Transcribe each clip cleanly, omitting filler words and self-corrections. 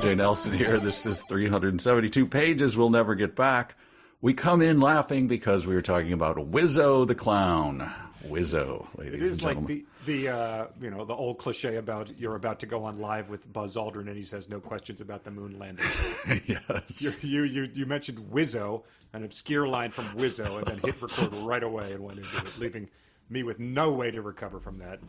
J. Nelson here. This is 372 pages we'll never get back. We come in laughing because we were talking about Wizzo the Clown. Wizzo, ladies and gentlemen. It is like the old cliche about you're about to go on live with Buzz Aldrin and he says no questions about the moon landing. Yes. You mentioned Wizzo, an obscure line from Wizzo, and then hit record right away and went into it, leaving me with no way to recover from that.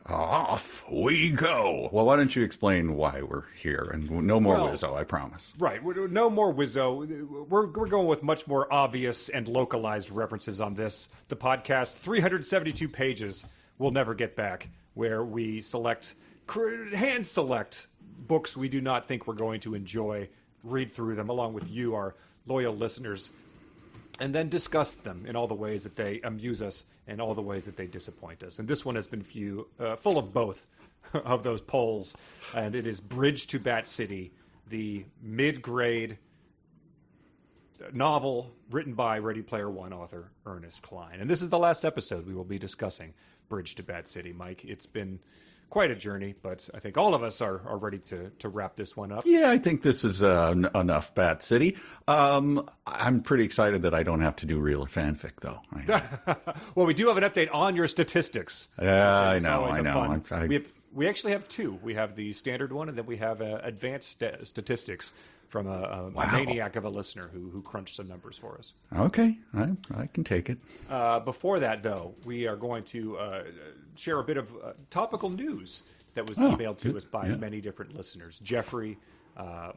Off we go. Well, why don't you explain why we're here? And no more Wizzo, I promise. Right. No more Wizzo. We're going with much more obvious and localized references on this. The podcast, 372 pages, we'll never get back, where we hand select books we do not think we're going to enjoy, read through them along with you, our loyal listeners, and then discuss them in all the ways that they amuse us and all the ways that they disappoint us. And this one has been full of both of those poles. And it is Bridge to Bat City, the mid-grade novel written by Ready Player One author Ernest Cline. And this is the last episode we will be discussing Bridge to Bat City, Mike. It's been quite a journey, but I think all of us are ready to wrap this one up. Yeah, I think this is enough Bat City. I'm pretty excited that I don't have to do real fanfic, though. Well, we do have an update on your statistics. Yeah, I know. We actually have two. We have the standard one, and then we have advanced statistics from a maniac of a listener who crunched some numbers for us. Okay, I can take it. Before that, though, we are going to share a bit of topical news that was emailed to us by many different listeners. Jeffrey,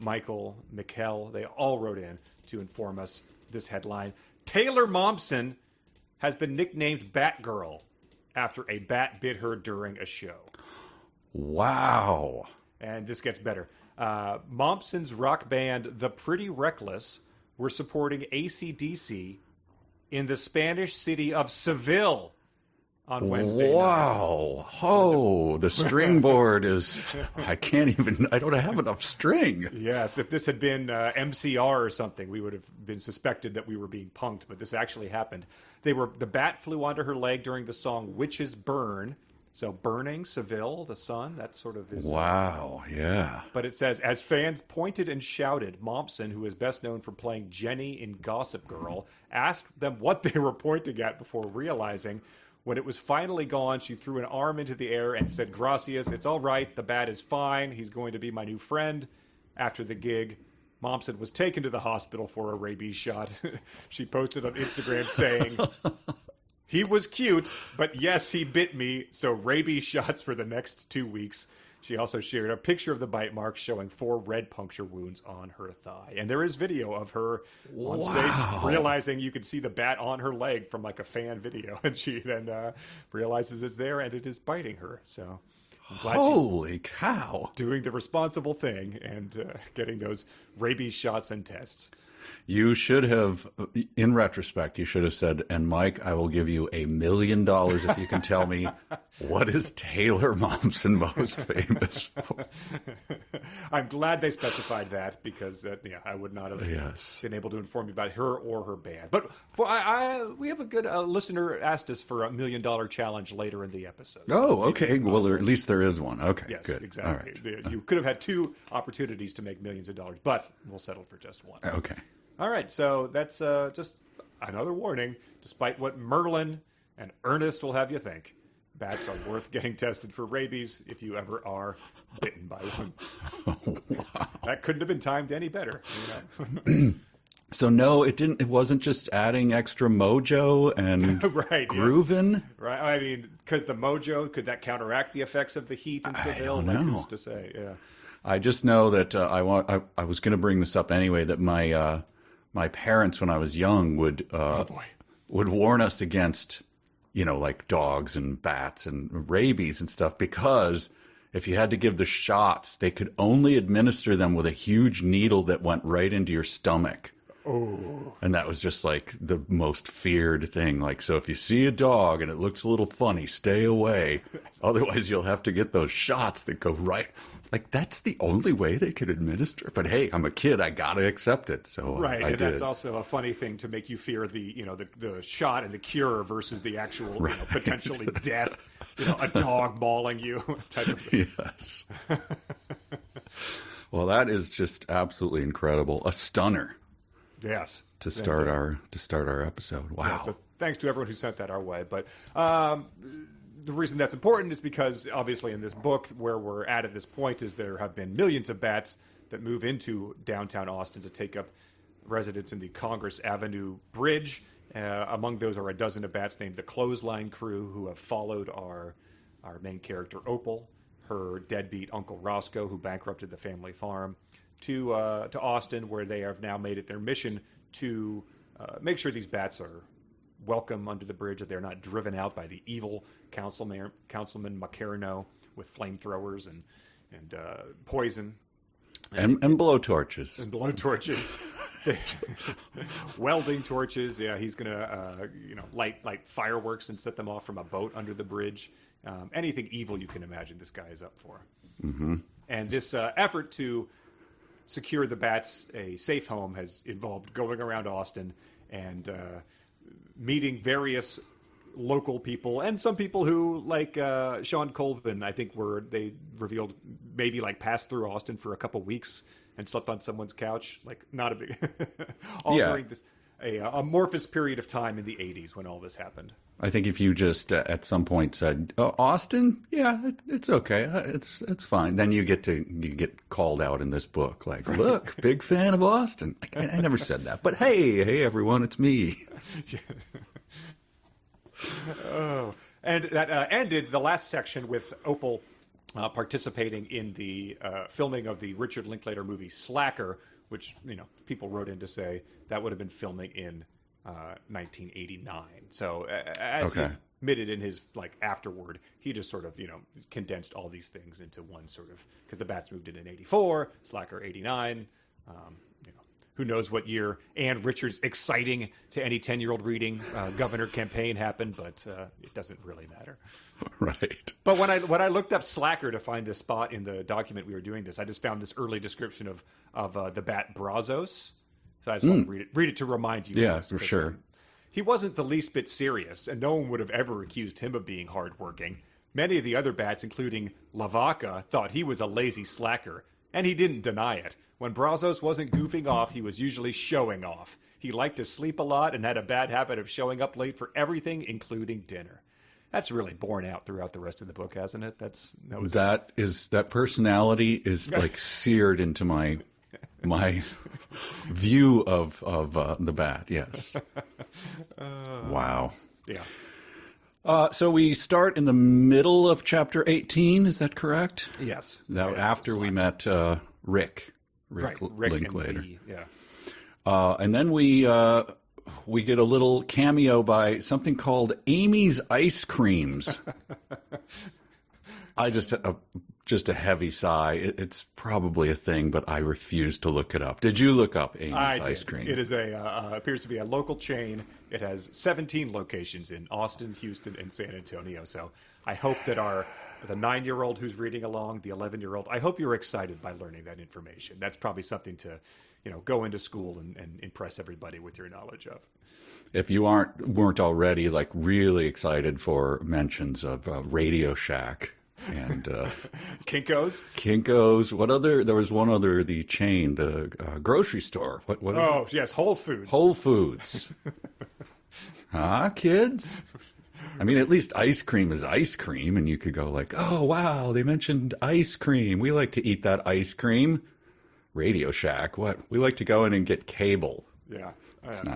Michael, Mikkel, they all wrote in to inform us this headline. Taylor Momsen has been nicknamed Batgirl after a bat bit her during a show. Wow. And this gets better. Momsen's rock band, The Pretty Reckless, were supporting AC/DC in the Spanish city of Seville on Wednesday night. Wow. Oh, the string board is... I don't have enough string. Yes, if this had been MCR or something, we would have been suspected that we were being punked, but this actually happened. The bat flew onto her leg during the song Witches Burn. So burning, Seville, the sun, that sort of is... Wow, yeah. But it says, as fans pointed and shouted, Momsen, who is best known for playing Jenny in Gossip Girl, asked them what they were pointing at before realizing when it was finally gone, she threw an arm into the air and said, "Gracias, it's all right, the bat is fine, he's going to be my new friend." After the gig, Momsen was taken to the hospital for a rabies shot. She posted on Instagram saying... He was cute, but yes, he bit me, so rabies shots for the next 2 weeks. She also shared a picture of the bite marks showing 4 red puncture wounds on her thigh. And there is video of her on stage realizing you could see the bat on her leg from like a fan video. And she then realizes it's there and it is biting her. So I'm glad Holy cow. Doing the responsible thing and getting those rabies shots and tests. You should have, in retrospect, you should have said, and Mike, I will give you $1 million if you can tell me what is Taylor Momsen most famous for. I'm glad they specified that because I would not have been able to inform you about her or her band. But we have a good listener asked us for $1 million challenge later in the episode. Oh, okay. Well, at least there is one. Okay, yes, good. Exactly. Right. You could have had 2 opportunities to make millions of dollars, but we'll settle for just one. Okay. All right, so that's just another warning. Despite what Merlin and Ernest will have you think, bats are worth getting tested for rabies if you ever are bitten by one. Wow. That couldn't have been timed any better. So no, it didn't. It wasn't just adding extra mojo and grooving. Yes. Right. I mean, because the mojo, could that counteract the effects of the heat in Seville? I don't know. Who's to say? Yeah. I just know that I was going to bring this up anyway. That my parents, when I was young, would warn us against, like dogs and bats and rabies and stuff, because if you had to give the shots, they could only administer them with a huge needle that went right into your stomach. Oh. And that was just like the most feared thing. Like, so if you see a dog and it looks a little funny, stay away. Otherwise, you'll have to get those shots that go right. Like, that's the only way they could administer. But hey, I'm a kid. I got to accept it. So right. I and did. That's also a funny thing to make you fear the shot and the cure versus the actual, potentially death, a dog mauling you type of thing. Yes. Well, that is just absolutely incredible. A stunner. Yes. To start our episode. Wow. Yeah, so thanks to everyone who sent that our way. But the reason that's important is because obviously in this book where we're at this point is there have been millions of bats that move into downtown Austin to take up residence in the Congress Avenue Bridge. Among those are a dozen of bats named the Clothesline Crew who have followed our main character Opal, her deadbeat Uncle Roscoe who bankrupted the family farm, to Austin, where they have now made it their mission to make sure these bats are welcome under the bridge, that they're not driven out by the evil Councilman Macarno with flamethrowers and poison. And blowtorches. And blowtorches. Welding torches. Yeah, he's going to light fireworks and set them off from a boat under the bridge. Anything evil you can imagine this guy is up for. Mm-hmm. And this effort to secure the bats a safe home has involved going around Austin and meeting various local people and some people who, like Sean Colvin, I think they revealed maybe like passed through Austin for a couple weeks and slept on someone's couch. Like not a big during this a amorphous period of time in the 80s when all this happened. I think if you just at some point said Austin, yeah, it's okay, it's fine. Then you get called out in this book, like, look, big fan of Austin. I never said that, but hey, everyone, it's me. Oh, and that ended the last section with Opal participating in the filming of the Richard Linklater movie Slacker, which people wrote in to say that would have been filming in 1989. So as he admitted in his afterward, he just sort of condensed all these things into one sort of, because the bats moved in 84, Slacker 89. Who knows what year Ann Richards' exciting to any 10-year-old reading governor campaign happened, but it doesn't really matter. Right. But when I looked up Slacker to find this spot in the document we were doing this, I just found this early description of the bat Brazos. So I just want to read it to remind you. Yeah, for sure. He wasn't the least bit serious, and no one would have ever accused him of being hardworking. Many of the other bats, including Lavaca, thought he was a lazy slacker, and he didn't deny it. When Brazos wasn't goofing off, he was usually showing off. He liked to sleep a lot and had a bad habit of showing up late for everything, including dinner. That's really borne out throughout the rest of the book, hasn't it? That personality is like seared into my view of the bat. Yes. Wow. Yeah. So we start in the middle of chapter 18. Is that correct? Yes. After we met Rick Linklater. And then we get a little cameo by something called Amy's Ice Creams. I just a heavy sigh. It's probably a thing, but I refuse to look it up. Did you look up Amy's Ice Cream? It is appears to be a local chain. It has 17 locations in Austin, Houston, and San Antonio. So I hope that the 9-year-old who's reading along, the 11-year-old, I hope you're excited by learning that information. That's probably something to, go into school and impress everybody with your knowledge of. If you weren't already really excited for mentions of Radio Shack and Kinko's. What other? There was one other. The chain, the grocery store. What? Oh, yes, Whole Foods. Whole Foods. Kids. I mean, at least ice cream is ice cream, and you could go like, oh, wow, they mentioned ice cream. We like to eat that ice cream. Radio Shack, what? We like to go in and get cable. Yeah.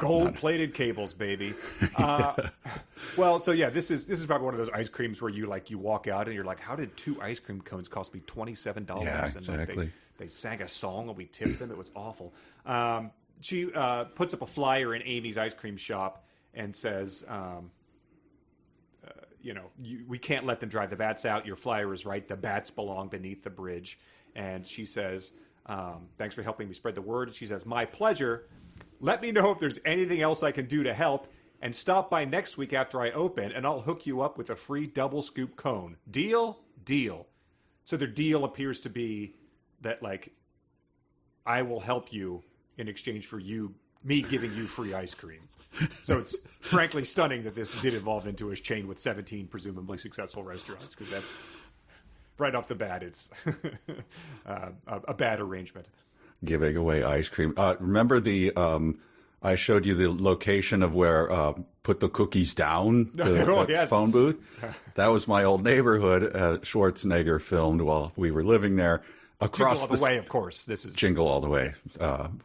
Gold-plated cables, baby. Well, so yeah, this is probably one of those ice creams where you walk out and you're like, how did 2 ice cream cones cost me $27? Yeah, exactly. And they sang a song and we tipped them. It was awful. She puts up a flyer in Amy's ice cream shop and says, we can't let them drive the bats out. Your flyer is right. The bats belong beneath the bridge. And she says, thanks for helping me spread the word. She says, my pleasure. Let me know if there's anything else I can do to help. And stop by next week after I open, and I'll hook you up with a free double scoop cone. Deal? Deal. So their deal appears to be that, I will help you in exchange for me giving you free ice cream. So it's frankly stunning that this did evolve into a chain with 17 presumably successful restaurants, because right off the bat, it's a bad arrangement. Giving away ice cream. Remember I showed you the location of where Put the Cookies Down, the phone booth? That was my old neighborhood. Schwarzenegger filmed while we were living there. Across Jingle All the Way, of course. This is Jingle All the Way.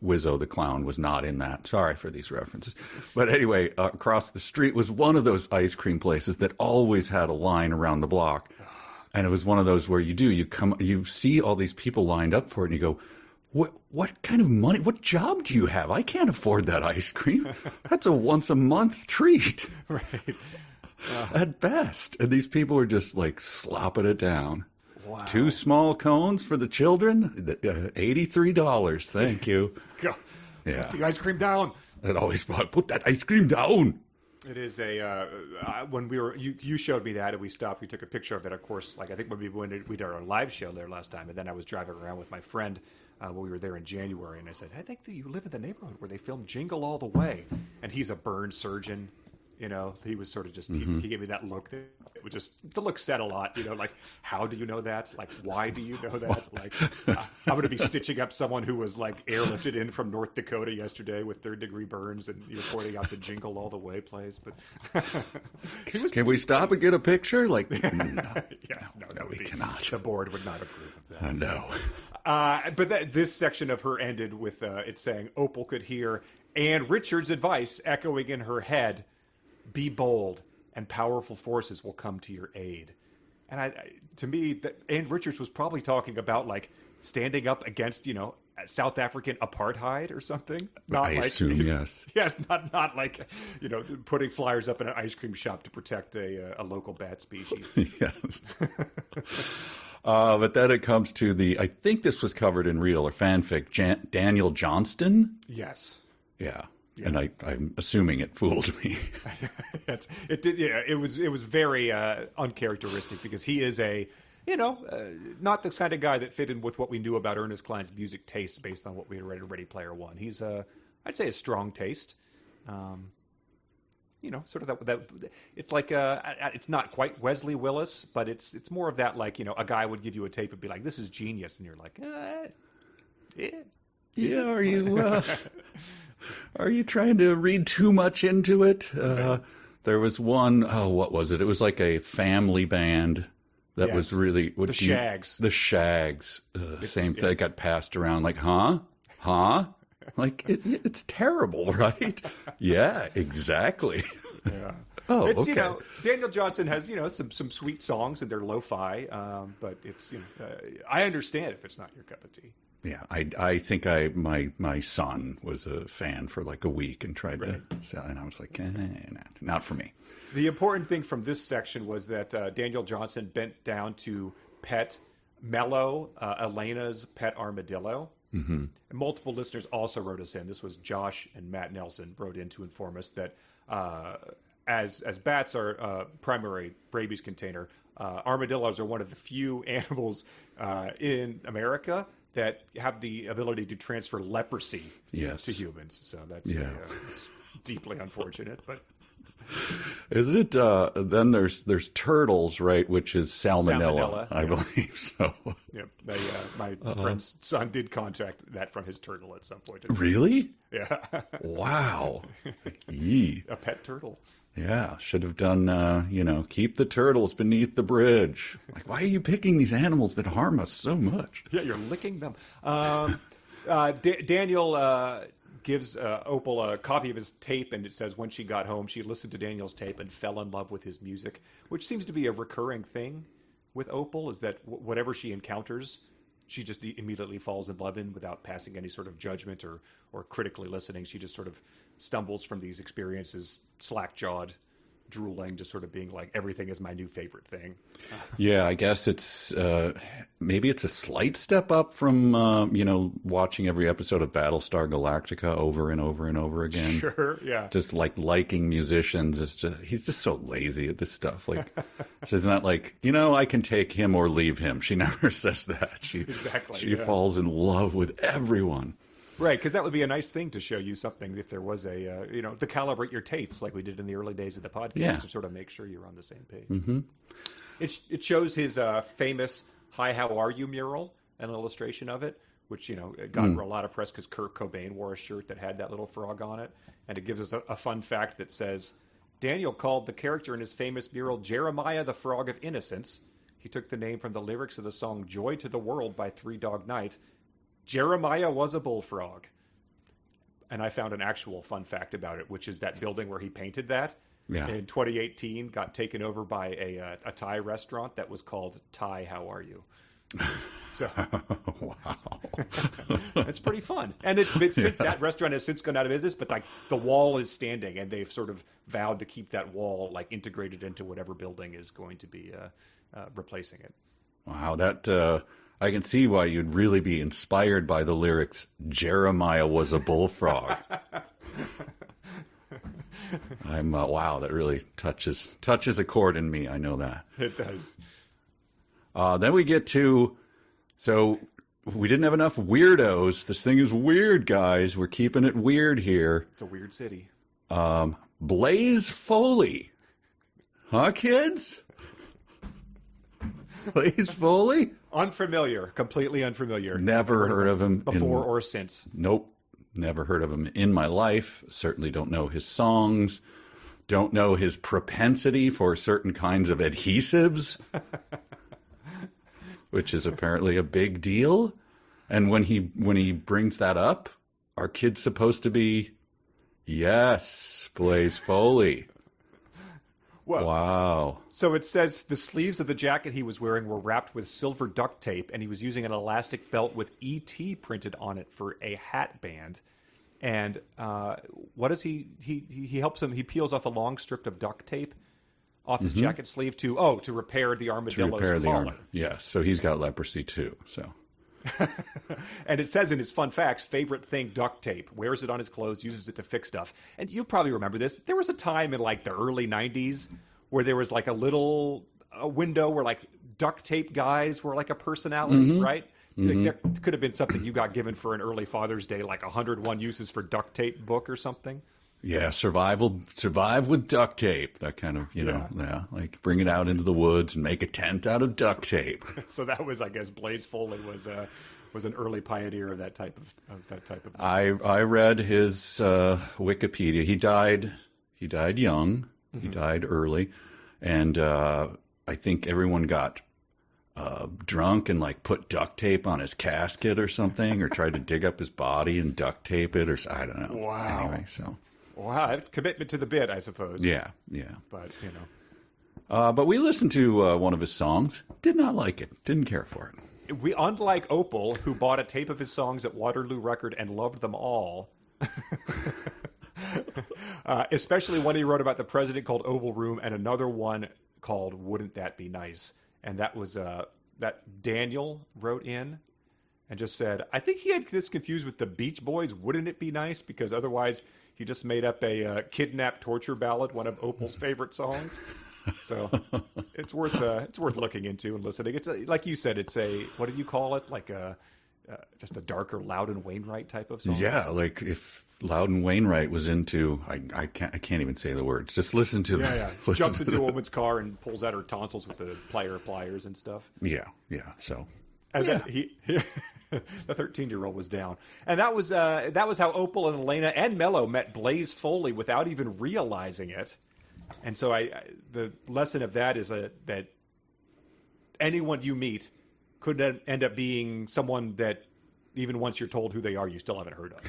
Wizzo the Clown was not in that. Sorry for these references. But anyway, across the street was one of those ice cream places that always had a line around the block. And it was one of those where you see all these people lined up for it, and you go, what kind of money? What job do you have? I can't afford that ice cream. That's a once a month treat, right? At best. And these people are just like slopping it down. Wow. 2 small cones for the children. $83. Thank you. Yeah. Put the ice cream down. It always put that ice cream down. It is when you showed me that and we stopped, we took a picture of it, of course, like I think when we did our live show there last time, and then I was driving around with my friend when we were there in January, and I said, I think that you live in the neighborhood where they filmed Jingle All the Way, and he's a burn surgeon. You know, he was sort of just, he gave me that look that it would just, the look said a lot, you know, like, how do you know that? Like, why do you know that? Like, I'm going to be stitching up someone who was like airlifted in from North Dakota yesterday with 3rd-degree burns, and you're pointing out the Jingle All the Way plays. But can we stop and get a picture? Like, no. Yes, no, we cannot. The board would not approve of that. No. But this section of her ended with it saying, Opal could hear Ann Richards' advice echoing in her head. Be bold, and powerful forces will come to your aid. And to me, Ann Richards was probably talking about like standing up against, South African apartheid or something. I assume, yes. Yes, not like, putting flyers up in an ice cream shop to protect a local bat species. Yes. But then it comes to I think this was covered in Real or Fanfic, Daniel Johnston. Yes. Yeah. Yeah. And I'm assuming it fooled me. Yes, it did. Yeah, it was very uncharacteristic because he is not the kind of guy that fit in with what we knew about Ernest Cline's music taste based on what we had read in Ready Player One. He's I'd say a strong taste. Sort of that. It's like it's not quite Wesley Willis, but it's more of that like a guy would give you a tape and be like, "This is genius," and you're like, "Yeah, are you?" Are you trying to read too much into it? There was one, what was it? It was like a family band that was really... The Shags. The Shags. Same thing. It got passed around like, huh? Like, it's terrible, right? Yeah, exactly. Yeah. Oh, it's, okay. Daniel Johnson has, some sweet songs and they're lo-fi, but it's, I understand if it's not your cup of tea. Yeah, I think my son was a fan for like a week and tried to sell, and I was like, not for me. The important thing from this section was that Daniel Johnson bent down to pet Mello, Elena's pet armadillo. Mm-hmm. And multiple listeners also wrote us in. This was Josh and Matt Nelson wrote in to inform us that as bats are primary rabies container, armadillos are one of the few animals in America that have the ability to transfer leprosy to humans. So that's it's deeply unfortunate. But isn't it? Then there's turtles, right? Which is salmonella. I believe so. Yep. My friend's son did contact that from his turtle at some point. Really? Yeah. Wow. Yee. A pet turtle. Yeah, should have done, keep the turtles beneath the bridge. Like, why are you picking these animals that harm us so much? Yeah, you're licking them. Daniel gives Opal a copy of his tape, and it says when she got home, she listened to Daniel's tape and fell in love with his music, which seems to be a recurring thing with Opal, is that whatever she encounters, she just immediately falls in love in without passing any sort of judgment or critically listening. She just sort of stumbles from these experiences, slack-jawed, drooling, just sort of being like, everything is my new favorite thing. Yeah, I guess it's maybe it's a slight step up from watching every episode of Battlestar Galactica over and over and over again. Sure, yeah. Just like liking musicians. He's just so lazy at this stuff. Like, she's not like, I can take him or leave him. She never says that. She falls in love with everyone. Right, because that would be a nice thing to show you something if there was to calibrate your tastes like we did in the early days of the podcast to sort of make sure you're on the same page. Mm-hmm. It shows his famous "Hi, How Are You" mural, an illustration of it, which it got a lot of press because Kurt Cobain wore a shirt that had that little frog on it, and it gives us a fun fact that says Daniel called the character in his famous mural Jeremiah the Frog of Innocence. He took the name from the lyrics of the song "Joy to the World" by Three Dog Night. Jeremiah was a bullfrog. And I found an actual fun fact about it, which is that building where he painted that in 2018 got taken over by a Thai restaurant that was called Thai How Are You? So, wow, it's pretty fun. And that restaurant has since gone out of business, but like the wall is standing, and they've sort of vowed to keep that wall like integrated into whatever building is going to be replacing it. Wow, that I can see why you'd really be inspired by the lyrics "Jeremiah was a bullfrog." Wow, that really touches a chord in me. I know that. It does. Then we get to, so we didn't have enough weirdos. This thing is weird, guys. We're keeping it weird here. It's a weird city. Blaze Foley. Huh, kids? Blaze Foley? Unfamiliar. Completely unfamiliar. Never heard of him. Before or since. Nope. Never heard of him in my life. Certainly don't know his songs. Don't know his propensity for certain kinds of adhesives. Which is apparently a big deal. And when he brings that up, our kid's supposed to be, yes, Blaze Foley. Well, wow. So it says the sleeves of the jacket he was wearing were wrapped with silver duct tape, and he was using an elastic belt with E.T. printed on it for a hat band. And what does he helps him? He peels off a long strip of duct tape off his jacket sleeve to repair the armadillo's collar. Yes, so he's got leprosy too. So, and it says in his fun facts, favorite thing, duct tape. Wears it on his clothes, uses it to fix stuff. And you probably remember this. There was a time in like the early 90s where there was like a window where like duct tape guys were like a personality, right? Like, there could have been something you got given for an early Father's Day, like 101 uses for duct tape book or something. Yeah, survive with duct tape. That kind of, like bring it out into the woods and make a tent out of duct tape. So that was, I guess, Blaze Foley was an early pioneer of that type of. I read his Wikipedia. He died young. He died early, and I think everyone got drunk and like put duct tape on his casket or something, or tried to dig up his body and duct tape it, or I don't know. Wow. Anyway, so. Wow, that's commitment to the bit, I suppose. Yeah. But, But we listened to one of his songs. Did not like it. Didn't care for it. We, unlike Opal, who bought a tape of his songs at Waterloo Record and loved them all, especially one he wrote about the president called Oval Room, and another one called Wouldn't That Be Nice? And that was that Daniel wrote in and just said, I think he had this confused with the Beach Boys, Wouldn't It Be Nice? Because otherwise he just made up a kidnap torture ballad, one of Opal's favorite songs. So it's worth looking into and listening. It's like you said, it's what did you call it? Like just a darker Loudon Wainwright type of song. Yeah, like if Loudon Wainwright was into, I can't even say the words. Just listen to jumps into a woman's car and pulls out her tonsils with the pliers and stuff. Yeah. So, and then the 13-year-old was down, and that was how Opal and Elena and Mello met Blaze Foley without even realizing it. And so the lesson of that is that anyone you meet could end up being someone that even once you're told who they are, you still haven't heard of.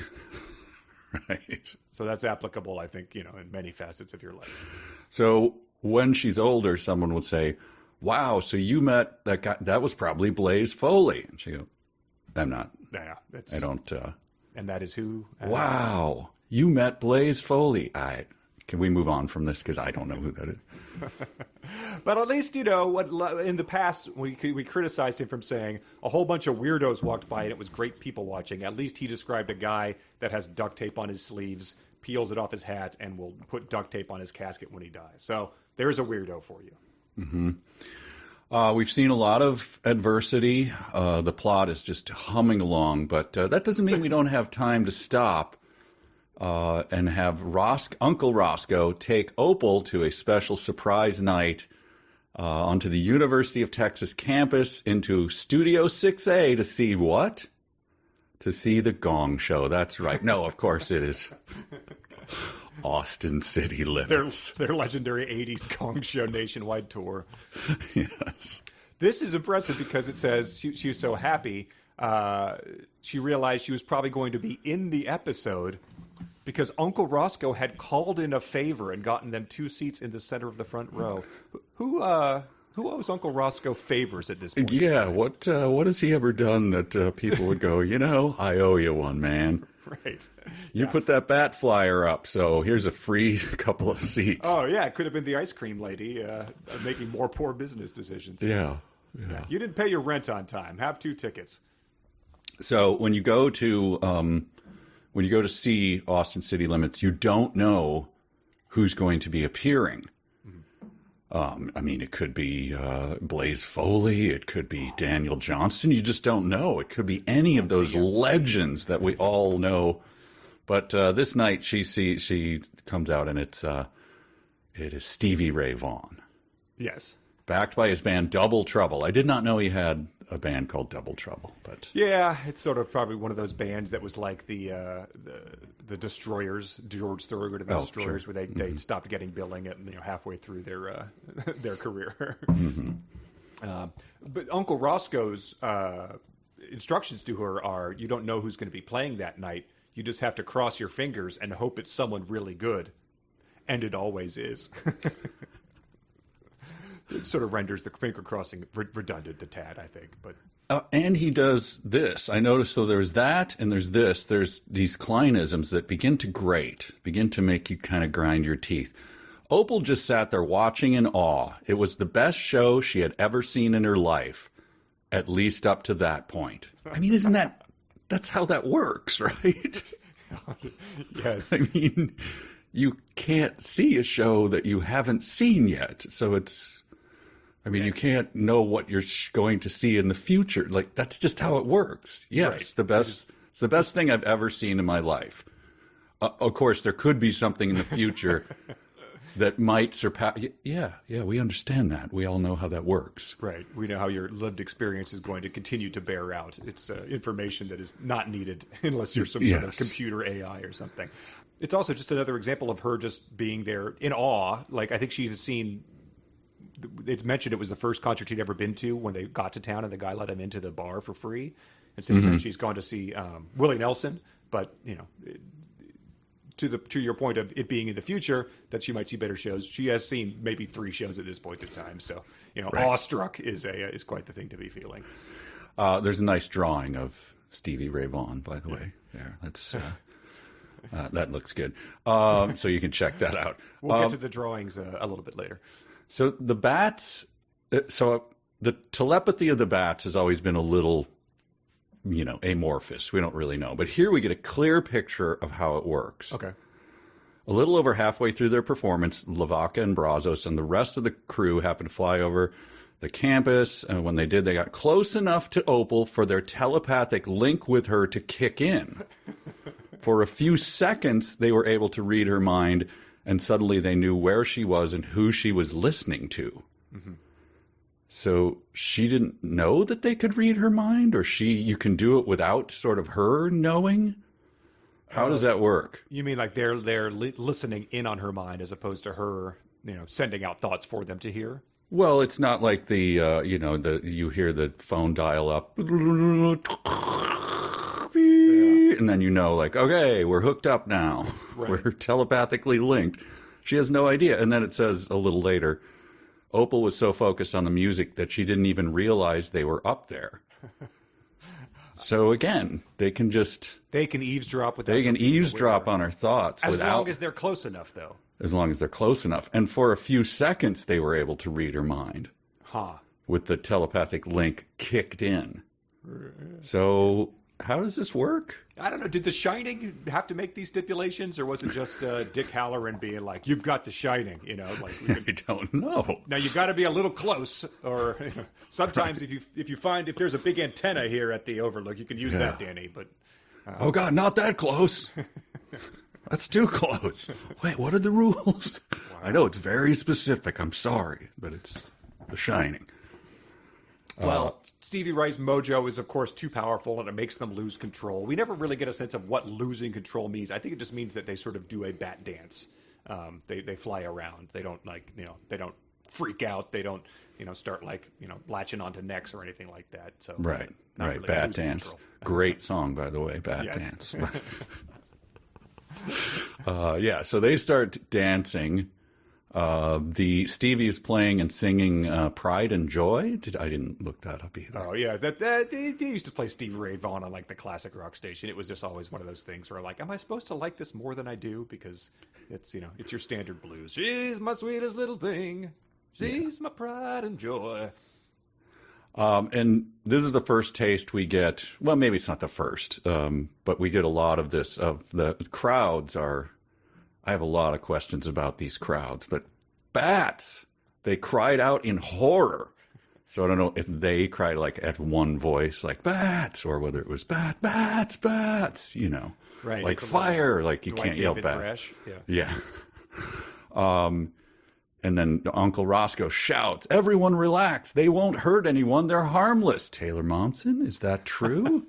Right. So that's applicable, I think, in many facets of your life. So when she's older, someone would say, wow, so you met that guy, that was probably Blaze Foley. And she go, I'm not. Yeah. I don't. And that is who? Wow, you met Blaze Foley. Can we move on from this? Because I don't know who that is. But at least, what in the past, we criticized him from saying a whole bunch of weirdos walked by and it was great people watching. At least he described a guy that has duct tape on his sleeves, peels it off his hat, and will put duct tape on his casket when he dies. So there's a weirdo for you. Mm-hmm. We've seen a lot of adversity. The plot is just humming along, but that doesn't mean we don't have time to stop and have Uncle Roscoe take Opal to a special surprise night onto the University of Texas campus into Studio 6A to see what? To see the Gong Show. That's right. No, of course it is Austin City Limits. Their legendary 80s Gong Show nationwide tour. Yes. This is impressive because it says she was so happy. She realized she was probably going to be in the episode because Uncle Roscoe had called in a favor and gotten them 2 seats in the center of the front row. Who owes Uncle Roscoe favors at this point? Yeah, what has he ever done that people would go, I owe you one, man. Right. You put that bat flyer up, so here's a free couple of seats. Oh, yeah, it could have been the ice cream lady making more poor business decisions. Yeah. You didn't pay your rent on time. Have 2 tickets. So when you go to see Austin City Limits, you don't know who's going to be appearing. It could be Blaze Foley. It could be Daniel Johnston. You just don't know. It could be any of those legends that we all know. But this night she comes out and it is Stevie Ray Vaughan. Yes. Backed by his band Double Trouble. I did not know he had a band called Double Trouble, but yeah, it's sort of probably one of those bands that was like the Destroyers, George Thorogood and the Destroyers, sure. Where they stopped getting billing at halfway through their career. But Uncle Roscoe's instructions to her are: you don't know who's going to be playing that night. You just have to cross your fingers and hope it's someone really good, and it always is. It sort of renders the finger crossing redundant a tad, I think. But and he does this. I noticed, so there's that and there's this. There's these Clineisms that begin to make you kind of grind your teeth. Opal just sat there watching in awe. It was the best show she had ever seen in her life, at least up to that point. I mean, that's how that works, right? Yes. I mean, you can't see a show that you haven't seen yet. So you can't know what you're going to see in the future. Like, that's just how it works. Yes, right. It's the best thing I've ever seen in my life. Of course, there could be something in the future that might surpass. Yeah, we understand that. We all know how that works. Right. We know how your lived experience is going to continue to bear out. It's information that is not needed unless you're some sort of computer AI or something. It's also just another example of her just being there in awe. Like, I think she's seen... It's mentioned it was the first concert she'd ever been to when they got to town and the guy let him into the bar for free. And since then, she's gone to see Willie Nelson. But, to your point of it being in the future, that she might see better shows. She has seen maybe 3 shows at this point in time. So, right. Awestruck is quite the thing to be feeling. There's a nice drawing of Stevie Ray Vaughan, by the way. There, that's that looks good. So you can check that out. We'll get to the drawings a little bit later. So the bats, the telepathy of the bats has always been a little, amorphous. We don't really know. But here we get a clear picture of how it works. Okay. A little over halfway through their performance, Lavaca and Brazos and the rest of the crew happened to fly over the campus. And when they did, they got close enough to Opal for their telepathic link with her to kick in. For a few seconds, they were able to read her mind. And suddenly they knew where she was and who she was listening to. Mm-hmm. So she didn't know that they could read her mind, or you can do it without sort of her knowing? How does that work? You mean like they're listening in on her mind as opposed to her, sending out thoughts for them to hear? Well, it's not like you hear the phone dial up. And then okay, we're hooked up now. Right. We're telepathically linked. She has no idea. And then it says a little later, Opal was so focused on the music that she didn't even realize they were up there. So again, they can eavesdrop on her thoughts. As long as they're close enough, though. As long as they're close enough. And for a few seconds, they were able to read her mind. With the telepathic link kicked in. So... how does this work? I don't know. Did The Shining have to make these stipulations, or was it just Dick Halloran being like, "You've got The Shining"? I don't know. Now you got to be a little close, or sometimes right. if there's a big antenna here at the Overlook, you can use that, Danny. But oh God, not that close. That's too close. Wait, what are the rules? Wow. I know it's very specific. I'm sorry, but it's The Shining. Well, Stevie Ray's mojo is, of course, too powerful, and it makes them lose control. We never really get a sense of what losing control means. I think it just means that they sort of do a bat dance. They fly around. They don't they don't freak out. They don't start latching onto necks or anything like that. So right. Really bat dance. Control. Great song, by the way. Bat dance. So they start dancing. Stevie is playing and singing "Pride and Joy." I didn't look that up either. Oh yeah, that they used to play Stevie Ray Vaughan on like the classic rock station. It was just always one of those things where am I supposed to like this more than I do because it's it's your standard blues. She's my sweetest little thing. She's my pride and joy. And this is the first taste we get. Well, maybe it's not the first, but we get a lot of this. Of the crowds are. I have a lot of questions about these crowds, but bats, they cried out in horror. So I don't know if they cried at one voice, like bats, or whether it was bats, right? Like fire, you can't yell bat. Thresh. Yeah. And then Uncle Roscoe shouts, "Everyone relax. They won't hurt anyone. They're harmless." Taylor Momsen, is that true?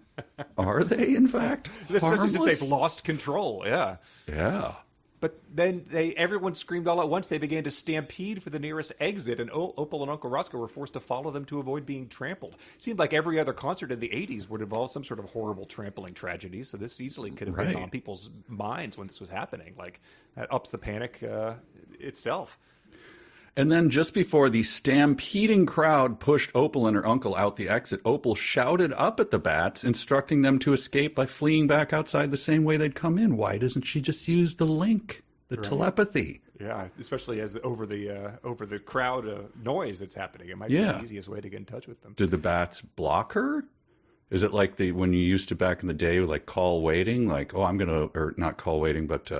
Are they, in fact, especially since they've lost control? Yeah. Yeah. But then everyone screamed all at once. They began to stampede for the nearest exit, and Opal and Uncle Roscoe were forced to follow them to avoid being trampled. It seemed like every other concert in the 80s would involve some sort of horrible trampling tragedy, so this easily could have been on people's minds when this was happening. That ups the panic itself. And then just before the stampeding crowd pushed Opal and her uncle out the exit, Opal shouted up at the bats, instructing them to escape by fleeing back outside the same way they'd come in. Why doesn't she just use the link, the telepathy? Yeah, especially as over the crowd noise that's happening. It might be the easiest way to get in touch with them. Did the bats block her? Is it like when you used to back in the day, call waiting, or not call waiting, but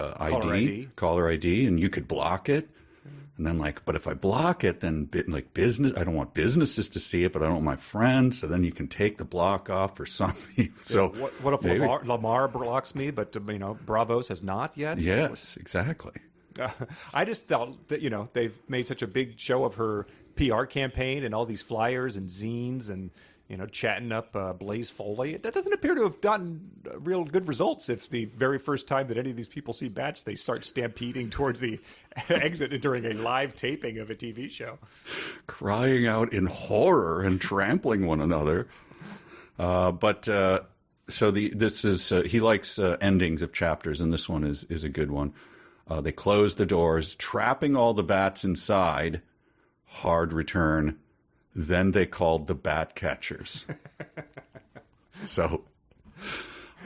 caller ID, and you could block it? And then but if I block it, then business, I don't want businesses to see it, but I don't want my friends. So then you can take the block off for something. So what if Lamar blocks me, but Bravos has not yet? Yes, exactly. I just thought that they've made such a big show of her PR campaign and all these flyers and zines and chatting up Blaze Foley. That doesn't appear to have gotten real good results if the very first time that any of these people see bats, they start stampeding towards the exit during a live taping of a TV show. Crying out in horror and trampling one another. He likes endings of chapters, and this one is a good one. They close the doors, trapping all the bats inside. Hard return. Then they called the bat catchers. So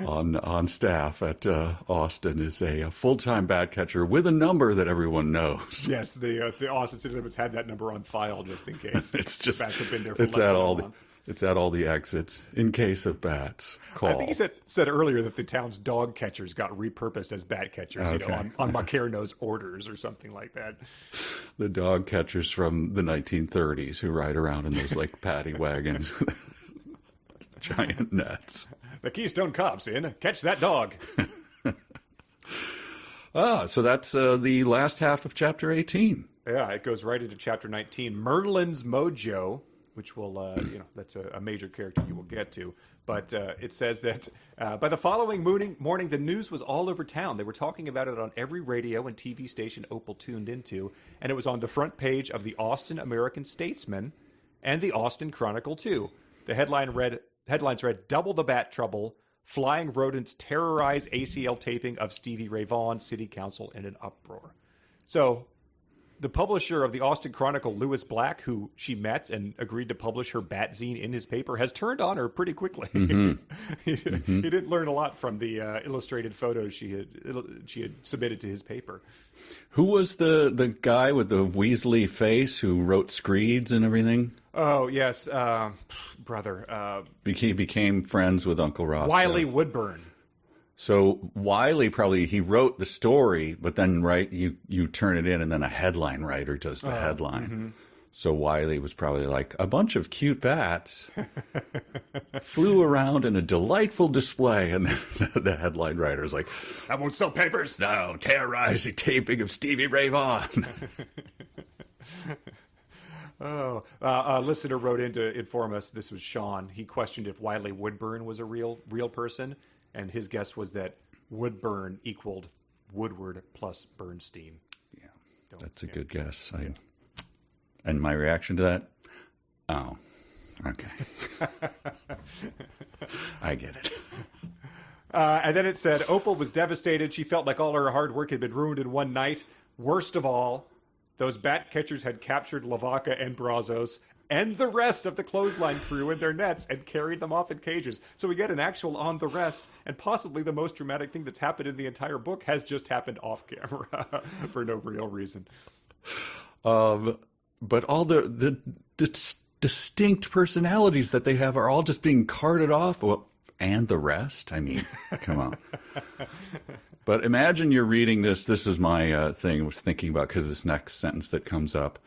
on staff at Austin is a full-time bat catcher with a number that everyone knows. Yes, the Austin Citizens had that number on file just in case. It's just bats have been there for less than a month. It's at all the exits in case of bats. Call. I think he said earlier that the town's dog catchers got repurposed as bat catchers, on Macarno's orders or something like that. The dog catchers from the 1930s who ride around in those paddy wagons with giant nets. The Keystone Cops in. Catch that dog. So that's the last half of chapter 18. Yeah, it goes right into chapter 19. Merlin's Mojo, which will, that's a major character you will get to. But it says that by the following morning, the news was all over town. They were talking about it on every radio and TV station Opal tuned into, and it was on the front page of the Austin American-Statesman and the Austin Chronicle, too. The headlines read, "Double the Bat Trouble. Flying rodents terrorize ACL taping of Stevie Ray Vaughan. City Council in an uproar." So the publisher of the Austin Chronicle, Lewis Black, who she met and agreed to publish her bat zine in his paper, has turned on her pretty quickly. Mm-hmm. He didn't learn a lot from the illustrated photos she had submitted to his paper. Who was the guy with the Weasley face who wrote screeds and everything? Oh, yes. Brother. He became friends with Uncle Ross. Wiley Woodburn. So Wiley he wrote the story, but then you turn it in, and then a headline writer does the headline. Mm-hmm. So Wiley was probably like, a bunch of cute bats flew around in a delightful display, and the headline writer's like, "I won't sell papers." "No, terrorizing taping of Stevie Ray Vaughan." Oh, a listener wrote in to inform us. This was Sean. He questioned if Wiley Woodburn was a real person, and his guess was that Woodburn equaled Woodward plus Bernstein. Yeah, that's a good guess. And my reaction to that, oh, okay. I get it. And then it said, Opal was devastated. She felt like all her hard work had been ruined in one night. Worst of all, those bat catchers had captured Lavaca and Brazos and the rest of the clothesline crew in their nets and carried them off in cages. So we get an actual on the rest, and possibly the most dramatic thing that's happened in the entire book has just happened off camera for no real reason. But all the distinct personalities that they have are all just being carted off. Well, and the rest? I mean, come on. But imagine you're reading this. This is my thing I was thinking about, because this next sentence that comes up,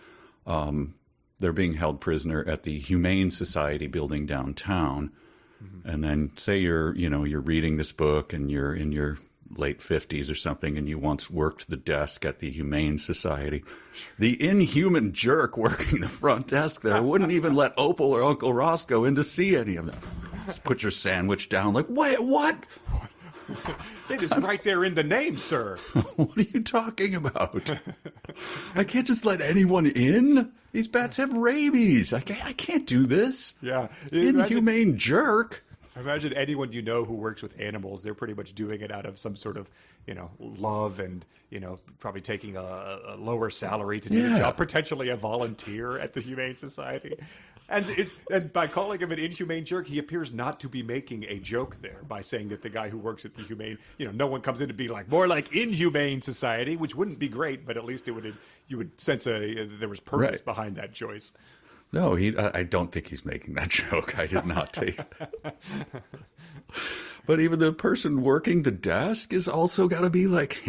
they're being held prisoner at the Humane Society building downtown. Mm-hmm. And then say you're reading this book and you're in your late 50s or something, and you once worked the desk at the Humane Society. The inhuman jerk working the front desk there wouldn't even let Opal or Uncle Ross go in to see any of them. Just put your sandwich down like, wait, what? It is right there in the name, sir. What are you talking about? I can't just let anyone in. These bats have rabies. I can't do this. Yeah. Inhumane jerk. Imagine anyone you know who works with animals. They're pretty much doing it out of some sort of, love and, probably taking a lower salary to do the job, potentially a volunteer at the Humane Society. And by calling him an inhumane jerk, he appears not to be making a joke there by saying that the guy who works at the Humane, no one comes in to be like, more like Inhumane Society, which wouldn't be great, but at least you would sense there was purpose behind that choice. No, I don't think he's making that joke. I did not take that. But even the person working the desk is also got to be like,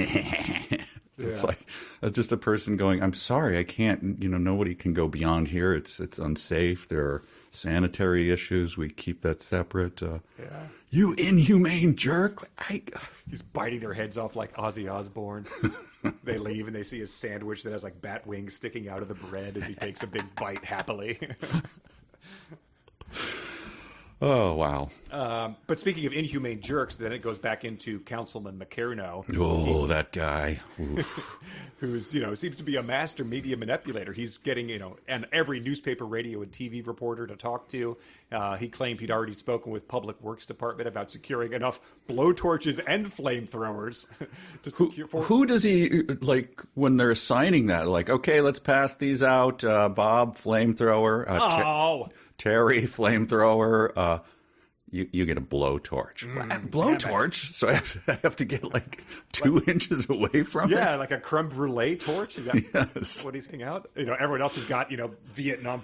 it's like just a person going, I'm sorry, I can't, nobody can go beyond here. It's unsafe. There are sanitary issues. We keep that separate. You inhumane jerk. He's biting their heads off like Ozzy Osbourne. They leave and they see his sandwich that has like bat wings sticking out of the bread as he takes a big bite happily. Oh, wow. But speaking of inhumane jerks, then it goes back into Councilman McCarno. Oh, that guy. Who's, seems to be a master media manipulator. He's getting, and every newspaper, radio, and TV reporter to talk to. He claimed he'd already spoken with Public Works Department about securing enough blowtorches and flamethrowers to secure. Who does he, when they're assigning that? Like, okay, let's pass these out. Bob, flamethrower. Terry, flamethrower. You get a blowtorch. Blowtorch? So I have to get like 2 inches away from it? Yeah, like a creme brulee torch. Is that what he's hanging out? Everyone else has got, Vietnam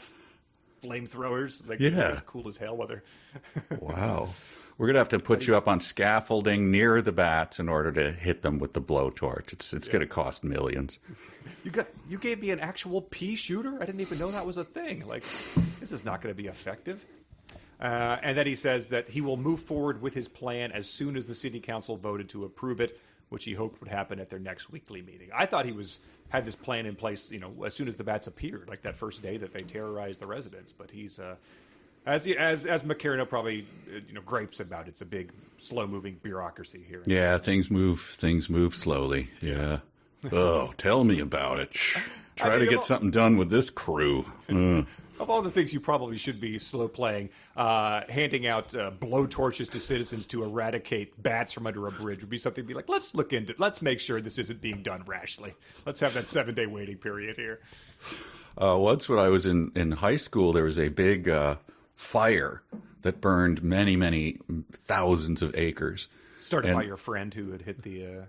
flamethrowers. Cool as hell. Wow. We're going to have to put you up on scaffolding near the bats in order to hit them with the blowtorch. It's going to cost millions. You gave me an actual pea shooter? I didn't even know that was a thing. Like, this is not going to be effective. And then he says that he will move forward with his plan as soon as the city council voted to approve it, which he hoped would happen at their next weekly meeting. I thought he had this plan in place, as soon as the bats appeared, like that first day that they terrorized the residents. But he's as McCarno probably gripes about, it's a big, slow-moving bureaucracy here. Yeah, things move slowly. Yeah. Oh, tell me about it. Try to get something done with this crew. Of all the things you probably should be slow playing, handing out blowtorches to citizens to eradicate bats from under a bridge would be something to be like, let's make sure this isn't being done rashly. Let's have that 7-day waiting period here. Once when I was in high school, there was a big fire that burned many, many thousands of acres. Started by your friend who had hit the...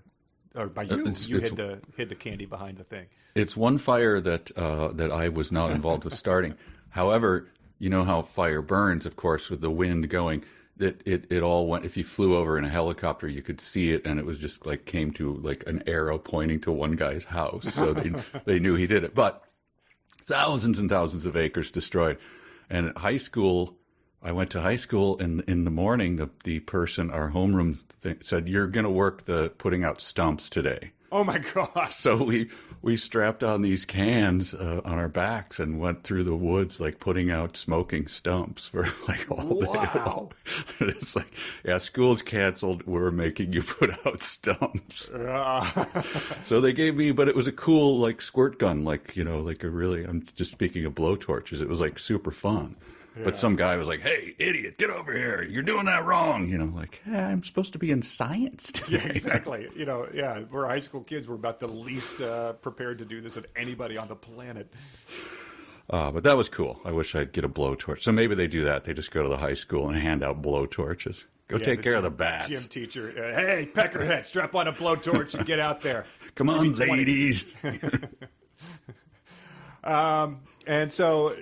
or by you, hid the candy behind the thing. It's one fire that I was not involved with starting. However, you know how fire burns, of course, with the wind going. It all went. If you flew over in a helicopter, you could see it, and it was just like came to like an arrow pointing to one guy's house. So they knew he did it. But thousands and thousands of acres destroyed. And at high school, I went to high school, and in the morning, the person, our homeroom said, "You're going to work the putting out stumps today." Oh my gosh! So we strapped on these cans on our backs and went through the woods, like putting out smoking stumps for like all day. Wow. It's like, yeah, school's canceled. We're making you put out stumps. So they gave me, but it was a cool like squirt gun, like, you know, like a really, I'm just speaking of blowtorches. It was like super fun. Yeah. But some guy was like, "Hey, idiot, get over here. You're doing that wrong." You know, like, I'm supposed to be in science today. Yeah, exactly. You know, yeah, we're high school kids. We're about the least prepared to do this of anybody on the planet. But that was cool. I wish I'd get a blowtorch. So maybe they do that. They just go to the high school and hand out blowtorches. Go take care of the bats. Gym teacher, hey, peckerhead, strap on a blowtorch and get out there. Come on, ladies. And so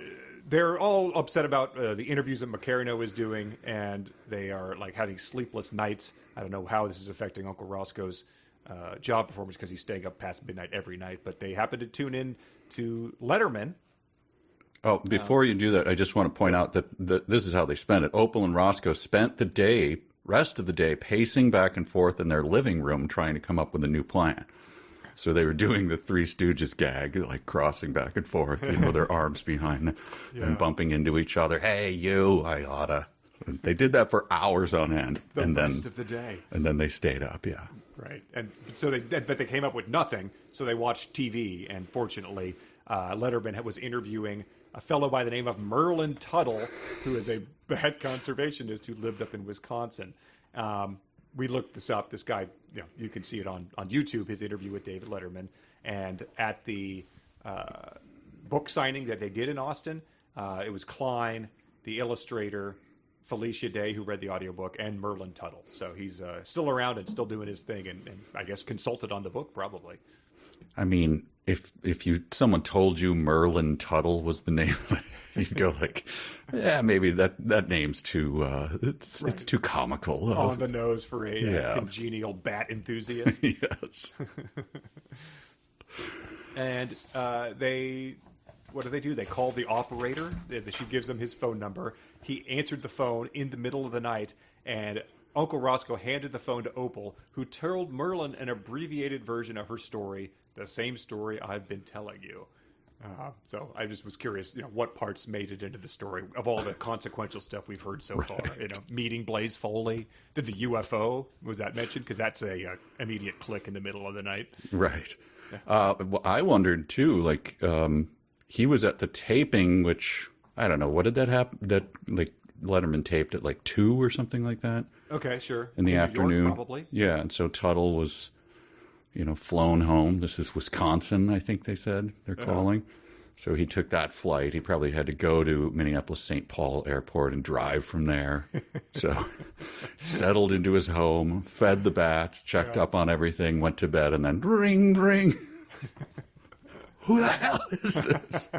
they're all upset about the interviews that Macarino is doing, and they are like having sleepless nights. I don't know how this is affecting Uncle Roscoe's job performance because he's staying up past midnight every night. But they happen to tune in to Letterman. Oh, before you do that, I just want to point out that this is how they spent it. Opal and Roscoe spent the rest of the day, pacing back and forth in their living room trying to come up with a new plan. So they were doing the Three Stooges gag, like crossing back and forth, you know, their arms behind them and bumping into each other. Hey, you, I oughta. They did that for hours on end. The rest of the day. And then they stayed up, yeah. Right. And so they came up with nothing. So they watched TV, and fortunately, Letterman was interviewing a fellow by the name of Merlin Tuttle, who is a bad conservationist who lived up in Wisconsin. We looked this up. This guy, you know, you can see it on YouTube, his interview with David Letterman. And at the book signing that they did in Austin, it was Cline, the illustrator, Felicia Day, who read the audiobook, and Merlin Tuttle. So he's still around and still doing his thing, and I guess consulted on the book, probably. I mean, if someone told you Merlin Tuttle was the name, you'd go like, yeah, maybe that name's too it's too comical. On the nose for a congenial bat enthusiast. Yes. And what do? They called the operator. She gives them his phone number. He answered the phone in the middle of the night, and Uncle Roscoe handed the phone to Opal, who told Merlin an abbreviated version of her story, the same story I've been telling you. So I just was curious, you know, what parts made it into the story of all the consequential stuff we've heard so far. You know, meeting Blaze Foley. Did the UFO, was that mentioned? Because that's a immediate click in the middle of the night. Right. Well, I wondered too, like, he was at the taping, which, I don't know, what did that happen? That, like, Letterman taped at like 2 or something like that. Okay, sure. In the afternoon. York, probably. Yeah, and so Tuttle was, you know, flown home. This is Wisconsin, I think they said they're calling. So he took that flight. He probably had to go to Minneapolis-St. Paul Airport and drive from there. So settled into his home, fed the bats, checked up on everything, went to bed, and then ring, ring. Who the hell is this?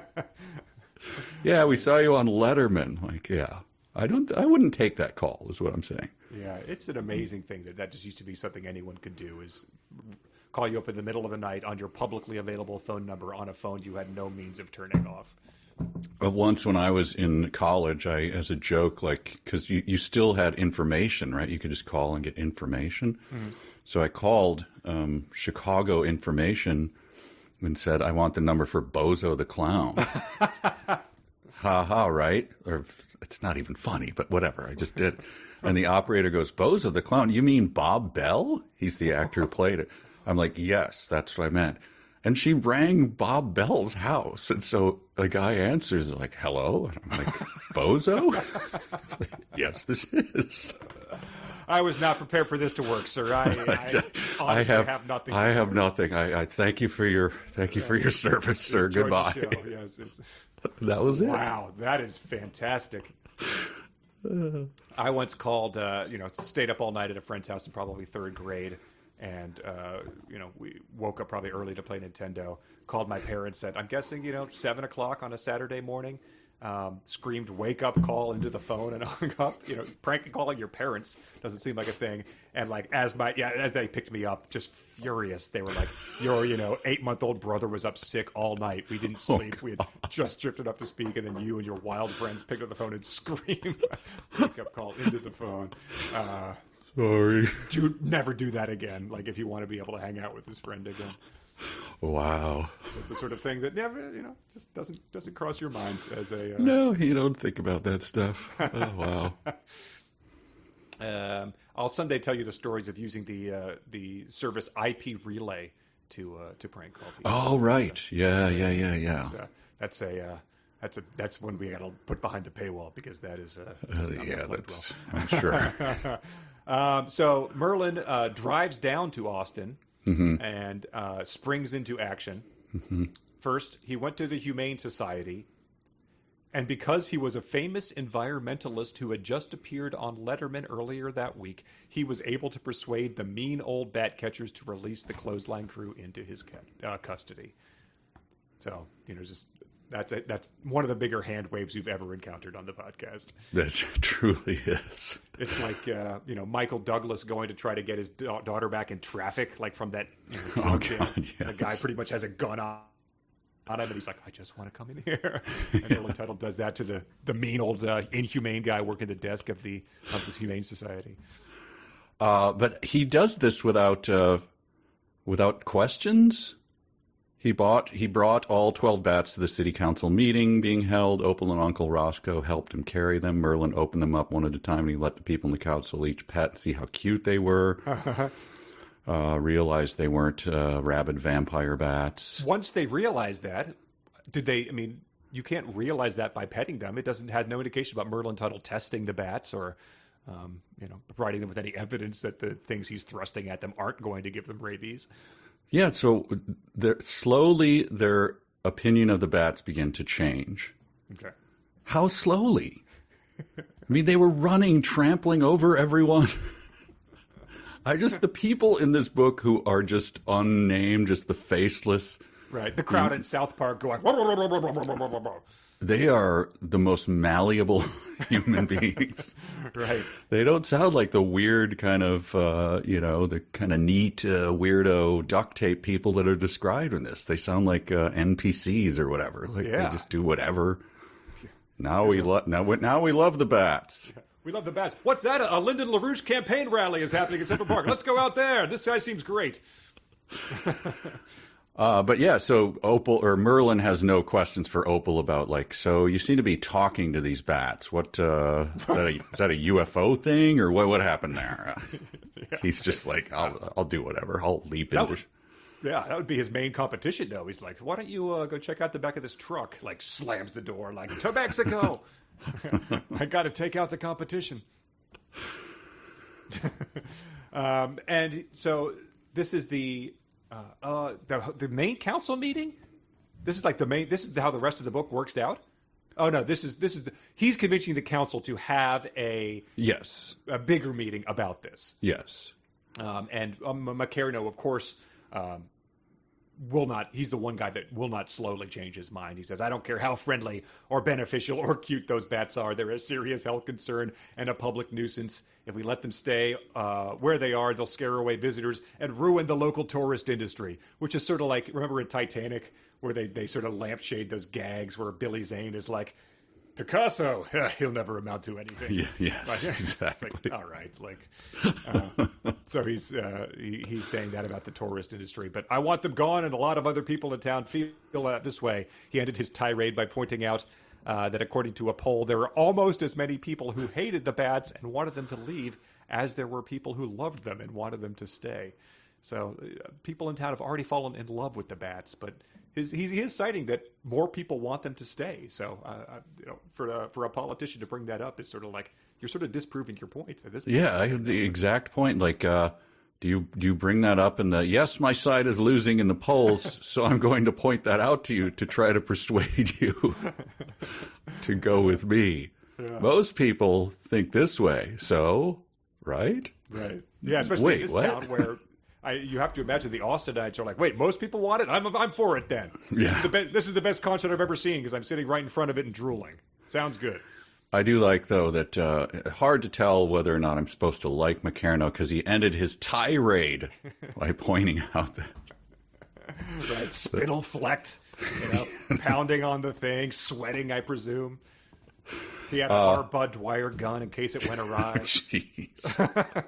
Yeah, we saw you on Letterman. Like, yeah. I wouldn't take that call, is what I'm saying. Yeah, it's an amazing thing that just used to be something anyone could do, is call you up in the middle of the night on your publicly available phone number on a phone you had no means of turning off. Once when I was in college, I, as a joke, like, because you still had information, right? You could just call and get information. Mm-hmm. So I called Chicago Information and said, I want the number for Bozo the Clown. Ha ha, right? Or it's not even funny, but whatever. I just did. And the operator goes, Bozo the Clown? You mean Bob Bell? He's the actor who played it. I'm like, yes, that's what I meant. And she rang Bob Bell's house. And so the guy answers, like, hello? And I'm like, Bozo? Like, yes, this is. I was not prepared for this to work, sir. I have nothing. I have nothing. I thank you for your service, sir. Goodbye. Yes, that was it. Wow, that is fantastic. I once called, stayed up all night at a friend's house in probably 3rd grade. And, we woke up probably early to play Nintendo, called my parents, said, I'm guessing, 7 o'clock on a Saturday morning, screamed wake up call into the phone and hung up. Prank calling your parents doesn't seem like a thing. And like, as they picked me up, just furious, they were like, your, 8-month-old brother was up sick all night. We didn't sleep. We had just drifted up to speak. And then you and your wild friends picked up the phone and screamed wake up call into the phone. Sorry. Never do that again. Like, if you want to be able to hang out with his friend again. Wow. It's the sort of thing that never, just doesn't cross your mind as a. No, you don't think about that stuff. Oh wow. I'll someday tell you the stories of using the service IP Relay to prank call people. Oh right, yeah. That's one we got to put behind the paywall because that is. That's I'm sure. So Merlin drives down to Austin and springs into action. First, he went to the Humane Society. And because he was a famous environmentalist who had just appeared on Letterman earlier that week, he was able to persuade the mean old bat catchers to release the clothesline crew into his custody. So, that's one of the bigger hand waves you've ever encountered on the podcast. That truly is. It's like, Michael Douglas going to try to get his daughter back in traffic, like from that. Yes. The guy pretty much has a gun on him, and he's like, I just want to come in here. And Merlin Tuttle does that to the mean old inhumane guy working the desk of the Humane Society. But he does this without questions. He brought all 12 bats to the city council meeting being held. Opal and Uncle Roscoe helped him carry them. Merlin opened them up one at a time, and he let the people in the council each pet and see how cute they were. Realized they weren't rabid vampire bats. Once they realized that, did they? I mean, you can't realize that by petting them. It has no indication about Merlin Tuttle testing the bats or, providing them with any evidence that the things he's thrusting at them aren't going to give them rabies. Yeah, so slowly their opinion of the bats began to change. Okay. How slowly? I mean, they were running, trampling over everyone. The people in this book who are just unnamed, just the faceless. Right. The crowd in South Park going. They are the most malleable human beings. Right. They don't sound like the weird kind of, the kind of neat, weirdo duct tape people that are described in this. They sound like NPCs or whatever. Like they just do whatever. Now we love the bats. We love the bats. What's that? A Lyndon LaRouche campaign rally is happening in Central Park. Let's go out there. This guy seems great. But yeah, so Merlin has no questions for Opal about so you seem to be talking to these bats. What, is that a UFO thing or what happened there? He's just like, I'll do whatever. I'll leap into. Yeah, that would be his main competition, though. He's like, why don't you go check out the back of this truck? Like, slams the door, like, to Mexico. I got to take out the competition. And so this is the main council meeting. This is This is how the rest of the book works out. Oh no, he's convincing the council to have a bigger meeting about this. Yes. And Macarno, of course, will not. He's the one guy that will not slowly change his mind. He says, I don't care how friendly or beneficial or cute those bats are. They're a serious health concern and a public nuisance. If we let them stay where they are, they'll scare away visitors and ruin the local tourist industry, which is sort of like, remember in Titanic, where they sort of lampshade those gags where Billy Zane is like, Picasso, he'll never amount to anything. Yeah, yes, exactly. Like, all right, so he's saying that about the tourist industry. But I want them gone, and a lot of other people in town feel this way. He ended his tirade by pointing out that according to a poll, there are almost as many people who hated the bats and wanted them to leave as there were people who loved them and wanted them to stay. So people in town have already fallen in love with the bats, but he is citing that more people want them to stay. So, for a politician to bring that up is sort of like you're sort of disproving your point at this point. Yeah, I have the exact point. Like, do you bring that up in the yes, my side is losing in the polls, so I'm going to point that out to you to try to persuade you to go with me. Yeah. Most people think this way, so right? Right. Yeah, especially in this town where. You have to imagine the Austinites are like, wait, most people want it? I'm for it then. Yeah. This is the best concert I've ever seen because I'm sitting right in front of it and drooling. Sounds good. I do like, though, that hard to tell whether or not I'm supposed to like Macarno because he ended his tirade by pointing out that. Right, spittle flecked, pounding on the thing, sweating, I presume. He had a Bud Dwyer gun in case it went awry. Jeez.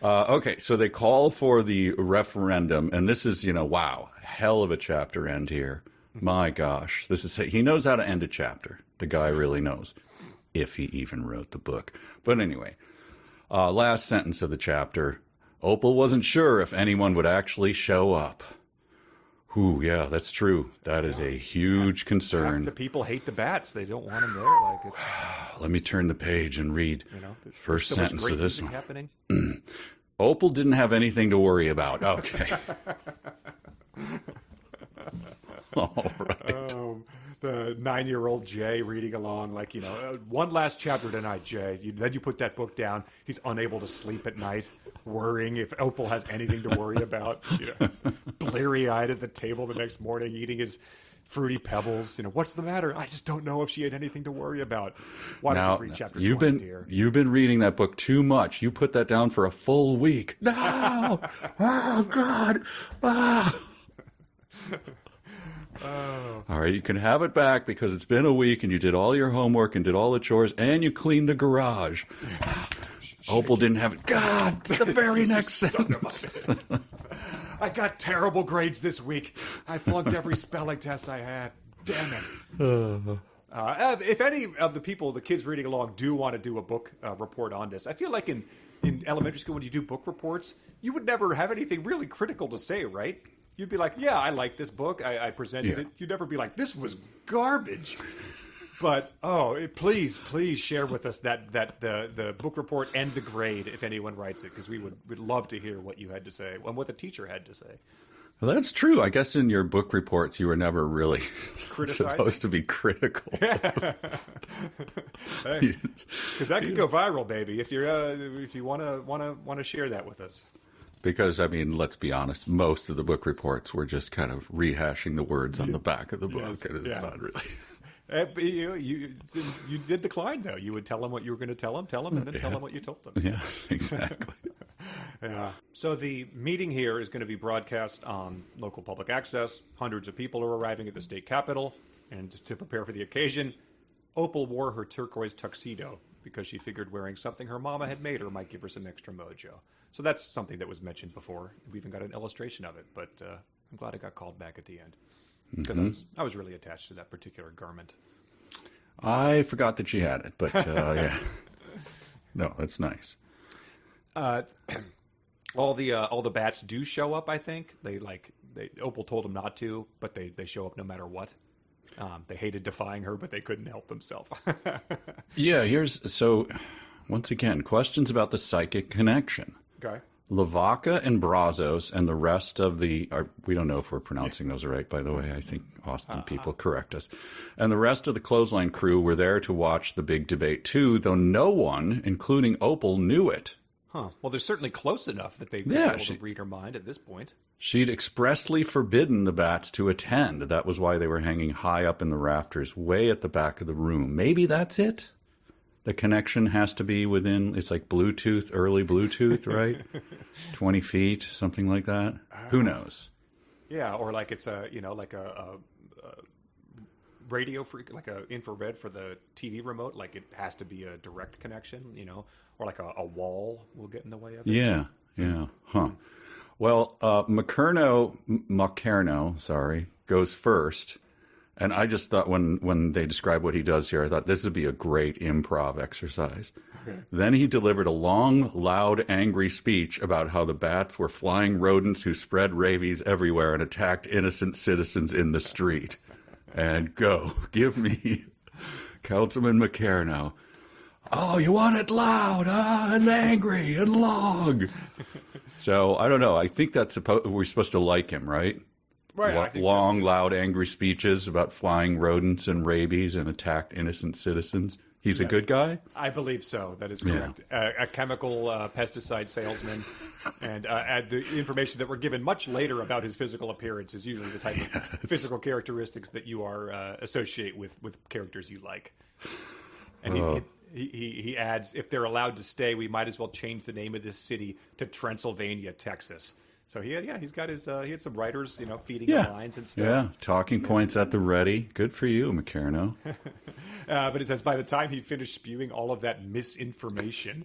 Okay, so they call for the referendum, and this is, wow, hell of a chapter end here. My gosh, he knows how to end a chapter. The guy really knows, if he even wrote the book. But anyway, last sentence of the chapter, Opal wasn't sure if anyone would actually show up. Ooh, yeah, that's true. That is a huge concern. The people hate the bats. They don't want them there. Like it's, let me turn the page and read the first sentence of this one. Happening. Opal didn't have anything to worry about. Okay. All right. The 9-year-old Jay reading along, like, one last chapter tonight, Jay. Then you put that book down. He's unable to sleep at night, worrying if Opal has anything to worry about. Bleary-eyed at the table the next morning, eating his Fruity Pebbles. What's the matter? I just don't know if she had anything to worry about. Why don't you read chapter 20, dear? You've been reading that book too much. You put that down for a full week. No! Oh, God! Oh. All right, you can have it back because it's been a week and you did all your homework and did all the chores and you cleaned the garage. Opal didn't have it. God, it's the very next sentence. I got terrible grades this week. I flunked every spelling test I had. Damn it. If any of the people, the kids reading along, do want to do a book report on this, I feel like in elementary school when you do book reports, you would never have anything really critical to say, right? You'd be like, yeah, I like this book. I presented it. You'd never be like, this was garbage. But, please share with us that the book report and the grade if anyone writes it, because we'd love to hear what you had to say and what the teacher had to say. Well, that's true. I guess in your book reports, you were never really supposed to be critical. Because that could go viral, baby. If you want to share that with us. Because, I mean, let's be honest, most of the book reports were just kind of rehashing the words on the back of the book. Yes, and it's not really. You did the Cline, though. You would tell them what you were going to tell them, and then tell them what you told them. Yes, exactly. Yeah. So the meeting here is going to be broadcast on local public access. Hundreds of people are arriving at the state capitol. And to prepare for the occasion, Opal wore her turquoise tuxedo because she figured wearing something her mama had made her might give her some extra mojo. So that's something that was mentioned before. We even got an illustration of it, but I'm glad it got called back at the end because I was really attached to that particular garment. I forgot that she had it, but yeah. No, that's nice. All the bats do show up, I think. Opal told them not to, but they show up no matter what. They hated defying her, but they couldn't help themselves. Yeah, so once again, questions about the psychic connection. Okay. Lavaca and Brazos and the rest of we don't know if we're pronouncing those right, by the way. I think Austin people correct us. And the rest of the Clothesline crew were there to watch the big debate too, though no one, including Opal, knew it. Huh. Well, they're certainly close enough that they'd be able to read her mind at this point. She'd expressly forbidden the bats to attend. That was why they were hanging high up in the rafters, way at the back of the room. Maybe that's it? The connection has to be within, it's like Bluetooth, early Bluetooth, right? 20 feet, something like that. Who knows? Yeah, or like it's a radio freak, like a infrared for the TV remote. Like it has to be a direct connection, or like a wall will get in the way of it. Yeah. Huh. Well, Macerno, goes first. And I just thought when they describe what he does here, I thought this would be a great improv exercise. Okay. Then he delivered a long, loud, angry speech about how the bats were flying rodents who spread rabies everywhere and attacked innocent citizens in the street. And give me Councilman Macerno. Oh, you want it loud, and angry and long. So I don't know. I think we're supposed to like him, right? Right. Long, loud, angry speeches about flying rodents and rabies and attacked innocent citizens. He's a good guy? I believe so. That is correct. Yeah. A chemical pesticide salesman. And the information that we're given much later about his physical appearance is usually the type of physical characteristics that you are associate with characters you like. And he adds, if they're allowed to stay, we might as well change the name of this city to Transylvania, Texas. So he had some writers, feeding the lines and stuff. Yeah, talking points at the ready. Good for you, Macerno. But it says by the time he finished spewing all of that misinformation,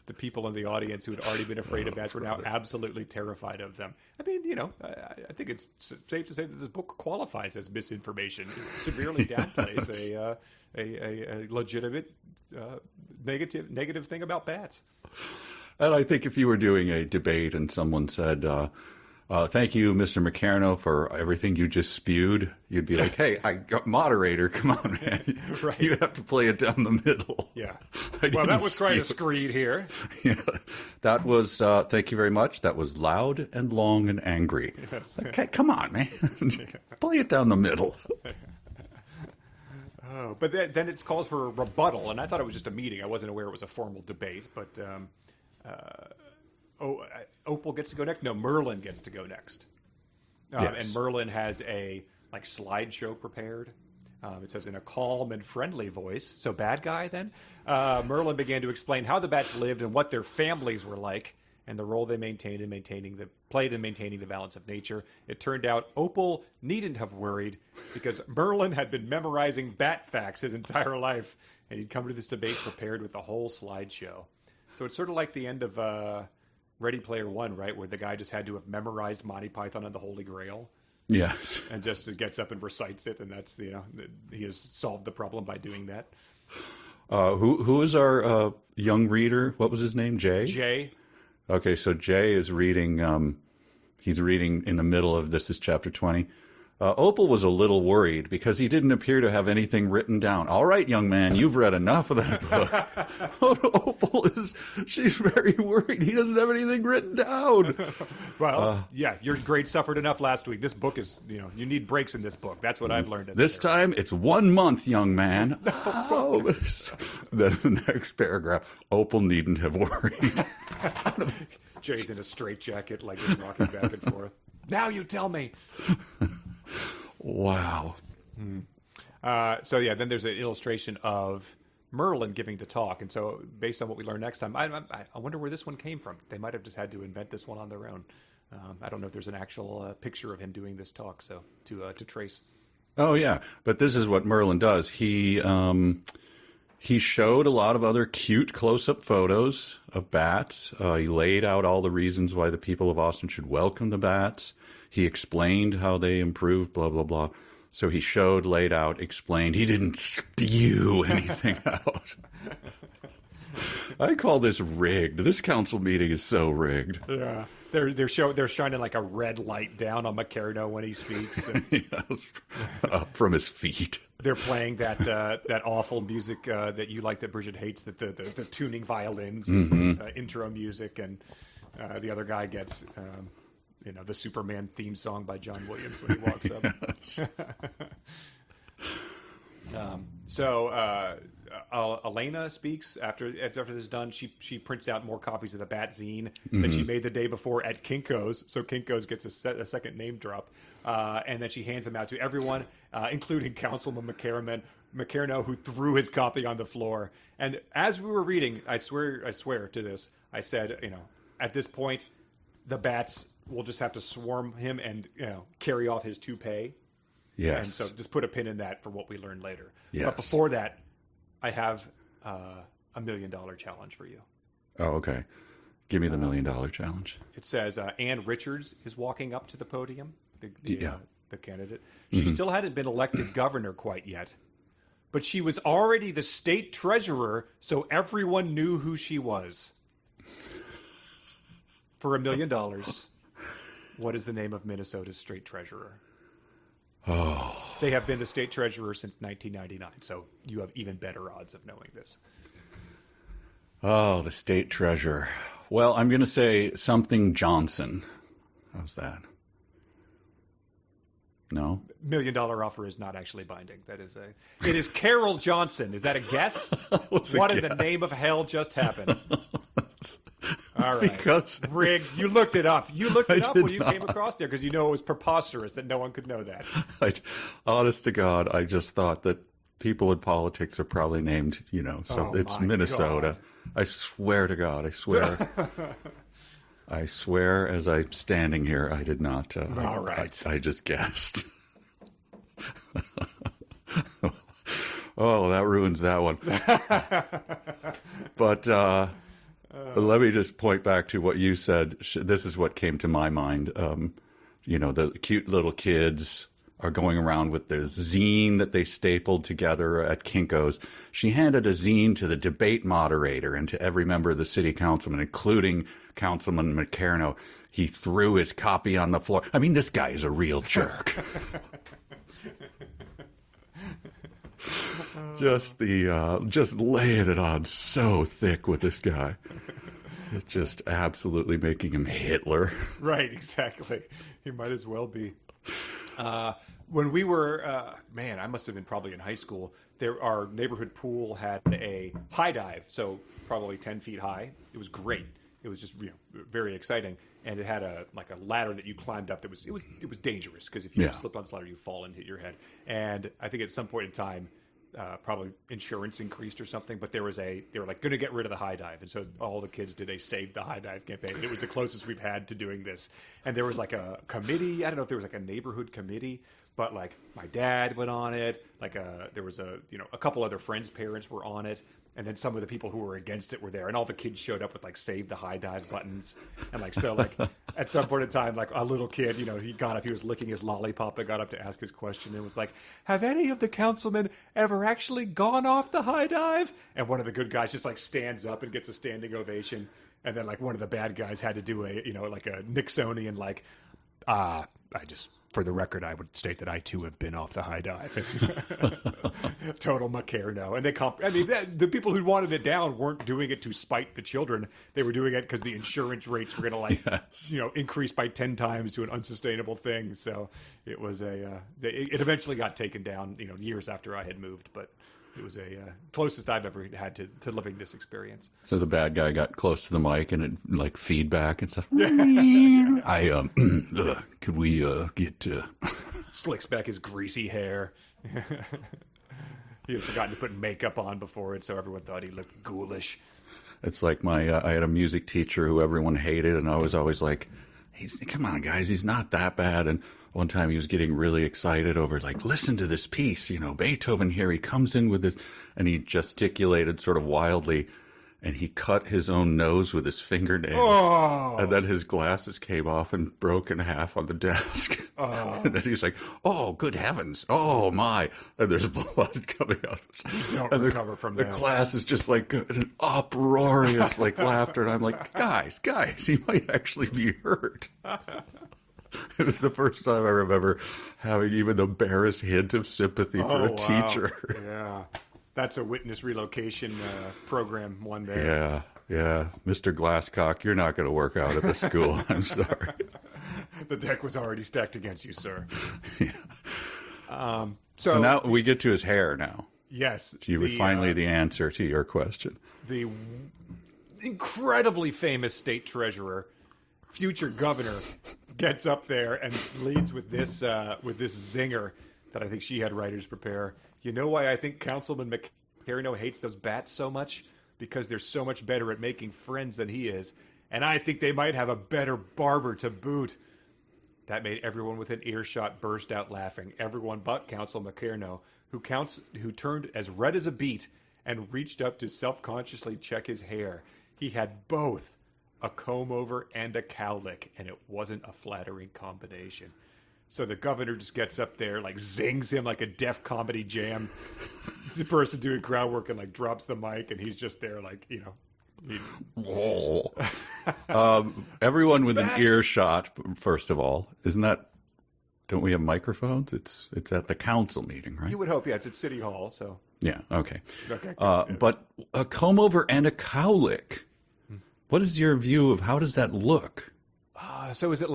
the people in the audience who had already been afraid of bats were now absolutely terrified of them. I mean, I think it's safe to say that this book qualifies as misinformation. It severely downplays a legitimate negative thing about bats. And I think if you were doing a debate and someone said, thank you, Mr. McCarno, for everything you just spewed, you'd be like, hey, moderator, come on, man. Right. You have to play it down the middle. Yeah. Well, that was quite a screed here. Yeah. That was, thank you very much. That was loud and long and angry. Yes. Okay, come on, man. Play it down the middle. Oh, but then it calls for a rebuttal, and I thought it was just a meeting. I wasn't aware it was a formal debate, but Opal gets to go next. No, Merlin gets to go next. Yes. And Merlin has a slideshow prepared. It says in a calm and friendly voice. So bad guy then. Merlin began to explain how the bats lived and what their families were like, and the role they played in maintaining the balance of nature. It turned out Opal needn't have worried because Merlin had been memorizing bat facts his entire life, and he'd come to this debate prepared with the whole slideshow. So it's sort of like the end of Ready Player One, right, where the guy just had to have memorized Monty Python and the Holy Grail. Yes. And just gets up and recites it, and that's he has solved the problem by doing that. Who is our young reader? What was his name? Jay? Jay. Okay, so Jay is reading, he's reading in the middle of this is chapter 20. Opal was a little worried because he didn't appear to have anything written down. All right, young man, you've read enough of that book. She's very worried. He doesn't have anything written down. Well, yeah, your grade suffered enough last week. This book is, you need breaks in this book. That's what I've learned. This time it's 1 month, young man. Oh. Then the next paragraph, Opal needn't have worried. Jay's in a straitjacket, like he's rocking back and forth. Now you tell me. Wow. So yeah, then there's an illustration of Merlin giving the talk, and so based on what we learn next time, I wonder where this one came from. They might have just had to invent this one on their own. I don't know if there's an actual picture of him doing this talk, so to trace. Oh yeah, but this is what Merlin does. He showed a lot of other cute close-up photos of bats. He laid out all the reasons why the people of Austin should welcome the bats. He explained how they improved, blah, blah, blah. So he showed, laid out, explained. He didn't spew anything out. I call this rigged. This council meeting is so rigged. Yeah. They're shining like a red light down on McCarno when he speaks. Up from his feet. They're playing that awful music that you like that Bridget hates, the tuning violins, intro music, and the other guy gets the Superman theme song by John Williams when he walks up. So Elena speaks after this is done. She prints out more copies of the Bat Zine that she made the day before at Kinko's. So Kinko's gets a second name drop, and then she hands them out to everyone, including Councilman McCarno, who threw his copy on the floor. And as we were reading, I swear to this, I said, at this point, the bats will just have to swarm him and carry off his toupee. Yes. And so just put a pin in that for what we learn later. Yes. But before that, I have $1 million challenge for you. Oh, okay. Give me the $1 million challenge. It says Ann Richards is walking up to the podium, the candidate. She still hadn't been elected governor quite yet, but she was already the state treasurer, so everyone knew who she was. For $1 million, what is the name of Minnesota's state treasurer? Oh. They have been the state treasurer since 1999, so you have even better odds of knowing this. Oh, the state treasurer. Well, I'm going to say something Johnson. How's that? No? $1 million offer is not actually binding. It is Carol Johnson. Is that a guess? What in the name of hell just happened? All right. Because rigged. You looked it up. You looked it up when you came across there because you know it was preposterous that no one could know that. Honest to God, I just thought that people in politics are probably named, so it's Minnesota. God. I swear to God, I swear. I swear as I'm standing here, I did not. All right. I just guessed. Oh, that ruins that one. But Let me just point back to what you said. This is what came to my mind. The cute little kids are going around with their zine that they stapled together at Kinko's. She handed a zine to the debate moderator and to every member of the city councilman, including Councilman McCarno. He threw his copy on the floor. I mean, this guy is a real jerk. Just laying it on so thick with this guy. It's just absolutely making him Hitler. Right, exactly. He might as well be. When we were, I must have been probably in high school. Our neighborhood pool had a high dive, so probably 10 feet high. It was great. It was just very exciting, and it had a ladder that you climbed up. It was dangerous because if you slipped on this ladder, you fall and hit your head. And I think at some point in time, probably insurance increased or something, but they were like going to get rid of the high dive, and so all the kids did a Save the High Dive campaign. It was the closest we've had to doing this, and there was like a committee. I don't know if there was like a neighborhood committee, but like my dad went on it. There was a couple other friends' parents were on it, and then some of the people who were against it were there, and all the kids showed up with like Save the High Dive buttons, and at some point in time, like a little kid, he got up, he was licking his lollipop, and got up to ask his question, and was like, "Have any of the councilmen ever actually gone off the high dive?" And one of the good guys just like stands up and gets a standing ovation, and then like one of the bad guys had to do a Nixonian for the record, I would state that I too have been off the high dive. Total McCarno. And the people who wanted it down weren't doing it to spite the children. They were doing it because the insurance rates were going to increase by 10 times to an unsustainable thing. So it was it eventually got taken down, years after I had moved, but it was closest I've ever had to living this experience. So the bad guy got close to the mic and it like feedback and stuff. Could we get slicks back his greasy hair. He had forgotten to put makeup on before it, so everyone thought he looked ghoulish. It's like I had a music teacher who everyone hated, and I was always like, come on, guys, he's not that bad. And one time he was getting really excited over, like, listen to this piece, Beethoven here, he comes in with this, and he gesticulated sort of wildly, and he cut his own nose with his fingernail. Oh. And then his glasses came off and broke in half on the desk. Oh. And then he's like, oh, good heavens. Oh, my. And there's blood coming out. You don't recover from that. The class is just like an uproarious laughter. And I'm like, guys, he might actually be hurt. It was the first time I remember having even the barest hint of sympathy for a teacher. Yeah. That's a witness relocation program one day. Yeah. Mr. Glasscock, you're not going to work out at the school. I'm sorry. The deck was already stacked against you, sir. Yeah. So now we get to his hair now. Yes. Finally the answer to your question. The incredibly famous state treasurer, future governor, gets up there and leads with this zinger that I think she had writers prepare. You know why I think Councilman McCarno hates those bats so much? Because they're so much better at making friends than he is. And I think they might have a better barber to boot. That made everyone within earshot burst out laughing. Everyone but Councilman McCarno, who turned as red as a beet and reached up to self-consciously check his hair. He had both a comb-over and a cowlick, and it wasn't a flattering combination. So the governor just gets up there, zings him like a Def Comedy Jam. The person doing crowd work and drops the mic, and he's just there, everyone with an earshot. First of all, don't we have microphones? It's at the council meeting, right? You would hope, yeah. It's at City Hall, so yeah. Okay. But a comb over and a cowlick. What is your view of how does that look? So is it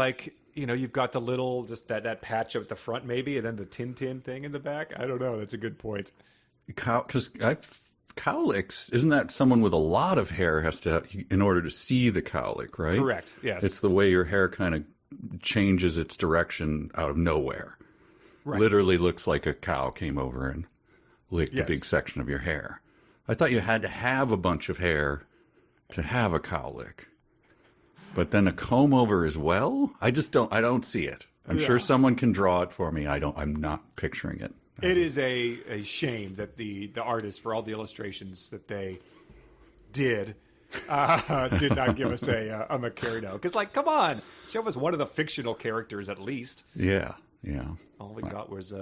you've got the little, just that patch at the front maybe, and then the Tintin thing in the back? I don't know. That's a good point. Because cowlicks, isn't that someone with a lot of hair has to, in order to see the cowlick, right? Correct, yes. It's the way your hair kind of changes its direction out of nowhere. Right. Literally looks like a cow came over and licked a big section of your hair. I thought you had to have a bunch of hair to have a cowlick. But then a comb over as well? I don't see it. I'm sure someone can draw it for me. I'm not picturing it. It is a shame that the artists, for all the illustrations that they did, did not give us a Macareno. Because, like, come on, show us one of the fictional characters at least. Yeah. All we got was,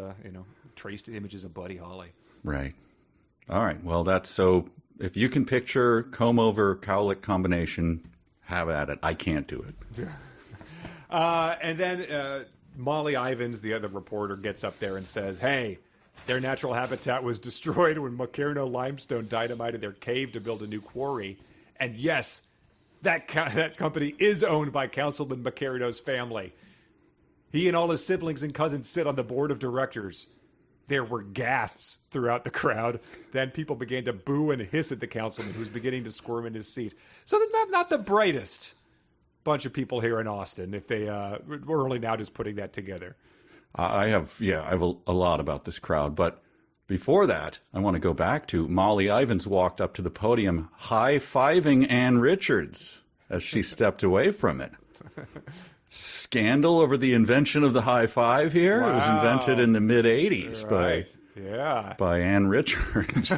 traced images of Buddy Holly. Right. All right. Well, that's so. If you can picture comb over cowlick combination, have at it. I can't do it. And then Molly Ivins, the other reporter, gets up there and says, "Hey, their natural habitat was destroyed when Macareno limestone dynamited their cave to build a new quarry. And yes, that company is owned by Councilman Macareno's family. He and all his siblings and cousins sit on the board of directors." There were gasps throughout the crowd. Then people began to boo and hiss at the councilman, who was beginning to squirm in his seat. So they're not the brightest bunch of people here in Austin, if they were only now just putting that together. I have a lot about this crowd. But before that, I want to go back to Molly Ivins walked up to the podium high-fiving Ann Richards as she stepped away from it. Scandal over the invention of the high five here. Wow. It was invented in the mid-'80s by Ann Richards.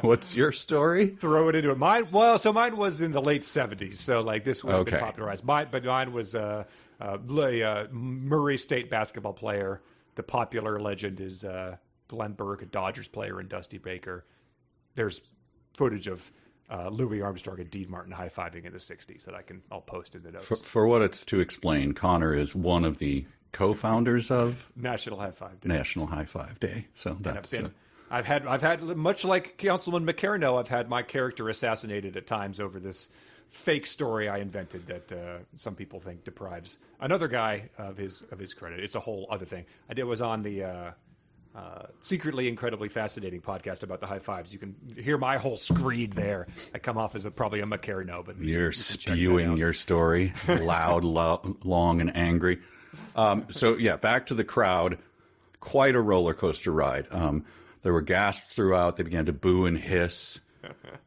What's your story? Throw it into it. Mine was in the late 70s, so like this would have been popularized. Mine was a Murray State basketball player. The popular legend is Glenn Burke, a Dodgers player, and Dusty Baker. There's footage of Louis Armstrong and Dean Martin high-fiving in the 60s that I'll post in the notes. For what it's to explain, Connor is one of the co-founders of National High Five Day. National High Five Day. So that's I've had much like Councilman Macareno, I've had my character assassinated at times over this fake story I invented that some people think deprives another guy of his credit. It's a whole other thing. I was on the secretly incredibly fascinating podcast about the high fives. You can hear my whole screed there. I come off as probably a Macareno, but you're spewing your story loud, long, and angry. So yeah, back to the crowd. Quite a roller coaster ride. There were gasps throughout. They began to boo and hiss,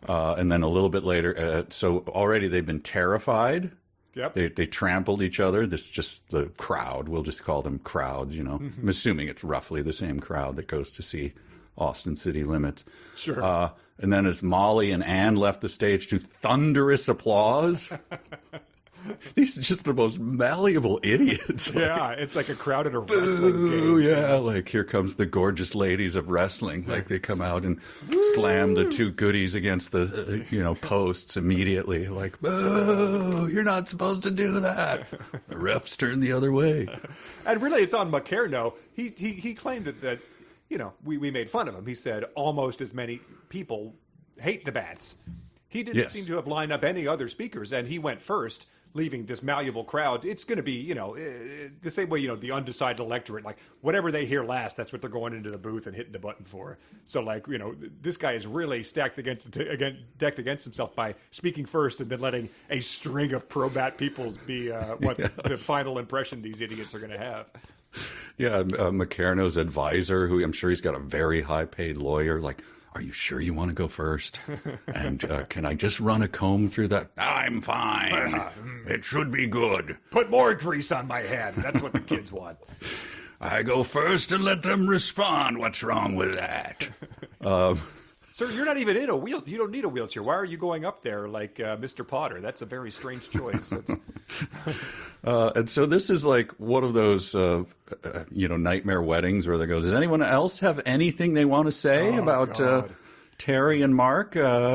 and then a little bit later. So already they've been terrified. Yep. They trampled each other. This is just the crowd. We'll just call them crowds, you know. Mm-hmm. I'm assuming it's roughly the same crowd that goes to see Austin City Limits. Sure. And then as Molly and Ann left the stage to thunderous applause, these are just the most malleable idiots. Yeah, it's like a crowd at a wrestling game. Yeah, like here comes the gorgeous ladies of wrestling. Like they come out and slam the two goodies against the posts immediately. Like, oh, you're not supposed to do that. The refs turn the other way. And really, it's on Macareno. He claimed that we made fun of him. He said almost as many people hate the bats. He didn't seem to have lined up any other speakers, and he went first, leaving this malleable crowd. It's going to be, the same way, the undecided electorate, like whatever they hear last, that's what they're going into the booth and hitting the button for. So like, this guy is really decked against himself by speaking first and then letting a string of pro-bat peoples be the final impression these idiots are going to have. Yeah. Macareno's advisor, who I'm sure he's got a very high paid lawyer, like, are you sure you want to go first? And can I just run a comb through that? I'm fine. It should be good. Put more grease on my head. That's what the kids want. I go first and let them respond. What's wrong with that? Sir, you're not even in a wheel. You don't need a wheelchair. Why are you going up there like Mr. Potter? That's a very strange choice. And so this is like one of those, nightmare weddings where they go, does anyone else have anything they want to say about Terry and Mark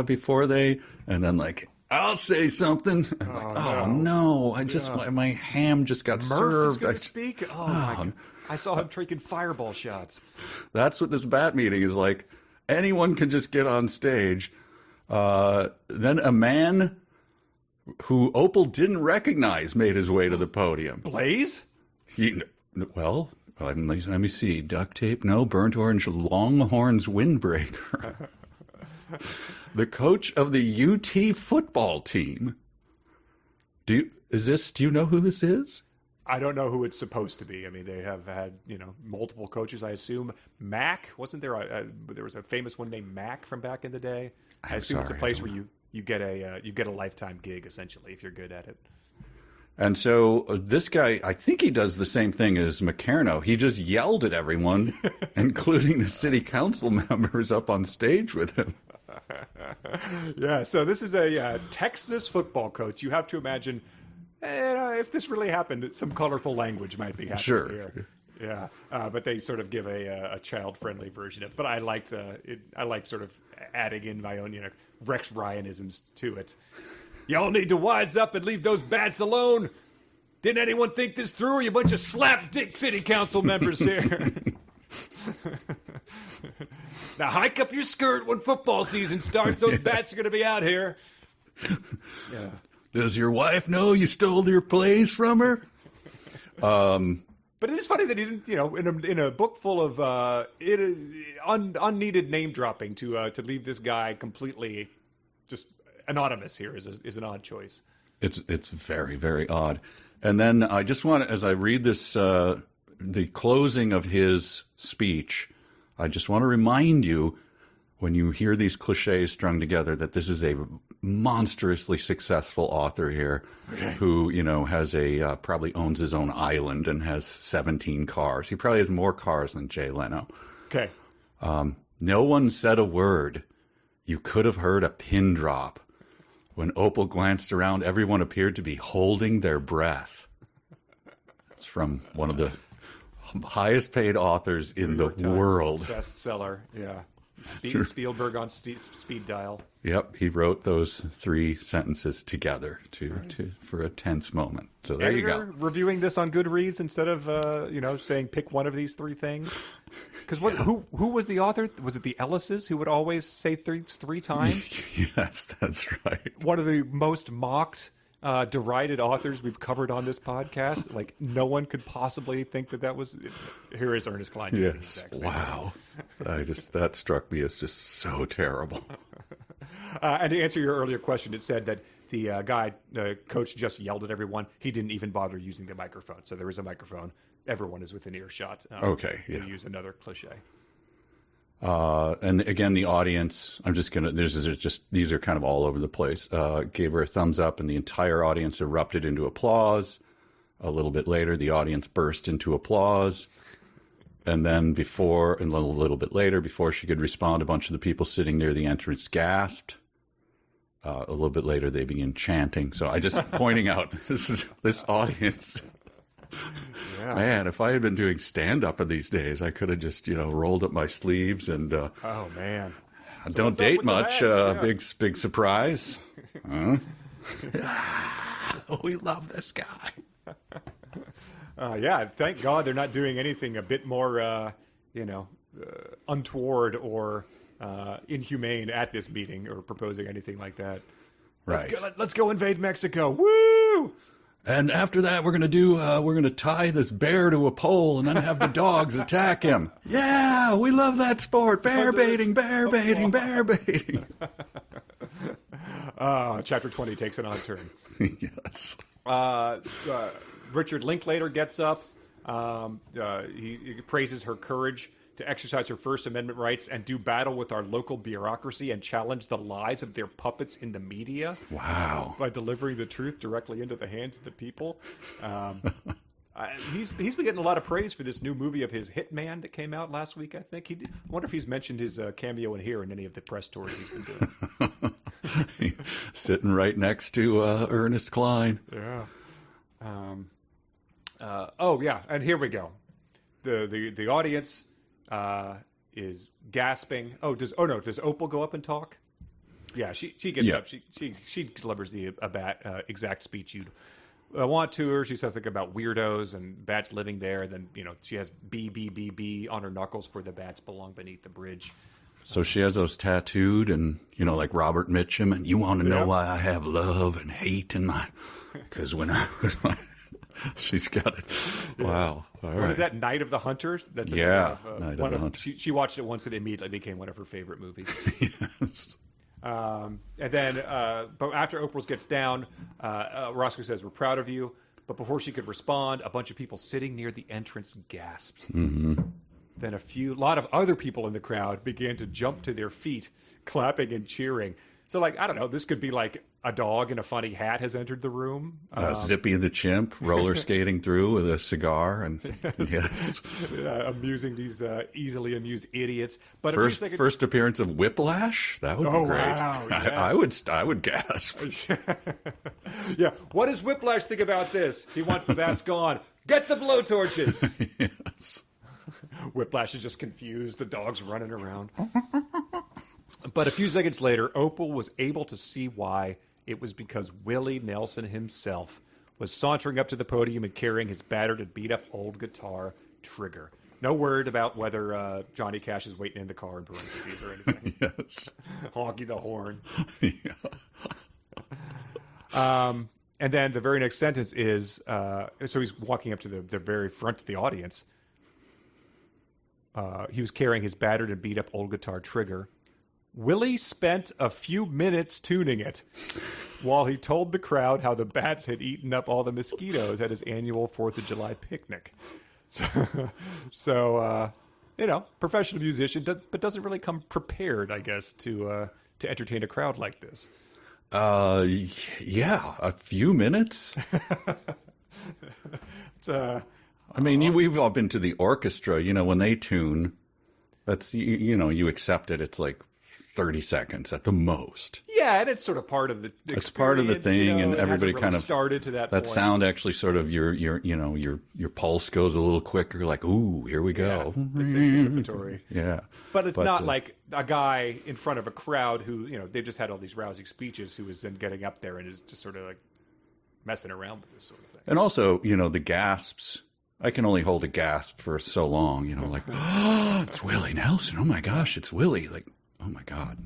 before they, and then like, I'll say something. No. I just, my ham just got served. Murph is going to speak? Oh, my God. I saw him taking fireball shots. That's what this bat meeting is like. Anyone can just get on stage. Then a man who Opal didn't recognize made his way to the podium. Blaze? Let me see. Duct tape? No. Burnt orange Longhorns windbreaker. The coach of the UT football team. Do you know who this is? I don't know who it's supposed to be. I mean, they have had, multiple coaches, I assume. Mac, wasn't there there was a famous one named Mac from back in the day? I assume it's a place where you get a lifetime gig, essentially, if you're good at it. And so this guy, I think he does the same thing as Macareno. He just yelled at everyone, including the city council members up on stage with him. Yeah, so this is a Texas football coach. You have to imagine, if this really happened, some colorful language might be happening Sure. here. Yeah, but they sort of give a child-friendly version of it. But I liked I like sort of adding in my own, Rex Ryanisms to it. Y'all need to wise up and leave those bats alone. Didn't anyone think this through, or you bunch of slapdick city council members here? Now hike up your skirt when football season starts. Those bats are going to be out here. Yeah. Does your wife know you stole your plays from her? But it is funny that he didn't, in a book full of unneeded name dropping to leave this guy completely just anonymous here is an odd choice. It's very, very odd. And then I just want, as I read this, the closing of his speech, I just want to remind you, when you hear these cliches strung together, that this is a monstrously successful author here, who, has probably owns his own island and has 17 cars. He probably has more cars than Jay Leno. Okay. No one said a word. You could have heard a pin drop. When Opal glanced around, everyone appeared to be holding their breath. It's from one of the highest paid authors in the world. Bestseller, yeah. Spielberg on speed dial. Yep, he wrote those 3 sentences together for a tense moment. So there you go. Reviewing this on Goodreads instead of saying pick one of these 3 things. Because who was the author? Was it the Ellises who would always say three times? Yes, that's right. One of the most mocked, derided authors we've covered on this podcast. Like, no one could possibly think that was. Here is Ernest Cline. Yes. Wow. That struck me as just so terrible. And to answer your earlier question, it said that the coach just yelled at everyone. He didn't even bother using the microphone. So there is a microphone. Everyone is within earshot. Okay. Yeah. To use another cliche. And again, the audience, I'm just going to, these are kind of all over the place, gave her a thumbs up, and the entire audience erupted into applause. A little bit later, the audience burst into applause. And then a little bit later, before she could respond, a bunch of the people sitting near the entrance gasped. A little bit later, they began chanting. So I just pointing out, this audience. Yeah. Man, if I had been doing stand-up in these days, I could have just, rolled up my sleeves and... oh, man. So don't date much. Big surprise. Huh? We love this guy. Yeah, thank God they're not doing anything a bit more, untoward or inhumane at this meeting or proposing anything like that. Right. Let's go invade Mexico. Woo! And after that, we're going to tie this bear to a pole and then have the dogs attack him. Yeah, we love that sport. Bear baiting. Chapter 20 takes an odd turn. Yes. Richard Linklater gets up. He praises her courage to exercise her First Amendment rights and do battle with our local bureaucracy and challenge the lies of their puppets in the media. Wow. By delivering the truth directly into the hands of the people. He's been getting a lot of praise for this new movie of his, Hitman, that came out last week, I think. I wonder if he's mentioned his cameo in here in any of the press tours he's been doing. Sitting right next to Ernest Cline. Yeah. Yeah, and here we go. The audience is gasping. Does Opal go up and talk? Yeah, she gets up. She delivers the exact speech you'd want to her. She says like about weirdos and bats living there. Then she has B on her knuckles for the bats belong beneath the bridge. So she has those tattooed, and like Robert Mitchum, and you want to know why I have love and hate in my, because she's got it. Wow. All right. Was that Night of the Hunter? That's Night of the Hunter. She watched it once and it immediately became one of her favorite movies. Yes. And then, but after Oprah gets down, Roscoe says, "We're proud of you." But before she could respond, a bunch of people sitting near the entrance gasped. Mm-hmm. Then a lot of other people in the crowd began to jump to their feet, clapping and cheering. So, I don't know, this could be like a dog in a funny hat has entered the room. Zippy the chimp roller skating through with a cigar, and yes. Amusing these easily amused idiots. But First appearance of Whiplash, that would be great. Wow, yes. I would gasp. Yeah, what does Whiplash think about this? He wants the bats gone. Get the blowtorches. Yes. Whiplash is just confused. The dog's running around. But a few seconds later, Opal was able to see why. It was because Willie Nelson himself was sauntering up to the podium and carrying his battered and beat-up old guitar, Trigger. No word about whether Johnny Cash is waiting in the car in parentheses or anything. Yes. Honky the horn. Yeah. And then the very next sentence is, so he's walking up to the very front of the audience. He was carrying his battered and beat-up old guitar, Trigger. Willie spent a few minutes tuning it while he told the crowd how the bats had eaten up all the mosquitoes at his annual 4th of July picnic. So professional musician, but doesn't really come prepared, I guess, to entertain a crowd like this. Yeah, a few minutes. We've all been to the orchestra. When they tune, that's you accept it. It's like 30 seconds at the most. Yeah, and it's sort of part of the experience. It's part of the thing, and everybody really kind of started to that point. sound actually sort of your pulse goes a little quicker. Like, ooh, here we go. Yeah, it's anticipatory. Yeah, but it's not like a guy in front of a crowd who they just had all these rousing speeches who is then getting up there and is just sort of like messing around with this sort of thing. And also, the gasps. I can only hold a gasp for so long. Like, oh, it's Willie Nelson. Oh my gosh, it's Willie. Like, oh my God.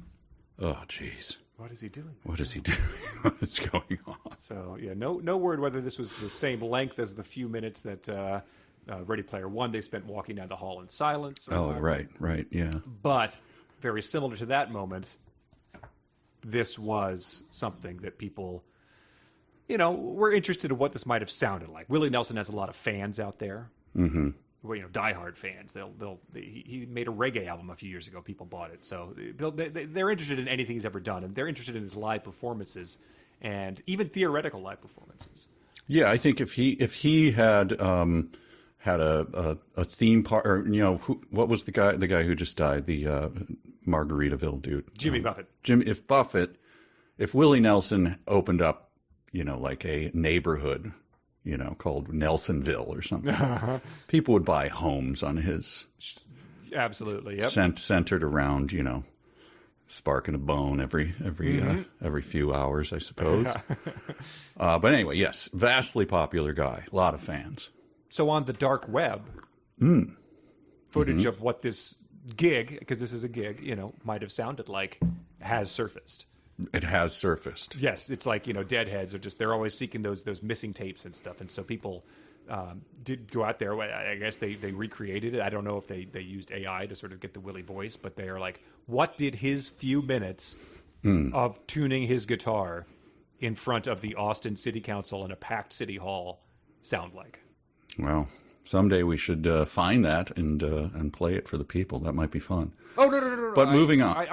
Oh, jeez. What is he doing? What is he doing? What's going on? So, yeah, no word whether this was the same length as the few minutes that Ready Player One they spent walking down the hall in silence. Oh, right, yeah. But very similar to that moment, this was something that people, were interested in what this might have sounded like. Willie Nelson has a lot of fans out there. Mm-hmm. Well, diehard fans. He made a reggae album a few years ago. People bought it, so they're interested in anything he's ever done, and they're interested in his live performances and even theoretical live performances. Yeah, I think if he had had a theme park, or what was the guy who just died, the Margaritaville dude, Jimmy Buffett. If Willie Nelson opened up, like a neighborhood, called Nelsonville or something. People would buy homes on his. Absolutely, yep. Centered around, sparking a bone every few hours, I suppose. But anyway, yes, vastly popular guy, a lot of fans. So on the dark web, footage of what this gig, because this is a gig, might have sounded like, has surfaced. It has surfaced. Yes, it's like, deadheads are they're always seeking those missing tapes and stuff. And so people did go out there. I guess they recreated it. I don't know if they used AI to sort of get the Willie voice, but they are like, what did his few minutes of tuning his guitar in front of the Austin City Council in a packed city hall sound like? Well, someday we should find that and play it for the people. That might be fun. Oh, no. But moving on. I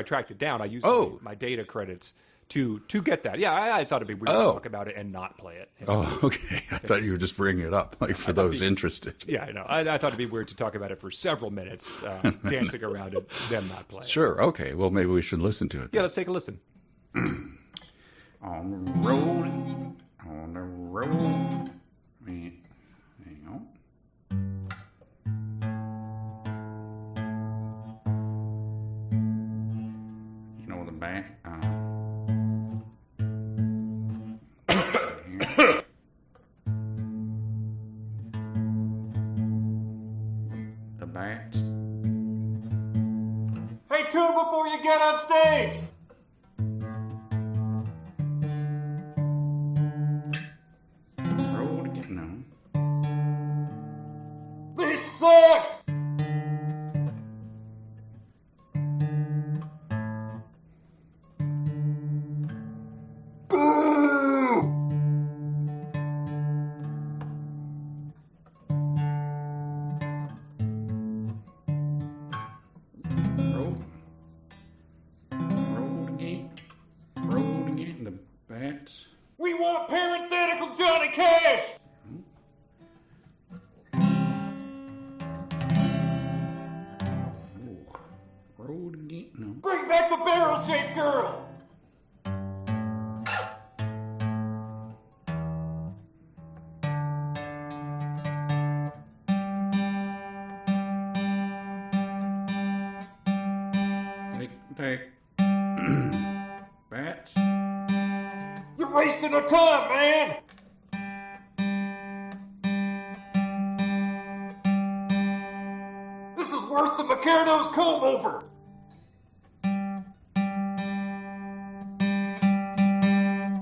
tracked it down. I used my data credits to get that. Yeah, I thought it'd be weird to talk about it and not play it. Oh, okay. I thought you were just bringing it up, like, for those interested. Yeah, I know. I thought it'd be weird to talk about it for several minutes, dancing around it, then not play it. Sure, okay. Well, maybe we should listen to it. Yeah, let's take a listen. On the road. Hang on. The back. The bats. Hey, tune before you get on stage! Road again. No. This sucks! We want parenthetical Johnny Cash! Road again? No. Bring back the barrel-shaped girl! Take. Bats. You're wasting our time, man! This is worse than Macareno's comb-over!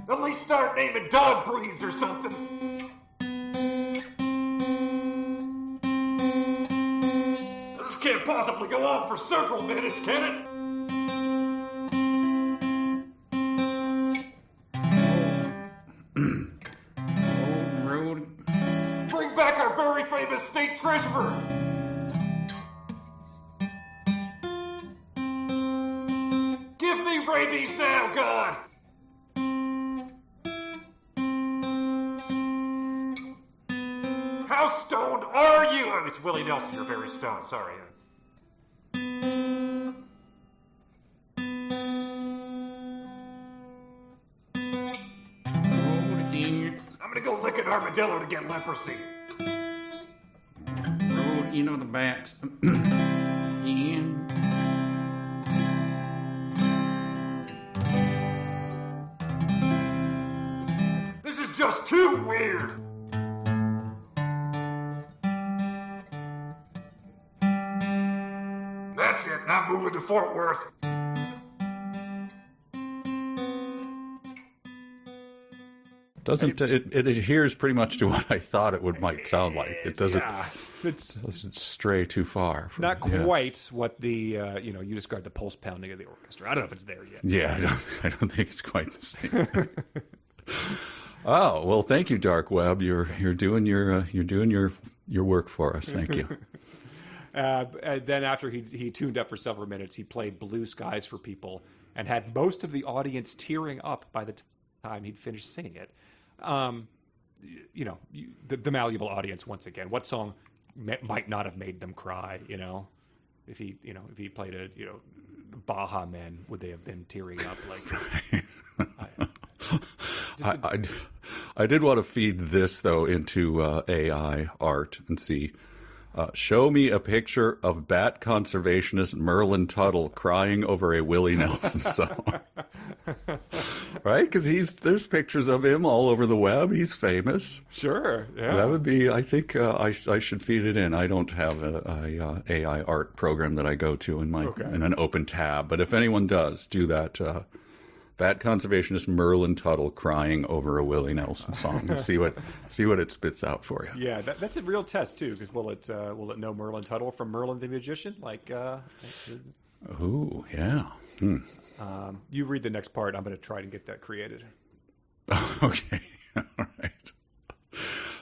At least start naming dog breeds or something. This can't possibly go on for several minutes, can it? Road. Bring back our very famous state treasurer! Give me rabies now, God! How stoned are you? Oh, it's Willie Nelson, you're very stoned, sorry. I'm gonna go lick an armadillo to get leprosy. Road, you know the bats. Ian. This is just too weird. That's it, I'm moving to Fort Worth. Doesn't it adheres pretty much to what I thought it might sound like. It doesn't. Yeah, doesn't stray too far. Not quite what the you described the pulse pounding of the orchestra. I don't know if it's there yet. Yeah, I don't think it's quite the same. Oh well, thank you, Dark Web. You're doing your work for us. Thank you. And then after he tuned up for several minutes, he played Blue Skies for people and had most of the audience tearing up by the time he'd finished singing it. The malleable audience once again. What song might not have made them cry? If he played a Baja Men, would they have been tearing up like? I did want to feed this though into AI art and see. Show me a picture of bat conservationist Merlin Tuttle crying over a Willie Nelson song. Right? Because there's pictures of him all over the web. He's famous. Sure. Yeah. That would be, I think I should feed it in. I don't have a AI art program that I go to in an open tab. But if anyone does, do that. Bat conservationist Merlin Tuttle crying over a Willie Nelson song and see what it spits out for you. Yeah, that's a real test too. Because will it know Merlin Tuttle from Merlin the Magician? Oh yeah. You read the next part. I'm going to try to get that created. Okay. All right.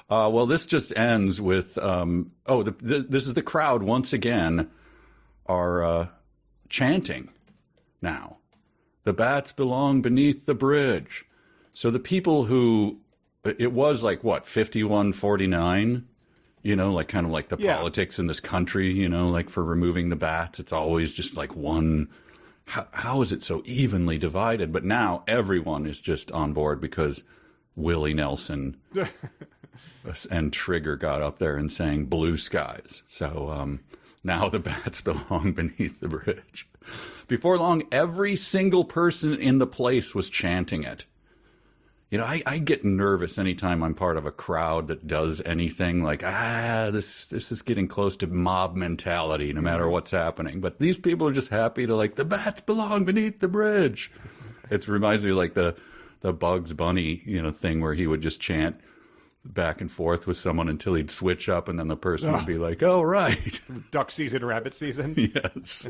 Well, this just ends with this is the crowd once again are chanting now. The bats belong beneath the bridge. So the people who, it was like, what, 51-49? Kind of like the politics in this country, like for removing the bats. It's always just like one. How is it so evenly divided? But now everyone is just on board because Willie Nelson and Trigger got up there and sang Blue Skies. So now the bats belong beneath the bridge. Before long, every single person in the place was chanting it. I get nervous anytime I'm part of a crowd that does anything like, this is getting close to mob mentality no matter what's happening. But these people are just happy to the bats belong beneath the bridge. It reminds me of the Bugs Bunny, thing where he would just chant back and forth with someone until he'd switch up and then the person would be like, oh, right. Duck season, rabbit season. Yes.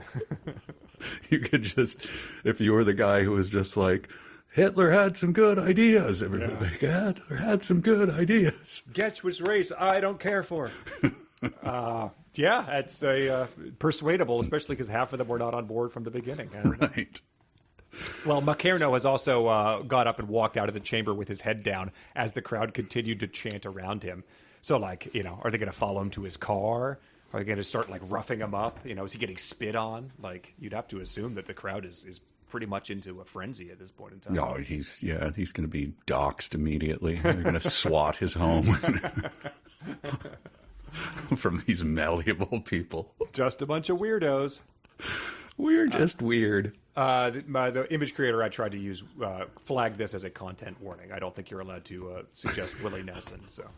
You could just, if you were the guy who was just like, Hitler had some good ideas. Everybody like, Hitler had some good ideas. Guess which race I don't care for. It's persuadable, especially because half of them were not on board from the beginning. Right. Well, Macarno has also got up and walked out of the chamber with his head down as the crowd continued to chant around him. So, like, are they going to follow him to his car? Are they going to start, like, roughing him up? Is he getting spit on? Like, you'd have to assume that the crowd is pretty much into a frenzy at this point in time. No, he's going to be doxxed immediately. They're going to SWAT his home from these malleable people. Just a bunch of weirdos. We're just weird. The image creator I tried to use flagged this as a content warning. I don't think you're allowed to suggest Willie Nelson. So,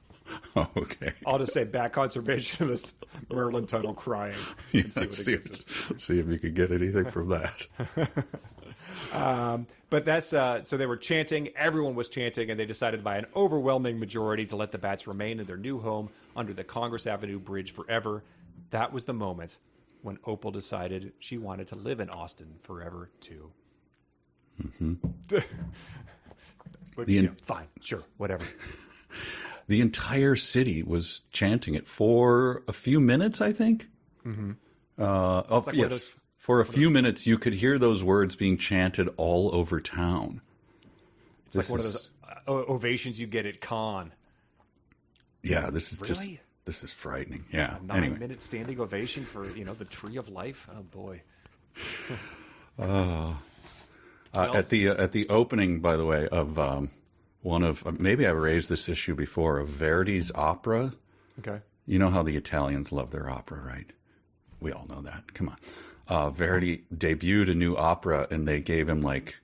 okay. I'll just say back conservationist Merlin Tuttle crying. Yeah, And see what it gives us. see if you could get anything from that. But that's so they were chanting. Everyone was chanting, and they decided by an overwhelming majority to let the bats remain in their new home under the Congress Avenue Bridge forever. That was the moment when Opal decided she wanted to live in Austin forever, too. Mm-hmm. But, fine, sure, whatever. The entire city was chanting it for a few minutes, I think. Mm-hmm. Yes. For a few minutes, you could hear those words being chanted all over town. It's like one of those ovations you get at Con. Yeah, this is really? This is frightening. Yeah. A 9-minute standing ovation for, the Tree of Life. Oh, boy. At the opening, by the way, of one of maybe I've raised this issue before of Verdi's opera. Okay. You know how the Italians love their opera, right? We all know that. Come on. Verdi debuted a new opera, and they gave him like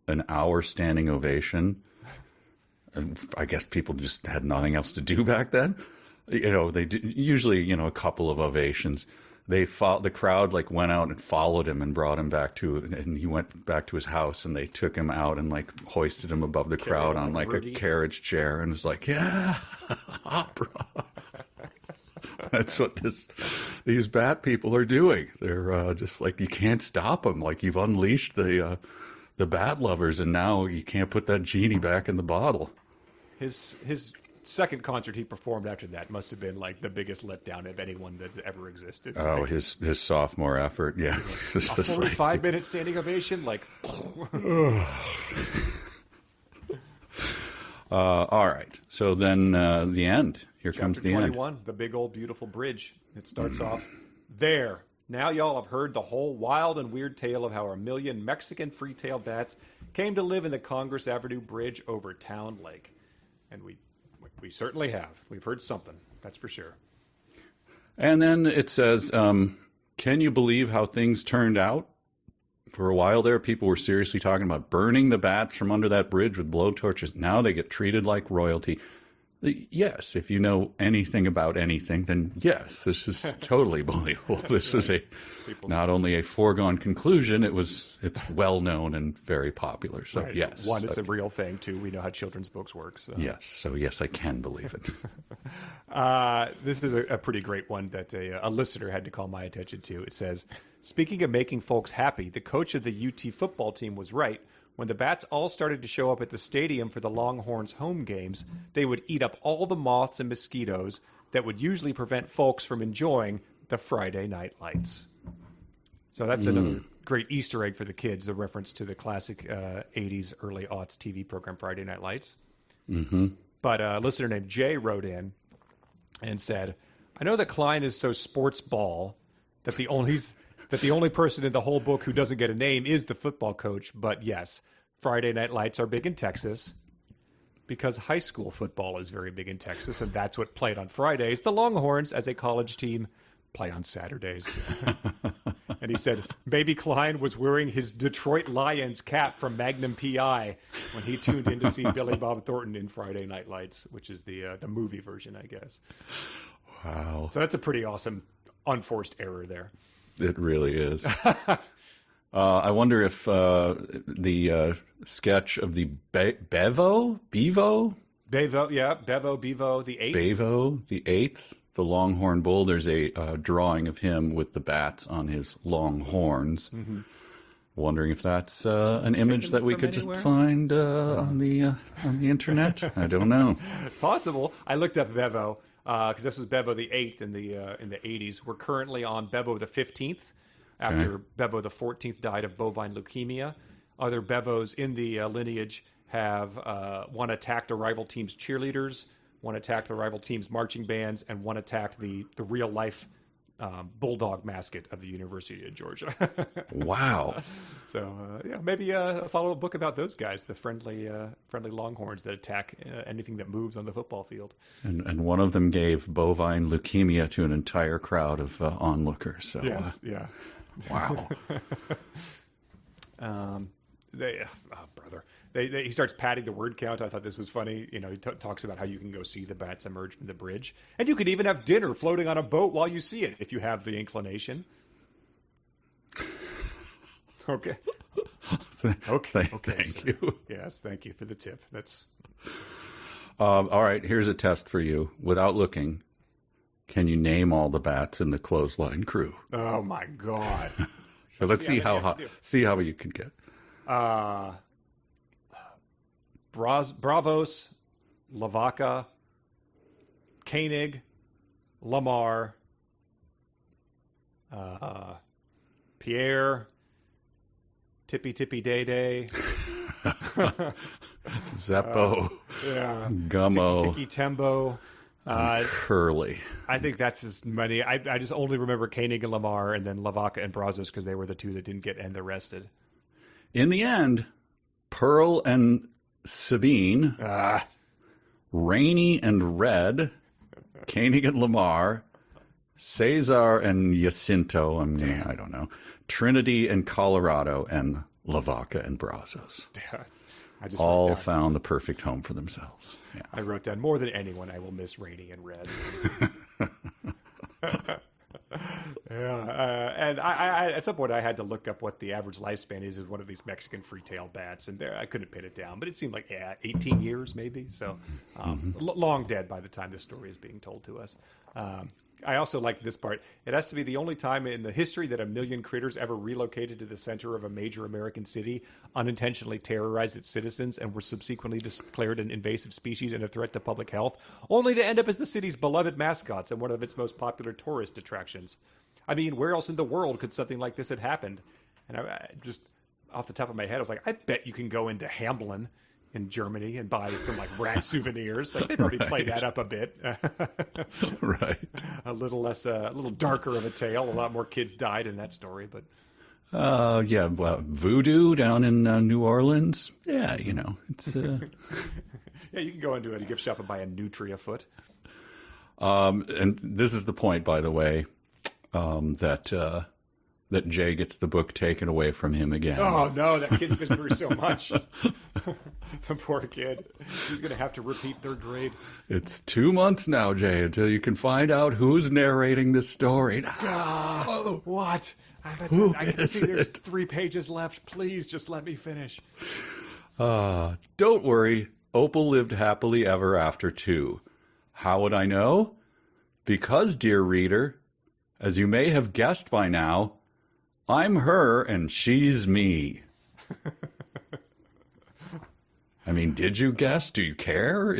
an hour standing ovation. And I guess people just had nothing else to do back then. They did, usually, a couple of ovations. The crowd like went out and followed him and brought him back and he went back to his house, and they took him out and like hoisted him above the crowd on like a carriage chair, and was like, yeah, opera. That's what these bat people are doing. They're just like, you can't stop them. Like, you've unleashed the bat lovers, and now you can't put that genie back in the bottle. His second concert he performed after that must have been like the biggest letdown of anyone that's ever existed. Oh, his sophomore effort, yeah. A 45-minute standing ovation, like. All right. So then the end. Here Chapter comes the 21, end. the big old beautiful bridge. It starts off there. Now y'all have heard the whole wild and weird tale of how 1 million Mexican free-tailed bats came to live in the Congress Avenue Bridge over Town Lake. And we certainly have. We've heard something, that's for sure. And then it says, can you believe how things turned out? For a while there, people were seriously talking about burning the bats from under that bridge with blowtorches. Now they get treated like royalty. Yes, if you know anything about anything, then yes, this is totally believable. This is not only a foregone conclusion, it's well known and very popular. So right. yes, one, it's a real thing. Two, we know how children's books work. So. Yes, so yes, I can believe it. This is a pretty great one that a listener had to call my attention to. It says, speaking of making folks happy, the coach of the UT football team was right. When the bats all started to show up at the stadium for the Longhorns home games, they would eat up all the moths and mosquitoes that would usually prevent folks from enjoying the Friday night lights. So that's another great Easter egg for the kids, the reference to the classic 80s, early aughts TV program Friday Night Lights. Mm-hmm. But a listener named Jay wrote in and said, I know that Cline is so sports ball that the only person in the whole book who doesn't get a name is the football coach. But yes, Friday Night Lights are big in Texas because high school football is very big in Texas, and that's what played on Fridays. The Longhorns, as a college team, play on Saturdays. And he said, Baby Cline was wearing his Detroit Lions cap from Magnum P.I. when he tuned in to see Billy Bob Thornton in Friday Night Lights, which is the movie version, I guess. Wow. So that's a pretty awesome unforced error there. It really is. I wonder if the sketch of the Bevo, the eighth, the Longhorn Bull. There's a drawing of him with the bats on his long horns. Mm-hmm. Wondering if that's an image that we could just find on the internet. I don't know. Possible. I looked up Bevo. Because this was Bevo the 8th in the 80s. We're currently on Bevo the 15th, after Bevo the 14th died of bovine leukemia. other Bevos in the lineage have one attacked a rival team's cheerleaders, one attacked the rival team's marching bands, and one attacked the real life bulldog mascot of the University of Georgia. Wow. So maybe a follow-up book about those guys, the friendly Longhorns that attack anything that moves on the football field. And one of them gave bovine leukemia to an entire crowd of onlookers. So, yes, yeah. Wow. Brother. He starts padding the word count. I thought this was funny. He talks about how you can go see the bats emerge from the bridge. And you could even have dinner floating on a boat while you see it, if you have the inclination. Okay. Okay. Thank you. Yes, thank you for the tip. That's... all right, here's a test for you. Without looking, can you name all the bats in the Clothesline crew? Oh, my God. So let's see how you can get. Bravos, Lavaca, Koenig, Lamar, Pierre, Tippy Tippy Day Day, Zeppo, Gummo, Tiki Tembo, Curly. I think that's as many. I just only remember Koenig and Lamar, and then Lavaca and Brazos because they were the two that didn't get arrested. In the end, Pearl and Sabine, Rainy and Red, Koenig and Lamar, Cesar and Jacinto, I don't know, Trinity and Colorado, and Lavaca and Brazos. Yeah, all found the perfect home for themselves. Yeah. I wrote down, more than anyone, I will miss Rainy and Red. And I at some point I had to look up what the average lifespan is of one of these Mexican free-tailed bats, and I couldn't pin it down, but it seemed like 18 years maybe. So long dead by the time this story is being told to us. I also like this part. It has to be the only time in the history that a million critters ever relocated to the center of a major American city, unintentionally terrorized its citizens, and were subsequently declared an invasive species and a threat to public health, only to end up as the city's beloved mascots and one of its most popular tourist attractions. I mean, where else in the world could something like this have happened? And I just, off the top of my head, I was like, I bet you can go into Hamblin in Germany and buy some rat souvenirs. Like, they've already played that up a bit. Right. A little less, a little darker of a tale. A lot more kids died in that story, but. Voodoo down in New Orleans. Yeah, it's. Yeah, you can go into a gift shop and buy a nutria foot. And this is the point, by the way, that Jay gets the book taken away from him again. Oh, no, that kid's been through so much. The poor kid. He's going to have to repeat third grade. It's 2 months now, Jay, until you can find out who's narrating this story. What? I can see there's 3 pages left. Please, just let me finish. Don't worry. Opal lived happily ever after, too. How would I know? Because, dear reader, as you may have guessed by now, I'm her and she's me. I mean, did you guess? Do you care?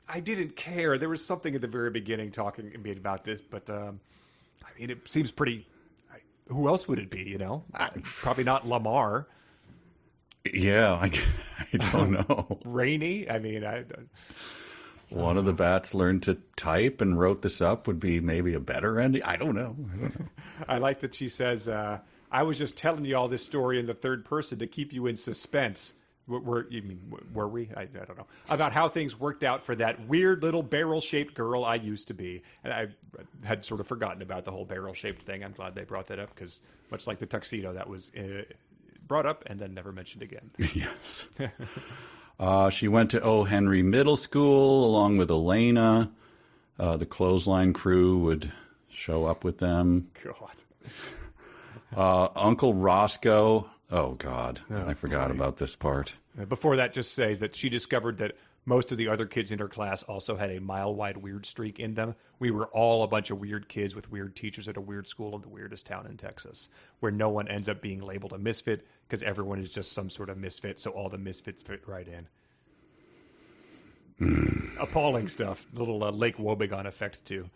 I didn't care. There was something at the very beginning talking about this, but it seems pretty. Who else would it be? Probably not Lamar. Yeah, I don't know. Rainy. One of the bats learned to type and wrote this up would be maybe a better ending. I don't know. I like that she says, I was just telling you all this story in the third person to keep you in suspense. Were we? I don't know. About how things worked out for that weird little barrel-shaped girl I used to be. And I had sort of forgotten about the whole barrel-shaped thing. I'm glad they brought that up because much like the tuxedo, that was brought up and then never mentioned again. Yes. She went to O. Henry Middle School along with Elena. The Clothesline crew would show up with them. God. Uncle Roscoe. Oh, God. I forgot about this part. Before that, just say that she discovered that most of the other kids in her class also had a mile-wide weird streak in them. We were all a bunch of weird kids with weird teachers at a weird school in the weirdest town in Texas, where no one ends up being labeled a misfit because everyone is just some sort of misfit, so all the misfits fit right in. Appalling stuff. Little Lake Wobegon effect, too.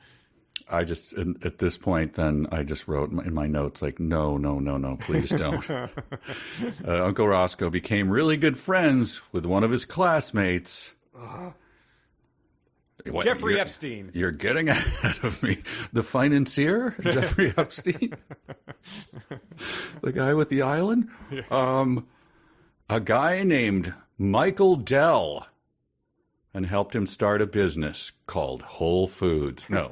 I just, at this point, then I just wrote in my notes, like, no, please don't. Uncle Roscoe became really good friends with one of his classmates. What, Jeffrey Epstein. You're getting ahead of me. The financier, Jeffrey Epstein? The guy with the island? Yeah. A guy named Michael Dell, and helped him start a business called Whole Foods. No.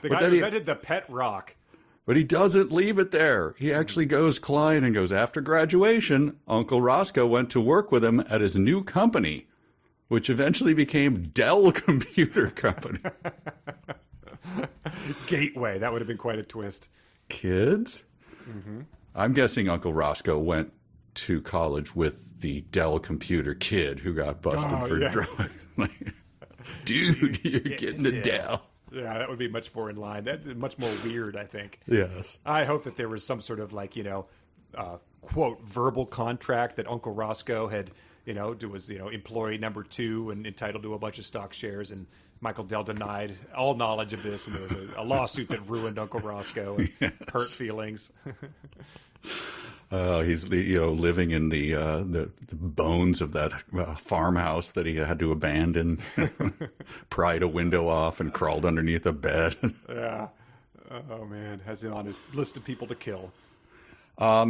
The guy who invented the pet rock. But he doesn't leave it there. He actually goes Cline and goes, after graduation, Uncle Roscoe went to work with him at his new company, which eventually became Dell Computer Company. Gateway. That would have been quite a twist. Kids? Mm-hmm. I'm guessing Uncle Roscoe went to college with the Dell Computer kid who got busted for drugs. Dude, you're getting a Dell. Yeah, that would be much more in line. That's much more weird, I think. Yes. I hope that there was some sort of quote, verbal contract that Uncle Roscoe had, was, employee number 2 and entitled to a bunch of stock shares, and Michael Dell denied all knowledge of this, and there was a lawsuit that ruined Uncle Roscoe and hurt feelings. He's living in the bones of that farmhouse that he had to abandon, pried a window off and crawled underneath a bed. Yeah. Oh man, has him on his list of people to kill.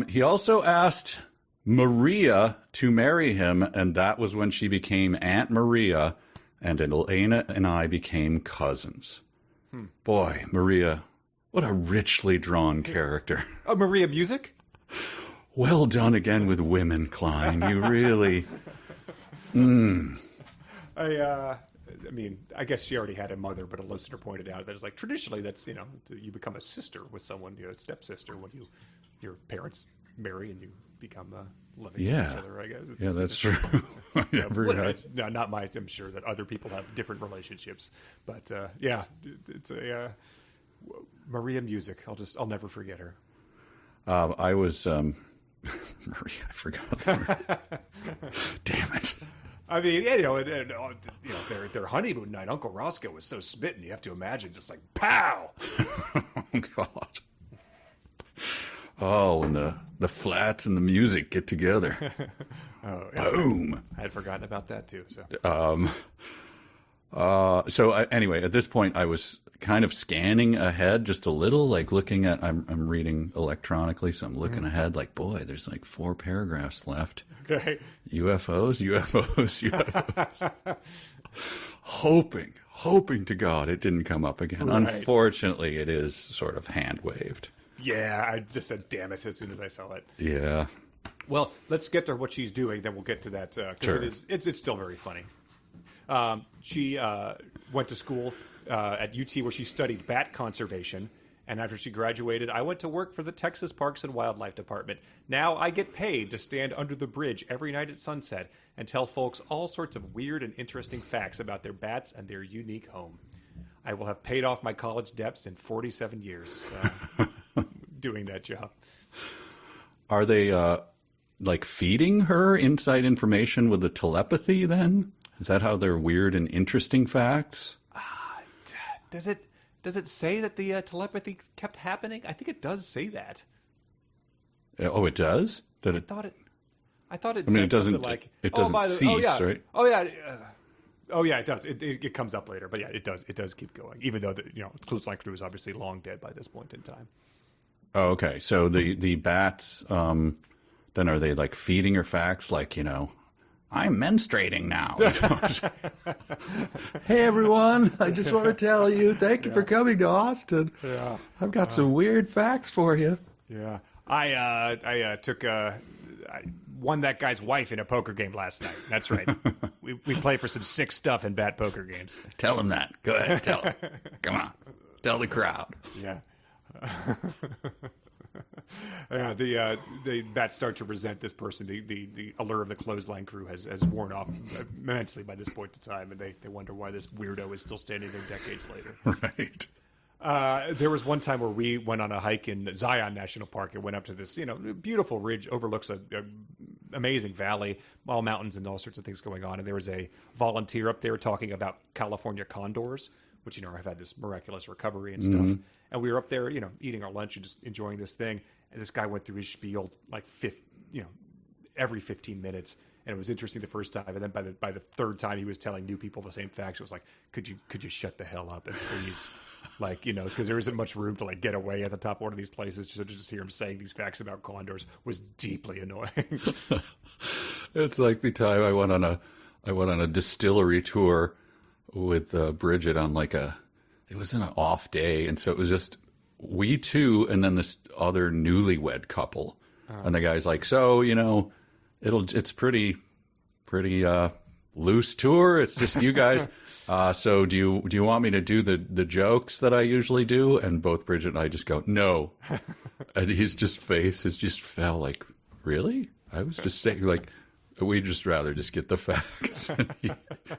He also asked Maria to marry him, and that was when she became Aunt Maria, and Elena and I became cousins. Boy, Maria, what a richly drawn character. Maria Music? Well done again with women, Cline. You really... I guess she already had a mother, but a listener pointed out that it's like traditionally that's, you become a sister with someone, a stepsister when your parents marry and you become living with each other, I guess. That's true. I'm sure that other people have different relationships, but it's a Maria Music. I'll never forget her. I was Maria. I forgot. Damn it. I mean, their honeymoon night, Uncle Roscoe was so smitten. You have to imagine, just like pow. Oh God. Oh, and the flats and the music get together. Boom. I had forgotten about that too. So anyway, at this point, I was kind of scanning ahead just a little, like looking at. I'm reading electronically, so I'm looking ahead. Like, boy, there's like 4 paragraphs left. Okay. UFOs. Hoping to God it didn't come up again. Right. Unfortunately, it is sort of hand waved. Yeah, I just said damn it as soon as I saw it. Yeah. Well, let's get to what she's doing, then we'll get to that. Sure. It's still very funny. She went to school at UT where she studied bat conservation. And after she graduated, I went to work for the Texas Parks and Wildlife Department. Now I get paid to stand under the bridge every night at sunset and tell folks all sorts of weird and interesting facts about their bats and their unique home. I will have paid off my college debts in 47 years doing that job. Are they like feeding her inside information with the telepathy then? Is that how they're weird and interesting facts? Does it say that the telepathy kept happening? I think it does say that. Oh, it does? I thought it. I mean, it doesn't. Like, it doesn't cease, right? Oh yeah, it does. It comes up later, but yeah, it does. It does keep going, even though the Cline crew is obviously long dead by this point in time. Oh, okay. So the bats, then are they like feeding her facts? Like, I'm menstruating now. Hey, everyone. I just want to tell you, thank you for coming to Austin. Yeah. I've got some weird facts for you. Yeah. I won that guy's wife in a poker game last night. That's right. we play for some sick stuff in bat poker games. Tell him that. Go ahead. Tell him. Come on. Tell the crowd. Yeah. The bats start to resent this person. The allure of the clothesline crew has worn off immensely by this point in time, and they wonder why this weirdo is still standing there decades later. Right. There was one time where we went on a hike in Zion National Park and went up to this, beautiful ridge, overlooks a amazing valley, all mountains and all sorts of things going on. And there was a volunteer up there talking about California condors, which, have had this miraculous recovery and stuff. And we were up there, eating our lunch and just enjoying this thing. And this guy went through his spiel like every 15 minutes. And it was interesting the first time, and then by the third time he was telling new people the same facts. It was like, could you shut the hell up and please, because there isn't much room to like get away at the top of one of these places. So to just hear him saying these facts about condors was deeply annoying. It's like the time I went on a distillery tour with Bridget on it was an off day, and so it was just we two and then this other newlywed couple, and the guy's like, so it's pretty loose tour. It's just you guys. So do you want me to do the jokes that I usually do? And both Bridget and I just go, no. And his face just fell like, really? I was just saying we'd just rather just get the facts. And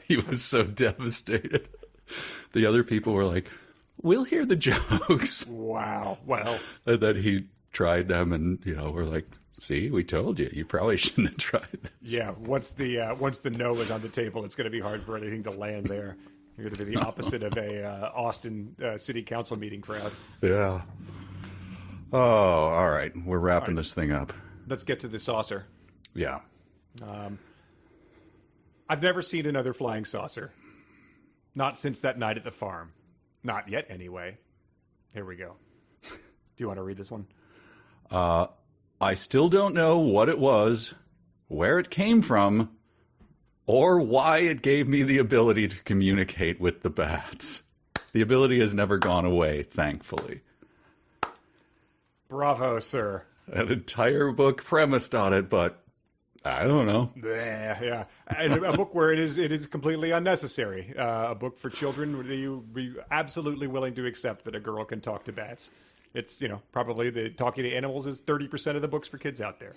he was so devastated. The other people were like, we'll hear the jokes. Wow. Well. And then he tried them and, we're like, see, we told you. You probably shouldn't have tried this. Yeah, once the no is on the table, it's going to be hard for anything to land there. You're going to be the opposite of a Austin City Council meeting crowd. Yeah. Oh, all right. We're wrapping this thing up. Let's get to the saucer. Yeah. I've never seen another flying saucer. Not since that night at the farm. Not yet, anyway. Here we go. Do you want to read this one? I still don't know what it was, where it came from, or why it gave me the ability to communicate with the bats. The ability has never gone away, thankfully. Bravo, sir. An entire book premised on it, but I don't know. Yeah. A book where it is completely unnecessary. A book for children where you be absolutely willing to accept that a girl can talk to bats. It's, probably the talking to animals is 30% of the books for kids out there.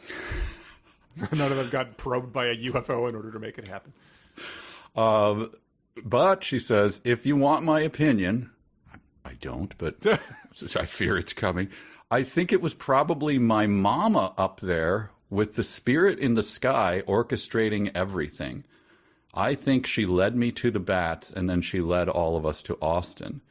None of them got probed by a UFO in order to make it happen. But she says, if you want my opinion, I don't, but I fear it's coming. I think it was probably my mama up there with the spirit in the sky orchestrating everything. I think she led me to the bats, and then she led all of us to Austin.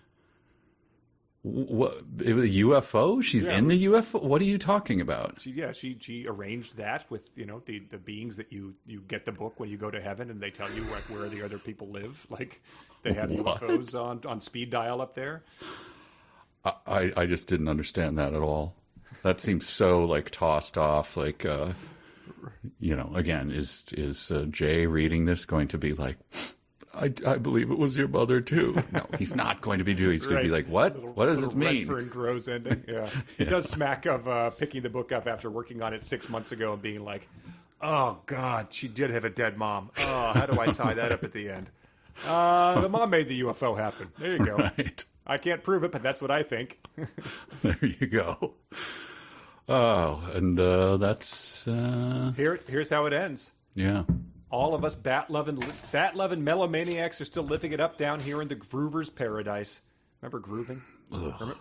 What? It was a UFO? She's in the UFO? What are you talking about? She arranged that with the beings that you get the book when you go to heaven, and they tell you where the other people live. Like they have UFOs on speed dial up there. I just didn't understand that at all. That seems so tossed off. Again, is Jay reading this going to be like, I believe it was your mother too? No, he's not going to be doing. He's going to be like, what? What does this mean? Redford and Groves ending. Yeah, it does smack of picking the book up after working on it 6 months ago and being like, oh God, she did have a dead mom. Oh, how do I tie that up at the end? The mom made the UFO happen. There you go. Right. I can't prove it, but that's what I think. There you go. Oh, and that's here's how it ends. Yeah. All of us bat-loving melomaniacs are still living it up down here in the Groover's paradise. Remember grooving?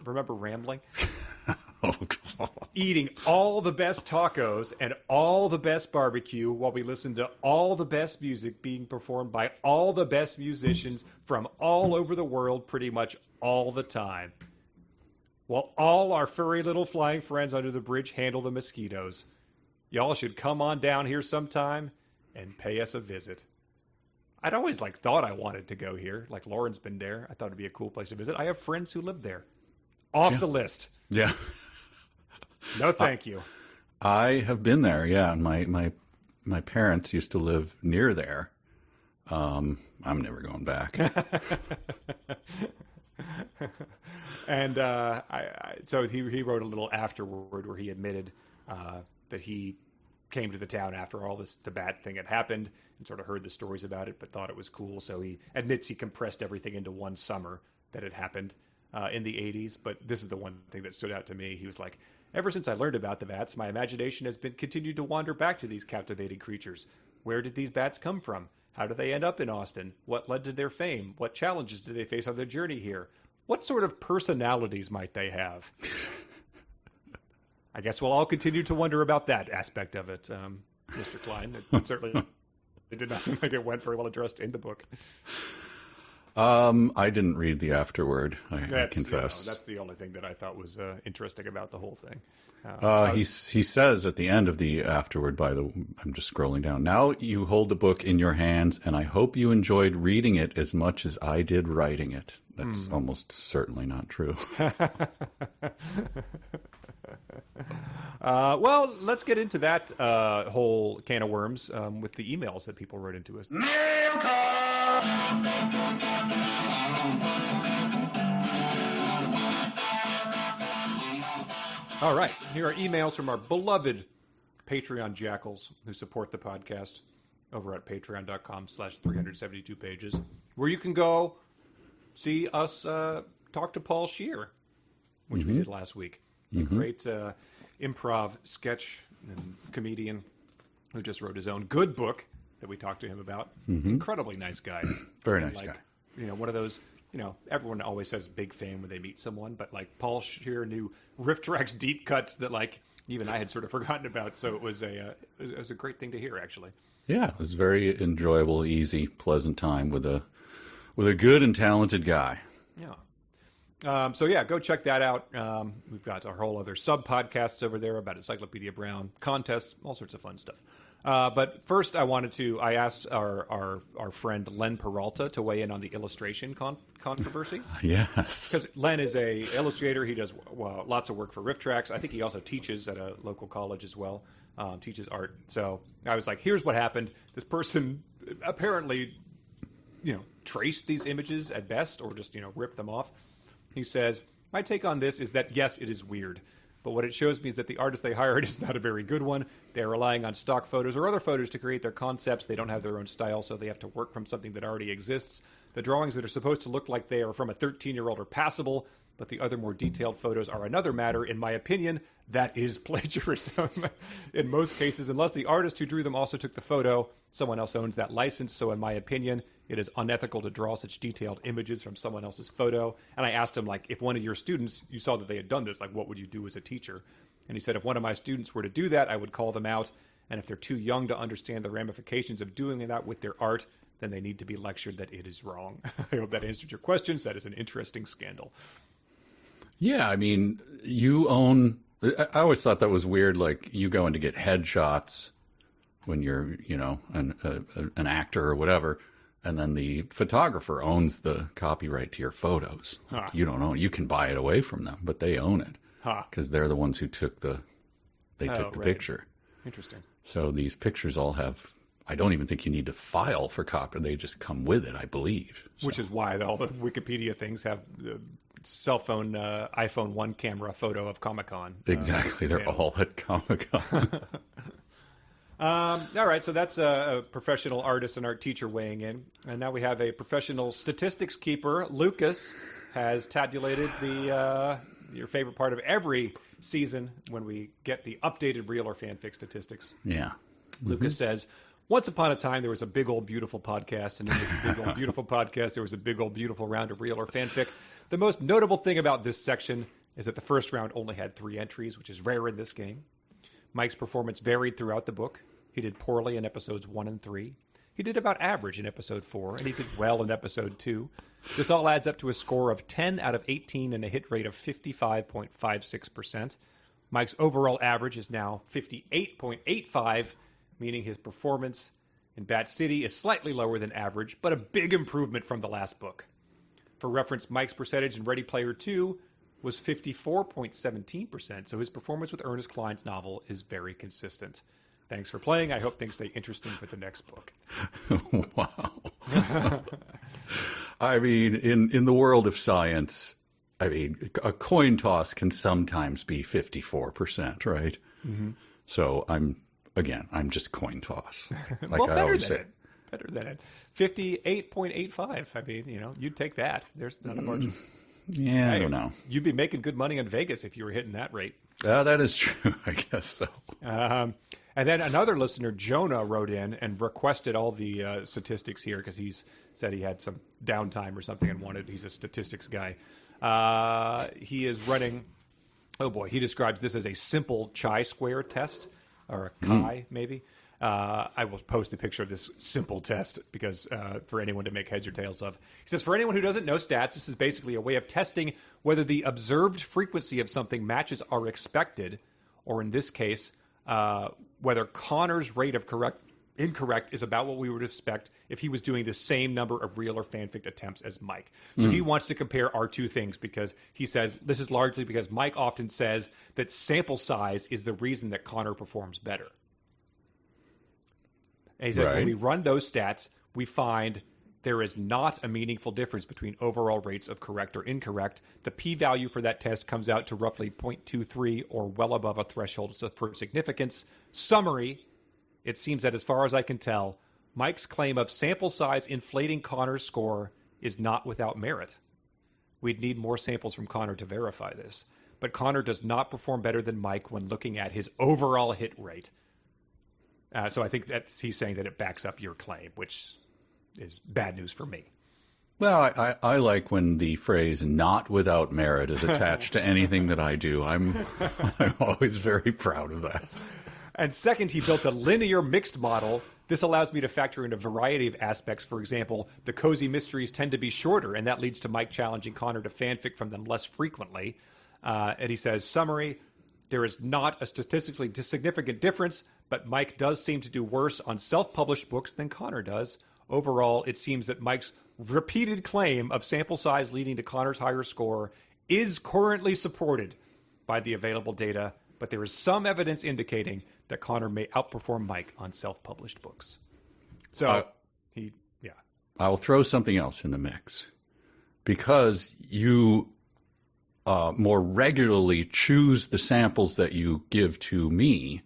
Remember rambling? Oh, God. Eating all the best tacos and all the best barbecue while we listen to all the best music being performed by all the best musicians from all over the world pretty much all the time. While all our furry little flying friends under the bridge handle the mosquitoes. Y'all should come on down here sometime and pay us a visit. I'd always thought I wanted to go here. Lauren's been there. I thought it'd be a cool place to visit. I have friends who live there. Off the list. Yeah. No, thank you. I have been there. Yeah, my parents used to live near there. I'm never going back. And so he wrote a little afterword where he admitted that he came to the town after all the bat thing had happened and sort of heard the stories about it, but thought it was cool. So he admits he compressed everything into one summer that had happened in the 80s. But this is the one thing that stood out to me. He was like, ever since I learned about the bats, my imagination has been continued to wander back to these captivating creatures. Where did these bats come from? How did they end up in Austin? What led to their fame? What challenges did they face on their journey here? What sort of personalities might they have? I guess we'll all continue to wonder about that aspect of it, Mr. Cline. It certainly it did not seem like it went very well addressed in the book. I didn't read the afterward. I confess. That's the only thing that I thought was interesting about the whole thing. He says at the end of the afterward, I'm just scrolling down. Now you hold the book in your hands, and I hope you enjoyed reading it as much as I did writing it. That's almost certainly not true. Well, let's get into that whole can of worms with the emails that people wrote into us. Mail call! All right, here are emails from our beloved Patreon jackals who support the podcast over at patreon.com/372 pages, where you can go see us talk to Paul Scheer, which we did last week. A great improv sketch and comedian who just wrote his own good book that we talked to him about. Incredibly nice guy. Very nice guy. You know, one of those, everyone always says big fan when they meet someone, but like Paul Scheer knew riff tracks, deep cuts that like even I had sort of forgotten about. So it was a great thing to hear, actually. Yeah, it was a very enjoyable, easy, pleasant time with a good and talented guy. Yeah. So yeah, go check that out. We've got our whole other sub podcasts over there about Encyclopedia Brown, contests, all sorts of fun stuff. But first, I asked our friend Len Peralta to weigh in on the illustration controversy. Yes, because Len is a illustrator. He does lots of work for Riff Tracks. I think he also teaches at a local college as well. Teaches art. So I was like, here's what happened. This person apparently, traced these images at best, or just ripped them off. He says, my take on this is that, yes, it is weird. But what it shows me is that the artist they hired is not a very good one. They're relying on stock photos or other photos to create their concepts. They don't have their own style, so they have to work from something that already exists. The drawings that are supposed to look like they are from a 13-year-old are passable, but the other more detailed photos are another matter. In my opinion, that is plagiarism. In most cases, unless the artist who drew them also took the photo, someone else owns that license. So in my opinion, it is unethical to draw such detailed images from someone else's photo. And I asked him, like, if one of your students, you saw that they had done this, like, what would you do as a teacher? And he said, if one of my students were to do that, I would call them out. And if they're too young to understand the ramifications of doing that with their art, then they need to be lectured that it is wrong. I hope that answered your questions. That is an interesting scandal. Yeah, I mean, you own... I always thought that was weird, like, you go in to get headshots when you're, an actor or whatever, and then the photographer owns the copyright to your photos. Like, you don't own it. You can buy it away from them, but they own it because they're the ones who took the picture. Interesting. So these pictures all have... I don't even think you need to file for copy. They just come with it, I believe. So. Which is why all the Wikipedia things have the cell phone, iPhone 1 camera photo of Comic-Con. Exactly. They're all at Comic-Con. All right. So that's a professional artist and art teacher weighing in. And now we have a professional statistics keeper. Lucas has tabulated your favorite part of every season when we get the updated real or fanfic statistics. Yeah. Lucas says... Once upon a time, there was a big old beautiful podcast, and in this big old beautiful podcast, there was a big old beautiful round of real or fanfic. The most notable thing about this section is that the first round only had 3 entries, which is rare in this game. Mike's performance varied throughout the book. He did poorly in episodes 1 and 3. He did about average in episode 4, and he did well in episode 2. This all adds up to a score of 10 out of 18 and a hit rate of 55.56%. Mike's overall average is now 58.85%. Meaning his performance in Bat City is slightly lower than average, but a big improvement from the last book. For reference, Mike's percentage in Ready Player 2 was 54.17%, so his performance with Ernest Cline's novel is very consistent. Thanks for playing. I hope things stay interesting for the next book. Wow. I mean, in the world of science, I mean, a coin toss can sometimes be 54%, right? Mm-hmm. So I'm just coin toss. Like well, I always say. Better than it. 58.85. I mean, you'd take that. There's not a margin. Yeah, I don't know. You'd be making good money in Vegas if you were hitting that rate. That is true. I guess so. And then another listener, Jonah, wrote in and requested all the statistics here because he's said he had some downtime or something and he's a statistics guy. He is running, he describes this as a simple chi-square test. Or a chi, maybe. I will post a picture of this simple test because for anyone to make heads or tails of. He says, for anyone who doesn't know stats, this is basically a way of testing whether the observed frequency of something matches our expected, or in this case, whether Connor's rate of incorrect is about what we would expect if he was doing the same number of real or fanfic attempts as Mike. So he wants to compare our two things because he says this is largely because Mike often says that sample size is the reason that Connor performs better. And he says when we run those stats, we find there is not a meaningful difference between overall rates of correct or incorrect. The p-value for that test comes out to roughly 0.23 or well above a threshold for significance. Summary: it seems that as far as I can tell, Mike's claim of sample size inflating Connor's score is not without merit. We'd need more samples from Connor to verify this. But Connor does not perform better than Mike when looking at his overall hit rate. So I think he's saying that it backs up your claim, which is bad news for me. Well, I like when the phrase "not without merit" is attached to anything that I do. I'm always very proud of that. And second, he built a linear mixed model. This allows me to factor in a variety of aspects. For example, the cozy mysteries tend to be shorter, and that leads to Mike challenging Connor to fanfic from them less frequently. And he says, summary, there is not a statistically significant difference, but Mike does seem to do worse on self-published books than Connor does. Overall, it seems that Mike's repeated claim of sample size leading to Connor's higher score is currently supported by the available data, but there is some evidence indicating that Connor may outperform Mike on self-published books. So, I'll throw something else in the mix. Because you more regularly choose the samples that you give to me,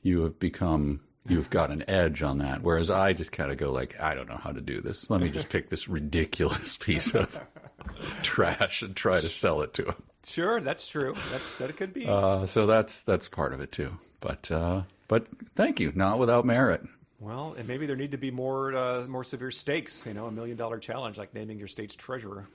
you've got an edge on that. Whereas I just kind of go like, I don't know how to do this. Let me just pick this ridiculous piece of trash and try to sell it to him. Sure, that's true. That could be. So that's part of it too. But thank you. Not without merit. Well, and maybe there need to be more severe stakes. You know, $1 million challenge, like naming your state's treasurer.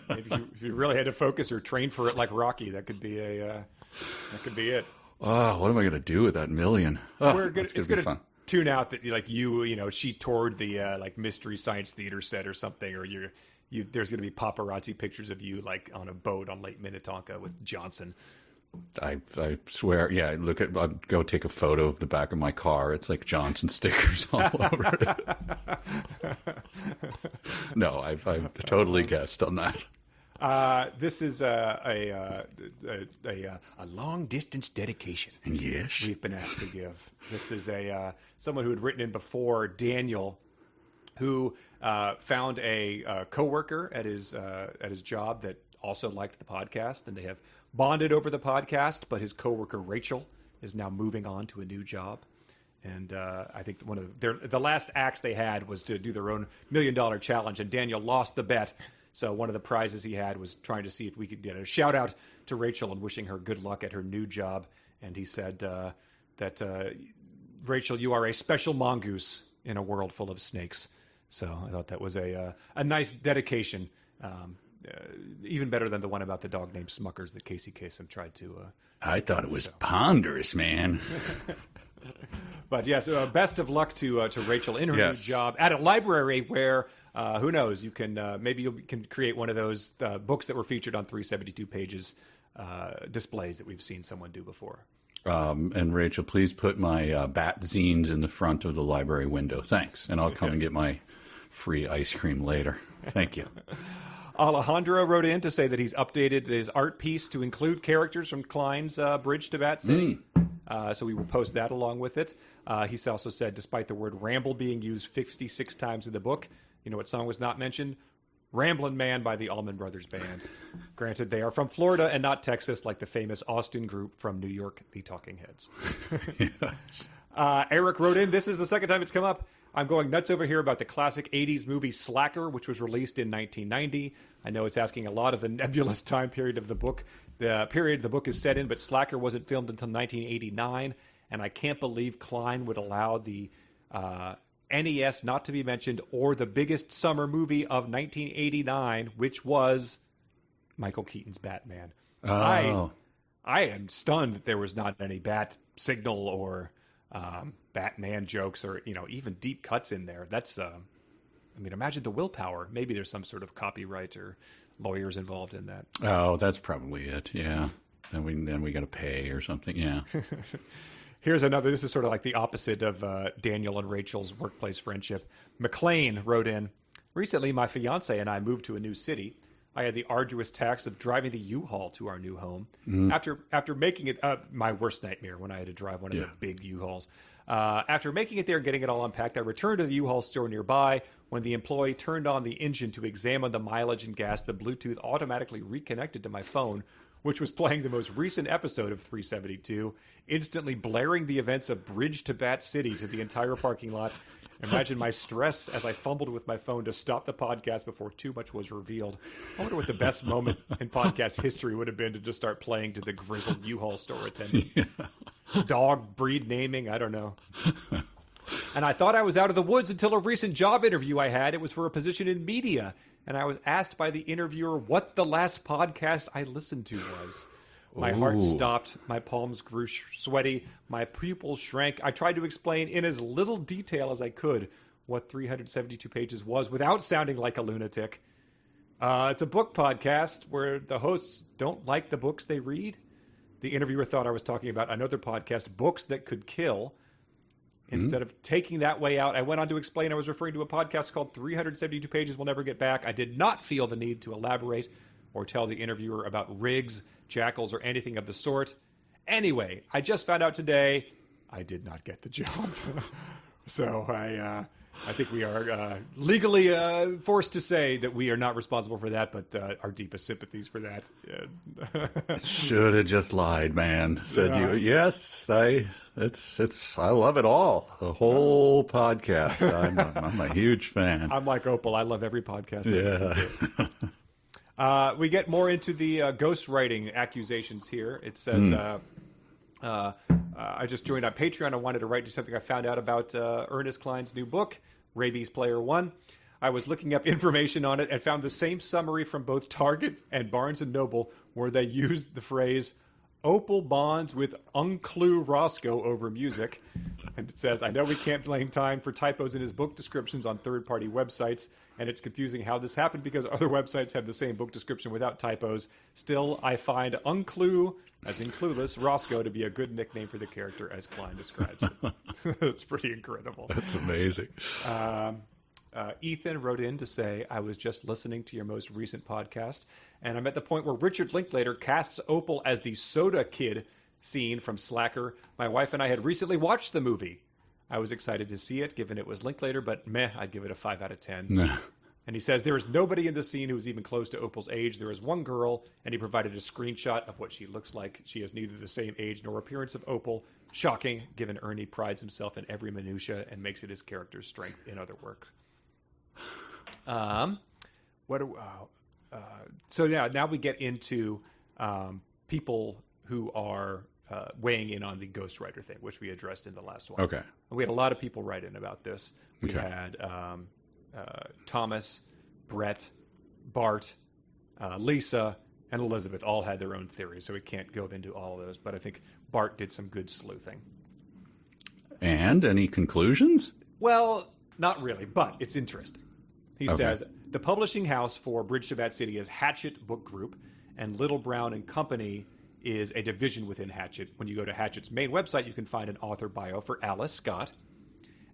Maybe if you really had to focus or train for it like Rocky, that could be it. Oh, what am I going to do with that $1 million? Oh, it's going to be fun. Tune out that she toured the Mystery Science Theater set or something, or there's going to be paparazzi pictures of you like on a boat on Lake Minnetonka with Johnson. I swear, yeah. I'll go take a photo of the back of my car. It's like Johnson stickers all over it. No, I've totally guessed on that. This is a long distance dedication. Yes, we've been asked to give. This is someone who had written in before, Daniel, who found a coworker at his job that also liked the podcast, and they have bonded over the podcast. But his coworker Rachel is now moving on to a new job. And I think one of the last acts they had was to do their own $1 million challenge, and Daniel lost the bet. So one of the prizes he had was trying to see if we could get a shout out to Rachel and wishing her good luck at her new job. And he said that Rachel, you are a special mongoose in a world full of snakes. So I thought that was a nice dedication, even better than the one about the dog named Smuckers that Casey Kasem tried to. I thought it was ponderous, man. But yes, best of luck to Rachel in her new job at a library where, who knows, you can maybe you can create one of those books that were featured on 372 pages displays that we've seen someone do before. And Rachel, please put my bat zines in the front of the library window. Thanks, and I'll come and get my free ice cream later. Thank you. Alejandro wrote in to say that he's updated his art piece to include characters from Cline's Bridge to Bat City. So we will post that along with it. He's also said, despite the word ramble being used 56 times in the book, you know what song was not mentioned? Ramblin' Man by the Allman Brothers Band. Granted, they are from Florida and not Texas, like the famous Austin group from New York, the Talking Heads. Yes. Eric wrote in, this is the second time it's come up. I'm going nuts over here about the classic 80s movie Slacker, which was released in 1990. I know it's asking a lot of the nebulous time period of the book, the period the book is set in, but Slacker wasn't filmed until 1989, and I can't believe Cline would allow the NES not to be mentioned, or the biggest summer movie of 1989, which was Michael Keaton's Batman. Oh. I am stunned that there was not any bat signal or Batman jokes or, even deep cuts in there. That's, imagine the willpower. Maybe there's some sort of copyright or lawyers involved in that. Oh, that's probably it. Yeah. Then we got to pay or something. Yeah. Here's another. This is sort of like the opposite of Daniel and Rachel's workplace friendship. McLean wrote in, recently my fiance and I moved to a new city. I had the arduous task of driving the U-Haul to our new home. After making it my worst nightmare when I had to drive one of the big U-Hauls. After making it there and getting it all unpacked, I returned to the U-Haul store nearby. When the employee turned on the engine to examine the mileage and gas, the Bluetooth automatically reconnected to my phone, which was playing the most recent episode of 372, instantly blaring the events of Bridge to Bat City to the entire parking lot. Imagine my stress as I fumbled with my phone to stop the podcast before too much was revealed. I wonder what the best moment in podcast history would have been to just start playing to the grizzled U-Haul store attendant. Yeah. Dog breed naming, I don't know. And I thought I was out of the woods until a recent job interview I had. It was for a position in media. And I was asked by the interviewer what the last podcast I listened to was. My heart stopped. My palms grew sweaty. My pupils shrank. I tried to explain in as little detail as I could what 372 pages was without sounding like a lunatic. It's a book podcast where the hosts don't like the books they read. The interviewer thought I was talking about another podcast, Books That Could Kill. Instead of taking that way out, I went on to explain I was referring to a podcast called 372 Pages Will Never Get Back. I did not feel the need to elaborate or tell the interviewer about rigs, jackals, or anything of the sort. Anyway, I just found out today I did not get the job. So I think we are legally forced to say that we are not responsible for that, but our deepest sympathies for that. Should have just lied, man. Said you, yes, I love it all. The whole podcast. I'm a huge fan. I'm like Opal. I love every podcast. Yeah. We get more into the ghostwriting accusations here. It says, I just joined on Patreon. I wanted to write you something I found out about Ernest Cline's new book, Rabies Player One. I was looking up information on it and found the same summary from both Target and Barnes & Noble where they used the phrase, Opal bonds with Uncle Roscoe over music. And it says, I know we can't blame Time for typos in his book descriptions on third-party websites, and it's confusing how this happened because other websites have the same book description without typos. Still, I find Uncle, as in clueless, Roscoe to be a good nickname for the character as Cline describes it. That's pretty incredible. That's amazing. Ethan wrote in to say, I was just listening to your most recent podcast, and I'm at the point where Richard Linklater casts Opal as the soda kid scene from Slacker. My wife and I had recently watched the movie. I was excited to see it, given it was Linklater, but meh, I'd give it a 5 out of 10. Nah. And he says, there is nobody in the scene who is even close to Opal's age. There is one girl, and he provided a screenshot of what she looks like. She has neither the same age nor appearance of Opal. Shocking, given Ernie prides himself in every minutia and makes it his character's strength in other work. So yeah, now we get into people who are weighing in on the ghostwriter thing, which we addressed in the last one. Okay. We had a lot of people write in about this. We had Thomas, Brett, Bart, Lisa, and Elizabeth all had their own theories, so we can't go into all of those, but I think Bart did some good sleuthing. And any conclusions? Well, not really, but it's interesting. He says, the publishing house for Bridge to Bat City is Hachette Book Group, and Little Brown and Company is a division within Hachette. When you go to Hatchet's main website, you can find an author bio for Alice Scott,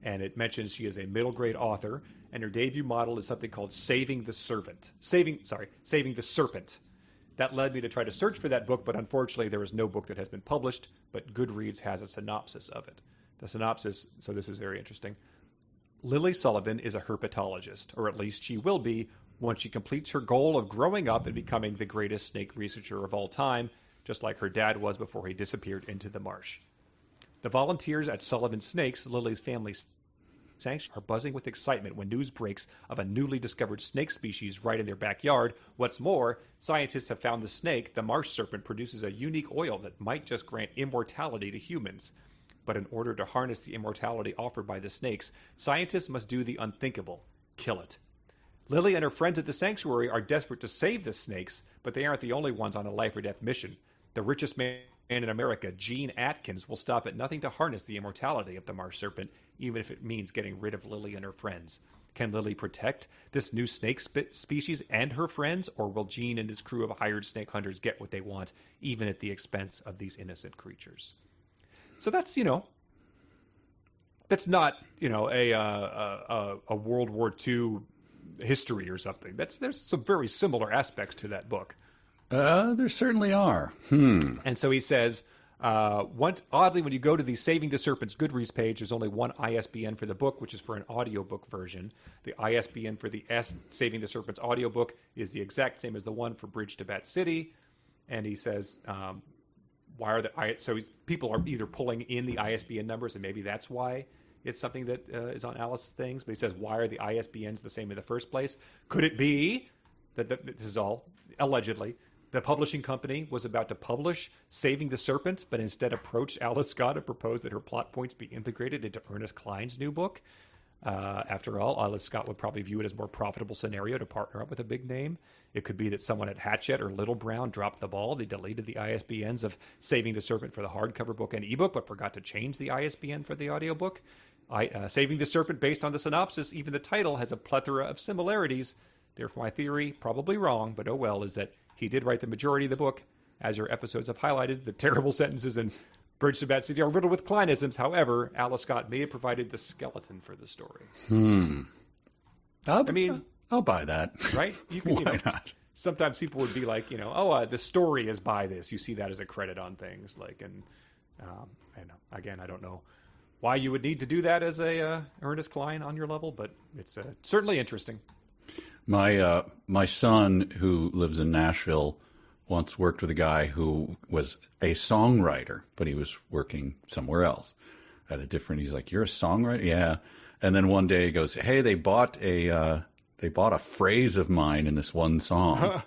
and it mentions she is a middle grade author, and her debut model is something called Saving the Serpent. That led me to try to search for that book, but unfortunately there is no book that has been published, but Goodreads has a synopsis of it. The synopsis, so this is very interesting. Lily Sullivan is a herpetologist, or at least she will be once she completes her goal of growing up and becoming the greatest snake researcher of all time, just like her dad was before he disappeared into the marsh. The volunteers at Sullivan Snakes, Lily's family sanctuary, are buzzing with excitement when news breaks of a newly discovered snake species right in their backyard. What's more, scientists have found the snake, the marsh serpent, produces a unique oil that might just grant immortality to humans. But in order to harness the immortality offered by the snakes, scientists must do the unthinkable: kill it. Lily and her friends at the sanctuary are desperate to save the snakes, but they aren't the only ones on a life-or-death mission. The richest man in America, Gene Atkins, will stop at nothing to harness the immortality of the marsh serpent, even if it means getting rid of Lily and her friends. Can Lily protect this new snake species and her friends, or will Gene and his crew of hired snake hunters get what they want, even at the expense of these innocent creatures? So that's, that's not, a World War II history or something. There's some very similar aspects to that book. There certainly are. And so he says, oddly, when you go to the Saving the Serpent's Goodreads page, there's only one ISBN for the book, which is for an audiobook version. The ISBN for the Saving the Serpent's audiobook is the exact same as the one for Bridge to Bat City. And he says, people are either pulling in the ISBN numbers, and maybe that's why it's something that is on Alice's things. But he says, why are the ISBNs the same in the first place? Could it be that this is all allegedly? The publishing company was about to publish Saving the Serpent, but instead approached Alice Scott and proposed that her plot points be integrated into Ernest Cline's new book. After all, Alice Scott would probably view it as a more profitable scenario to partner up with a big name. It could be that someone at Hachette or Little Brown dropped the ball. They deleted the ISBNs of Saving the Serpent for the hardcover book and ebook, but forgot to change the ISBN for the audiobook. Saving the Serpent, based on the synopsis, even the title has a plethora of similarities. Therefore, my theory, probably wrong, but oh well, is that he did write the majority of the book. As your episodes have highlighted, the terrible sentences in Bridge to Bat City are riddled with Clinisms. However, Alice Scott may have provided the skeleton for the story. I'll buy that. Right? You can, Why not? Sometimes people would be like, the story is by this. You see that as a credit on things. I don't know why you would need to do that as a Ernest Cline on your level, but it's certainly interesting. My son, who lives in Nashville, once worked with a guy who was a songwriter, but he was working somewhere else he's like, you're a songwriter? Yeah. And then one day he goes, hey, they bought a phrase of mine in this one song.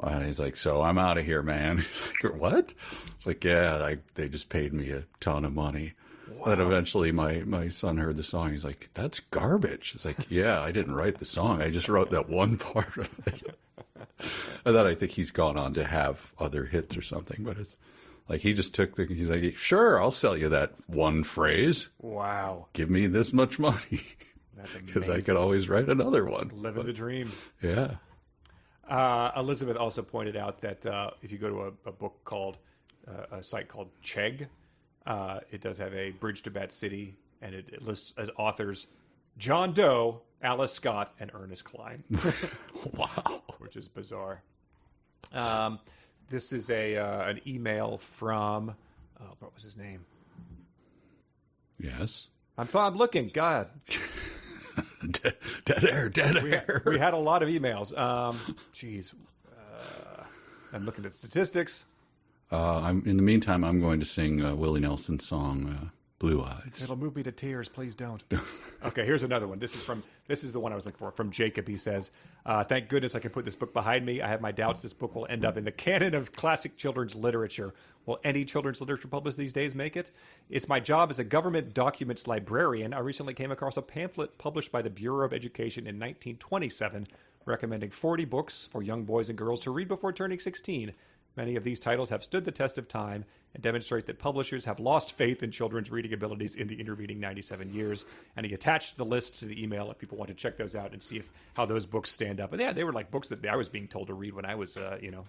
And he's like, so I'm out of here, man. He's like, what? It's like, yeah, they just paid me a ton of money. Wow. Then eventually my son heard the song. He's like, that's garbage. It's like, yeah, I didn't write the song. I just wrote that one part of it. And then I think he's gone on to have other hits or something. But it's like he just he's like, sure, I'll sell you that one phrase. Wow. Give me this much money. That's amazing. Because I could always write another one. Living the dream. Yeah. Elizabeth also pointed out that if you go to a book called, a site called Chegg, it does have a Bridge to Bat City, and it lists as authors John Doe, Alice Scott, and Ernest Cline. Wow. Which is bizarre. This is an email from, what was his name? Yes. I'm looking. God. Dead air. We had a lot of emails. I'm looking at statistics. In the meantime, I'm going to sing Willie Nelson's song, Blue Eyes. It'll move me to tears. Please don't. Okay, here's another one. This is the one I was looking for. From Jacob, he says, thank goodness I can put this book behind me. I have my doubts this book will end up in the canon of classic children's literature. Will any children's literature published these days make it? It's my job as a government documents librarian. I recently came across a pamphlet published by the Bureau of Education in 1927 recommending 40 books for young boys and girls to read before turning 16. Many of these titles have stood the test of time and demonstrate that publishers have lost faith in children's reading abilities in the intervening 97 years. And he attached the list to the email if people want to check those out and see how those books stand up. And yeah, they were like books that I was being told to read when I was,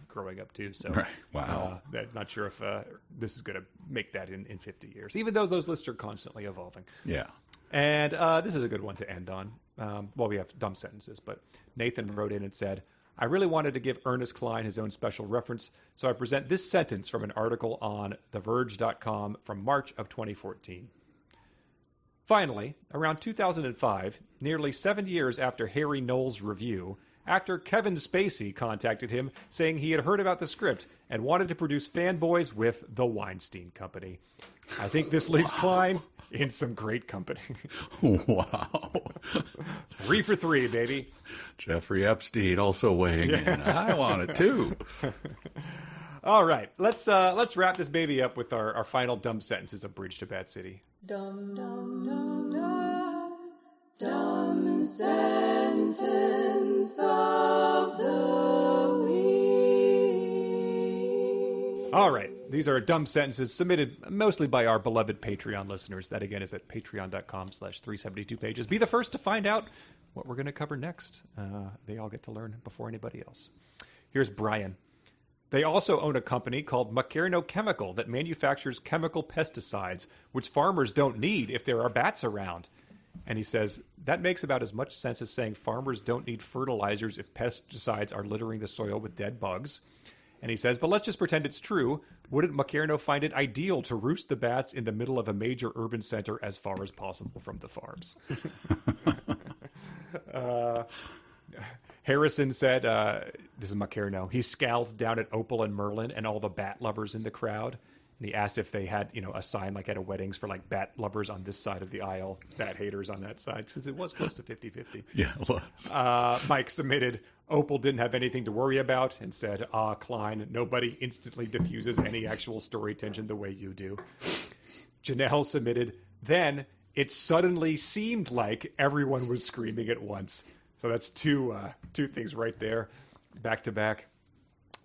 growing up too. So, right. Wow. Not sure if this is going to make that in 50 years, even though those lists are constantly evolving. Yeah. And this is a good one to end on. We have dumb sentences, but Nathan wrote in and said, I really wanted to give Ernest Cline his own special reference, so I present this sentence from an article on TheVerge.com from March of 2014. Finally, around 2005, nearly 7 years after Harry Knowles' review, actor Kevin Spacey contacted him saying he had heard about the script and wanted to produce Fanboys with the Weinstein Company. I think this leaves Cline in some great company. Wow. 3 for 3, baby. Jeffrey Epstein also weighing in. I want it too. All right. Let's wrap this baby up with our final dumb sentences of Bridge to Bat City. Dumb, dumb, dumb, dumb. Dumb sentence of the week. All right. These are dumb sentences submitted mostly by our beloved Patreon listeners. That, again, is at patreon.com/372pages. Be the first to find out what we're going to cover next. They all get to learn before anybody else. Here's Brian. They also own a company called Macerno Chemical that manufactures chemical pesticides, which farmers don't need if there are bats around. And he says, that makes about as much sense as saying farmers don't need fertilizers if pesticides are littering the soil with dead bugs. And he says, but let's just pretend it's true. Wouldn't Macerno find it ideal to roost the bats in the middle of a major urban center as far as possible from the farms? Harrison said, this is Macerno, he scowled down at Opal and Merlin and all the bat lovers in the crowd. And he asked if they had, a sign like at a weddings for like bat lovers on this side of the aisle, bat haters on that side, since it was close to 50-50. Yeah, it was. Mike submitted, Opal didn't have anything to worry about and said, Cline, nobody instantly diffuses any actual story tension the way you do. Janelle submitted, then it suddenly seemed like everyone was screaming at once. So that's two things right there, back to back.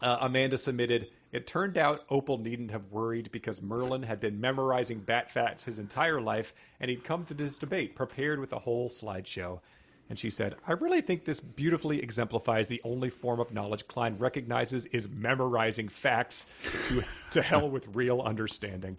Amanda submitted, it turned out Opal needn't have worried because Merlin had been memorizing bat facts his entire life, and he'd come to this debate prepared with a whole slideshow. And she said, I really think this beautifully exemplifies the only form of knowledge Cline recognizes is memorizing facts. To hell with real understanding.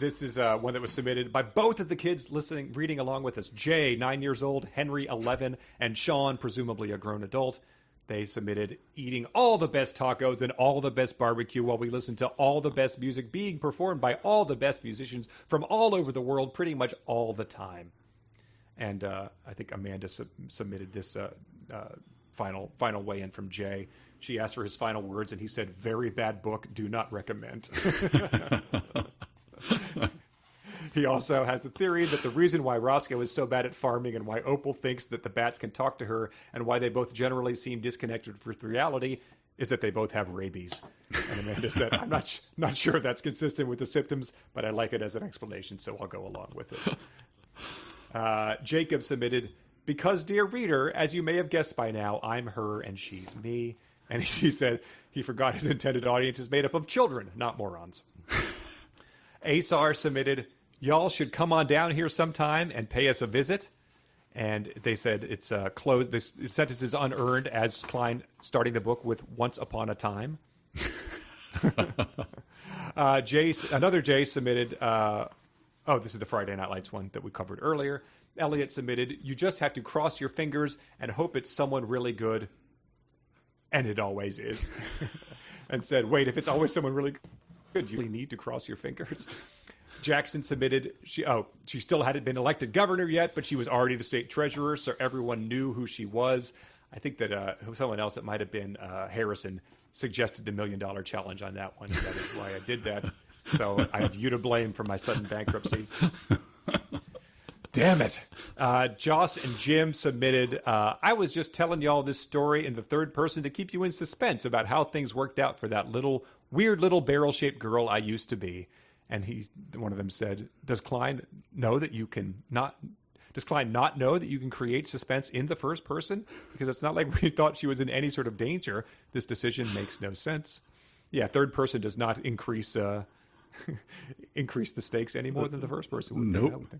This is one that was submitted by both of the kids reading along with us. Jay, 9 years old, Henry, 11, and Sean, presumably a grown adult. They submitted eating all the best tacos and all the best barbecue while we listen to all the best music being performed by all the best musicians from all over the world pretty much all the time. And I think Amanda submitted this final weigh-in from Jay. She asked for his final words, and he said, very bad book, do not recommend. He also has the theory that the reason why Roscoe is so bad at farming and why Opal thinks that the bats can talk to her and why they both generally seem disconnected with reality is that they both have rabies. And Amanda said, I'm not sure that's consistent with the symptoms, but I like it as an explanation, so I'll go along with it. Jacob submitted, because, dear reader, as you may have guessed by now, I'm her and she's me. And she said he forgot his intended audience is made up of children, not morons. Asar submitted, y'all should come on down here sometime and pay us a visit. And they said it's closed. This sentence is unearned as Cline starting the book with once upon a time. Another Jay submitted, this is the Friday Night Lights one that we covered earlier. Elliot submitted, you just have to cross your fingers and hope it's someone really good. And it always is. And said, wait, if it's always someone really good, you really need to cross your fingers. Jackson submitted, she still hadn't been elected governor yet, but she was already the state treasurer, so everyone knew who she was. I think that someone else, it might have been Harrison, suggested the $1 million challenge on that one. And that is why I did that. So I have you to blame for my sudden bankruptcy. Damn it. Joss and Jim submitted, I was just telling y'all this story in the third person to keep you in suspense about how things worked out for that weird little barrel-shaped girl I used to be. And one of them said, does Cline not know that you can create suspense in the first person? Because it's not like we thought she was in any sort of danger. This decision makes no sense. Yeah, third person does not increase the stakes any more than the first person would. Nope.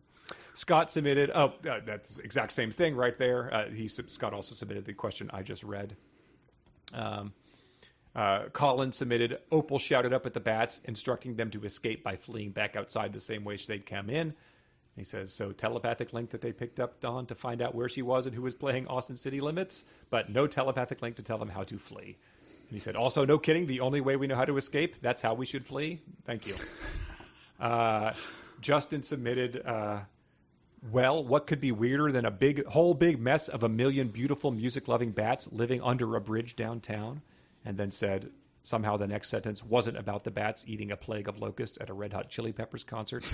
Scott submitted, that's the exact same thing right there. Scott also submitted the question I just read. Colin submitted, Opal shouted up at the bats, instructing them to escape by fleeing back outside the same way they'd come in. He says, so telepathic link that they picked up on to find out where she was and who was playing Austin City Limits, but no telepathic link to tell them how to flee. And he said, also, no kidding, the only way we know how to escape, that's how we should flee. Thank you. Justin submitted, well, what could be weirder than a big mess of 1 million beautiful music-loving bats living under a bridge downtown? And then said, somehow the next sentence wasn't about the bats eating a plague of locusts at a Red Hot Chili Peppers concert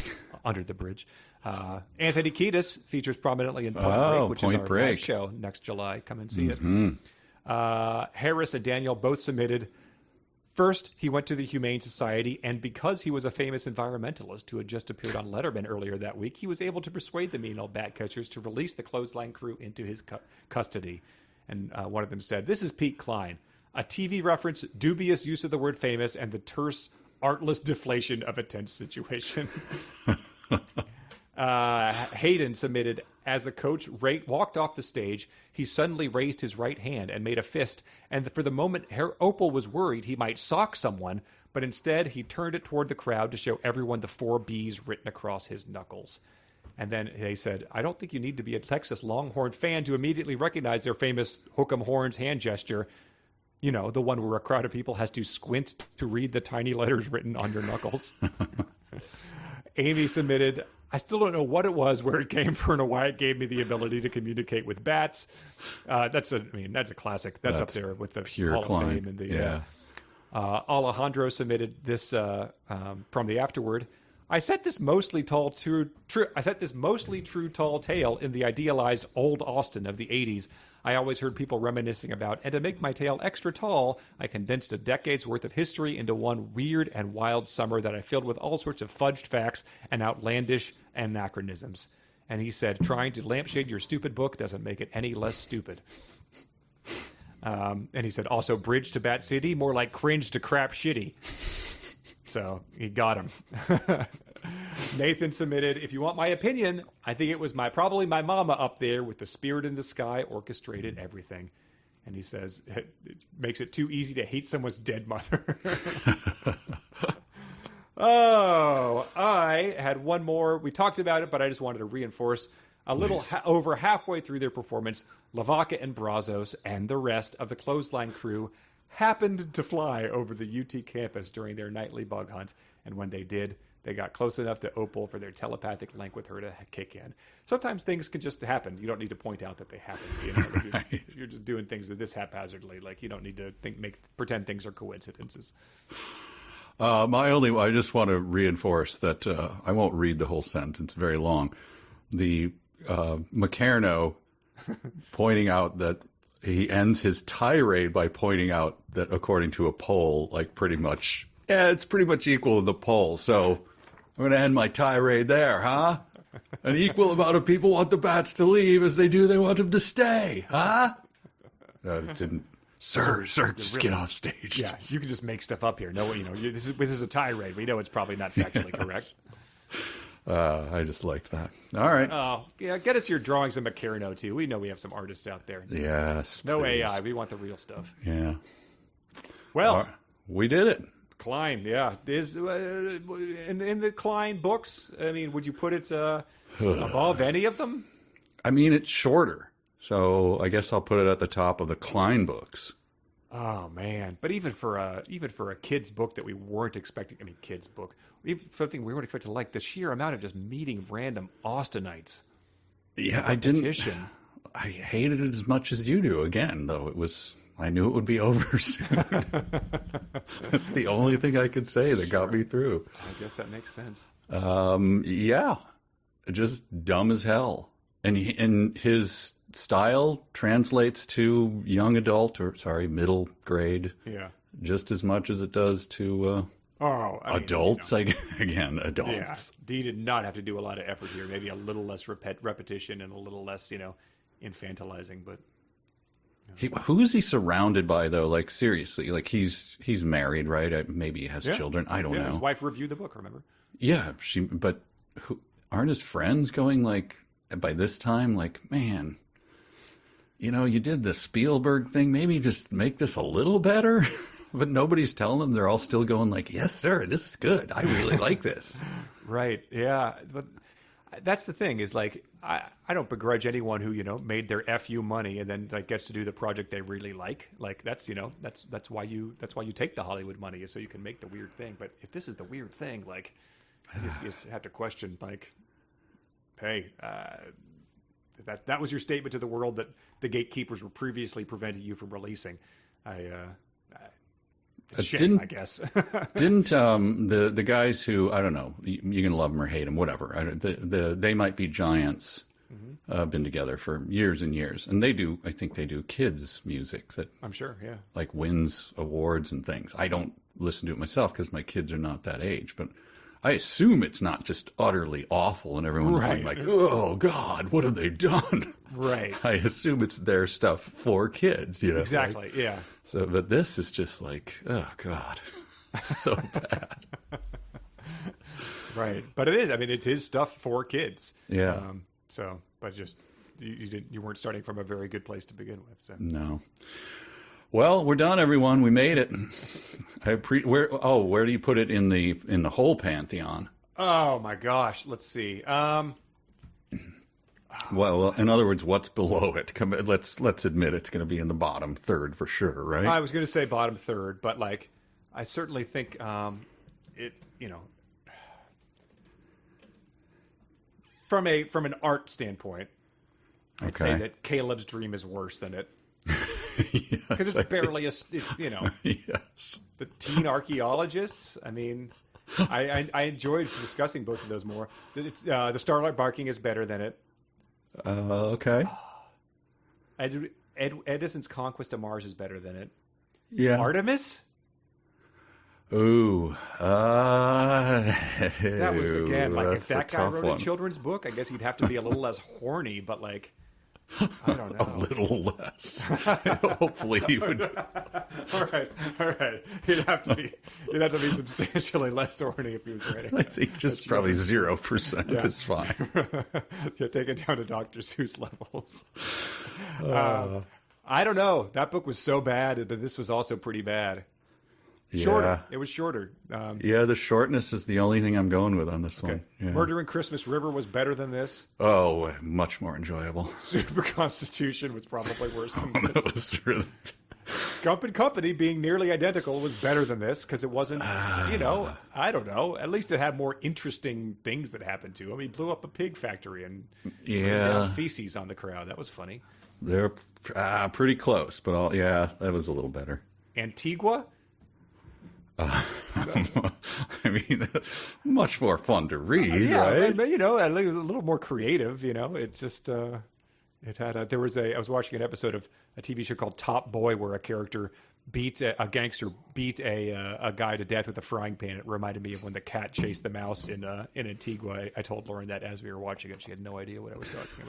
under the bridge. Anthony Kiedis features prominently in Point Break, which is our live show next July. Come and see it. Harris and Daniel both submitted, first, he went to the Humane Society, and because he was a famous environmentalist who had just appeared on Letterman earlier that week, he was able to persuade the mean old bat catchers to release the clothesline crew into his custody. And one of them said, this is Pete Cline. a TV reference, dubious use of the word famous, and the terse, artless deflation of a tense situation. Hayden submitted, as the coach walked off the stage, he suddenly raised his right hand and made a fist, and for the moment Opal was worried he might sock someone, but instead he turned it toward the crowd to show everyone the 4 B's written across his knuckles. And then they said, I don't think you need to be a Texas Longhorn fan to immediately recognize their famous hook 'em horns hand gesture. You know, the one where a crowd of people has to squint to read the tiny letters written on your knuckles. Amy submitted, I still don't know what it was, where it came from, or why it gave me the ability to communicate with bats. That's a classic. That's up there with the pure Hall Cline. of Fame. And the, Alejandro submitted this from the afterword. I set this mostly true tall tale in the idealized old Austin of the 80s. I always heard people reminiscing about, and to make my tale extra tall, I condensed a decade's worth of history into one weird and wild summer that I filled with all sorts of fudged facts and outlandish anachronisms. And he said, trying to lampshade your stupid book doesn't make it any less stupid. And he said, also bridge to Bat City, more like cringe to crap shitty. So he got him. Nathan submitted, if you want my opinion, I think it was probably my mama up there with the spirit in the sky orchestrated everything. And he says, it makes it too easy to hate someone's dead mother. Oh, I had one more. We talked about it, but I just wanted to reinforce a little over halfway through their performance, Lavaca and Brazos and the rest of the Clothesline crew happened to fly over the UT campus during their nightly bug hunt, and when they did, they got close enough to Opal for their telepathic link with her to kick in. Sometimes things can just happen. You don't need to point out that they happen. You know, like you're just doing things this haphazardly. Like, you don't need to pretend things are coincidences. I just want to reinforce that I won't read the whole sentence. It's very long. The Macarno pointing out that he ends his tirade by pointing out that according to a poll, like it's pretty much equal to the poll. So I'm going to end my tirade there, huh? An equal amount of people want the bats to leave as they want them to stay, huh? It didn't. Sir, just get off stage. Yeah, you can just make stuff up here. No, this is a tirade. We know it's probably not factually correct. I just liked that. All right. Oh, yeah, get us your drawings of Macarino, too. We know we have some artists out there. Yes, no please. AI. We want the real stuff. Yeah. Well, we did it. Cline, yeah. Is in the Cline books, I mean, would you put it above any of them? I mean, it's shorter, so I guess I'll put it at the top of the Cline books. Oh man! But even for a kid's book that we weren't expecting, kid's book, even something we weren't expecting, like the sheer amount of just meeting random Austinites. Yeah, I hated it as much as you do. Again, though, I knew it would be over soon. That's the only thing I could say that got me through. I guess that makes sense. Yeah, just dumb as hell, and his style translates to middle grade. Yeah, just as much as it does to adults. Again, adults. Yeah, he did not have to do a lot of effort here. Maybe a little less repetition and a little less, infantilizing. But who is he surrounded by, though? Like, seriously, like he's married, right? Maybe he has children. I don't know. His wife reviewed the book. Remember? Yeah, but aren't his friends going like by this time? Like, man. You did the Spielberg thing. Maybe just make this a little better. But nobody's telling them. They're all still going like, yes, sir, this is good. I really like this. Right. Yeah. But that's the thing is, like, I don't begrudge anyone who, made their FU money and then gets to do the project they really like. Like, that's why you take the Hollywood money, is so you can make the weird thing. But if this is the weird thing, like, you just have to question, like, hey, that was your statement to the world that the gatekeepers were previously preventing you from releasing. I guess. Didn't the guys who, I don't know, you can love them or hate them, whatever. They Might Be Giants. Been together for years and years, and I think they do kids music that I'm sure, yeah, like wins awards and things. I don't listen to it myself because my kids are not that age, but I assume it's not just utterly awful and everyone's going like, oh, God, what have they done? Right. I assume it's their stuff for kids, you know? Exactly, yeah. So, but this is just like, oh, God, it's so bad. Right. But it is. I mean, it's his stuff for kids. Yeah. But just, you weren't starting from a very good place to begin with. So. No. Well, we're done, everyone. We made it. Where do you put it in the whole pantheon? Oh my gosh, let's see. Well, in other words, what's below it? Let's admit it's going to be in the bottom third for sure, right? I was going to say bottom third, but like, I certainly think it. You know, from an art standpoint, I'd say that Caleb's Dream is worse than it. Because it's barely yes. The teen archaeologists. I mean, I enjoyed discussing both of those more. The Starlight Barking is better than it. Okay. Edison's Conquest of Mars is better than it. Yeah. Artemis. Ooh. That was again like if that guy wrote a children's book, I guess he'd have to be a little less horny, but like. I don't know. A little less. Hopefully he would. All right. He'd have to be substantially less horny if he was writing. I think just probably 0% is fine. Yeah, take it down to Dr. Seuss levels. I don't know. That book was so bad, but this was also pretty bad. Shorter. Yeah. It was shorter. The shortness is the only thing I'm going with on this one. Yeah. Murder in Christmas River was better than this. Oh, much more enjoyable. Super Constitution was probably worse than this. That was really... Gump and Company being nearly identical was better than this because it wasn't, I don't know. At least it had more interesting things that happened to him. He blew up a pig factory and feces on the crowd. That was funny. They're pretty close, but that was a little better. Antigua? I mean, much more fun to read, I right? think it was a little more creative. It just it had I was watching an episode of a TV show called Top Boy where a character a gangster beat a guy to death with a frying pan. It reminded me of when the cat chased the mouse in Antigua. I told Lauren that as we were watching it. She had no idea what I was talking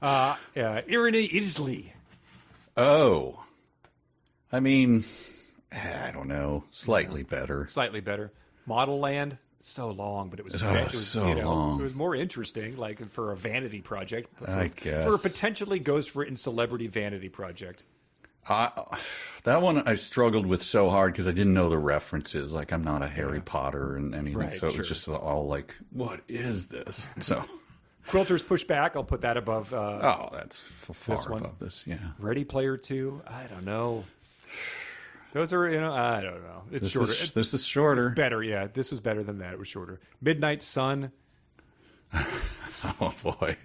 about. Irene Isley. Oh, I mean. I don't know. Slightly better. Slightly better. Model Land, so long, but it was long. It was more interesting, like for a vanity project. I guess. For a potentially ghost-written celebrity vanity project. That one I struggled with so hard because I didn't know the references. Like, I'm not a Harry Potter and anything, right, so it was just all like, what is this? So... Quilter's Pushback, I'll put that above... that's far above this, yeah. Ready Player 2, I don't know. Those are, I don't know. It's shorter. This is shorter. It's better, yeah. This was better than that. It was shorter. Midnight Sun. Oh, boy.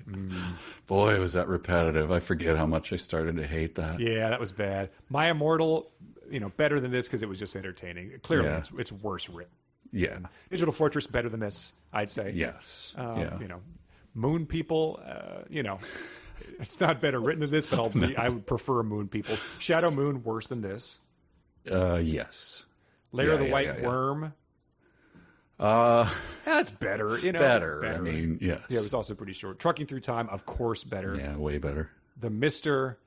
Boy, was that repetitive. I forget how much I started to hate that. Yeah, that was bad. My Immortal, better than this because it was just entertaining. Clearly, it's worse written. Yeah. Digital Fortress, better than this, I'd say. Yes. Moon People, it's not better written than this, but I would prefer Moon People. Shadow Moon, worse than this. Yes. Lair of the White Worm. That's better. Better. Better. I mean, yes. Yeah, it was also pretty short. Trucking Through Time, of course, better. Yeah, way better. The Mister.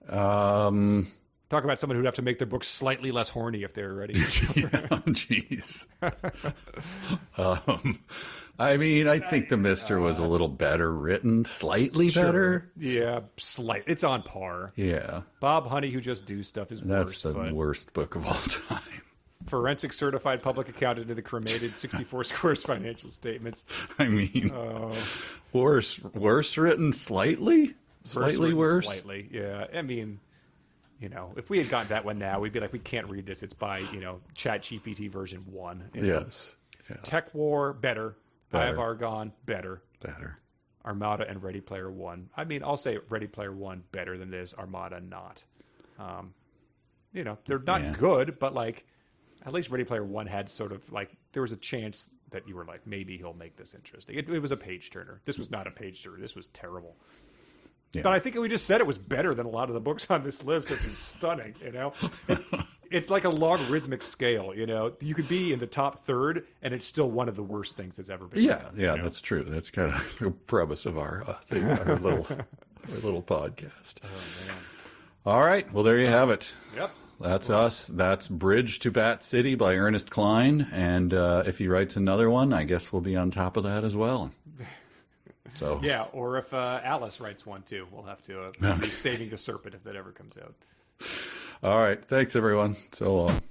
Talk about someone who'd have to make their book slightly less horny if they were ready. Jeez. I mean, I think The Mister was a little better written, slightly better. Yeah, It's on par. Yeah. Bob Honey, Who Just Do Stuff, is worse. That's the worst book of all time. Forensic Certified Public Accountant to the Cremated 64 Squares Financial Statements. I mean, worse written slightly? Slightly worse? Slightly, yeah. I mean... if we had gotten that one now, we'd be like, we can't read this. It's by, ChatGPT version 1. Yes. Yeah. Tech War, better. Eye of Argon, better. Better. Armada and Ready Player One. I mean, I'll say Ready Player One better than this. Armada not. They're not good, but like, at least Ready Player One had sort of like, there was a chance that you were like, maybe he'll make this interesting. It was a page turner. This was not a page turner. This was terrible. Yeah. But I think we just said it was better than a lot of the books on this list, which is stunning, it's like a logarithmic scale, you know. You could be in the top third, and it's still one of the worst things that's ever been. Yeah, that's true. That's kind of the premise of our thing, our little podcast. Oh man! All right, well there you have it. Yep. That's us. That's Bridge to Bat City by Ernest Cline, and if he writes another one, I guess we'll be on top of that as well. So yeah, or if Alice writes one too, we'll have to be Saving the Serpent if that ever comes out. All right, thanks everyone. So long.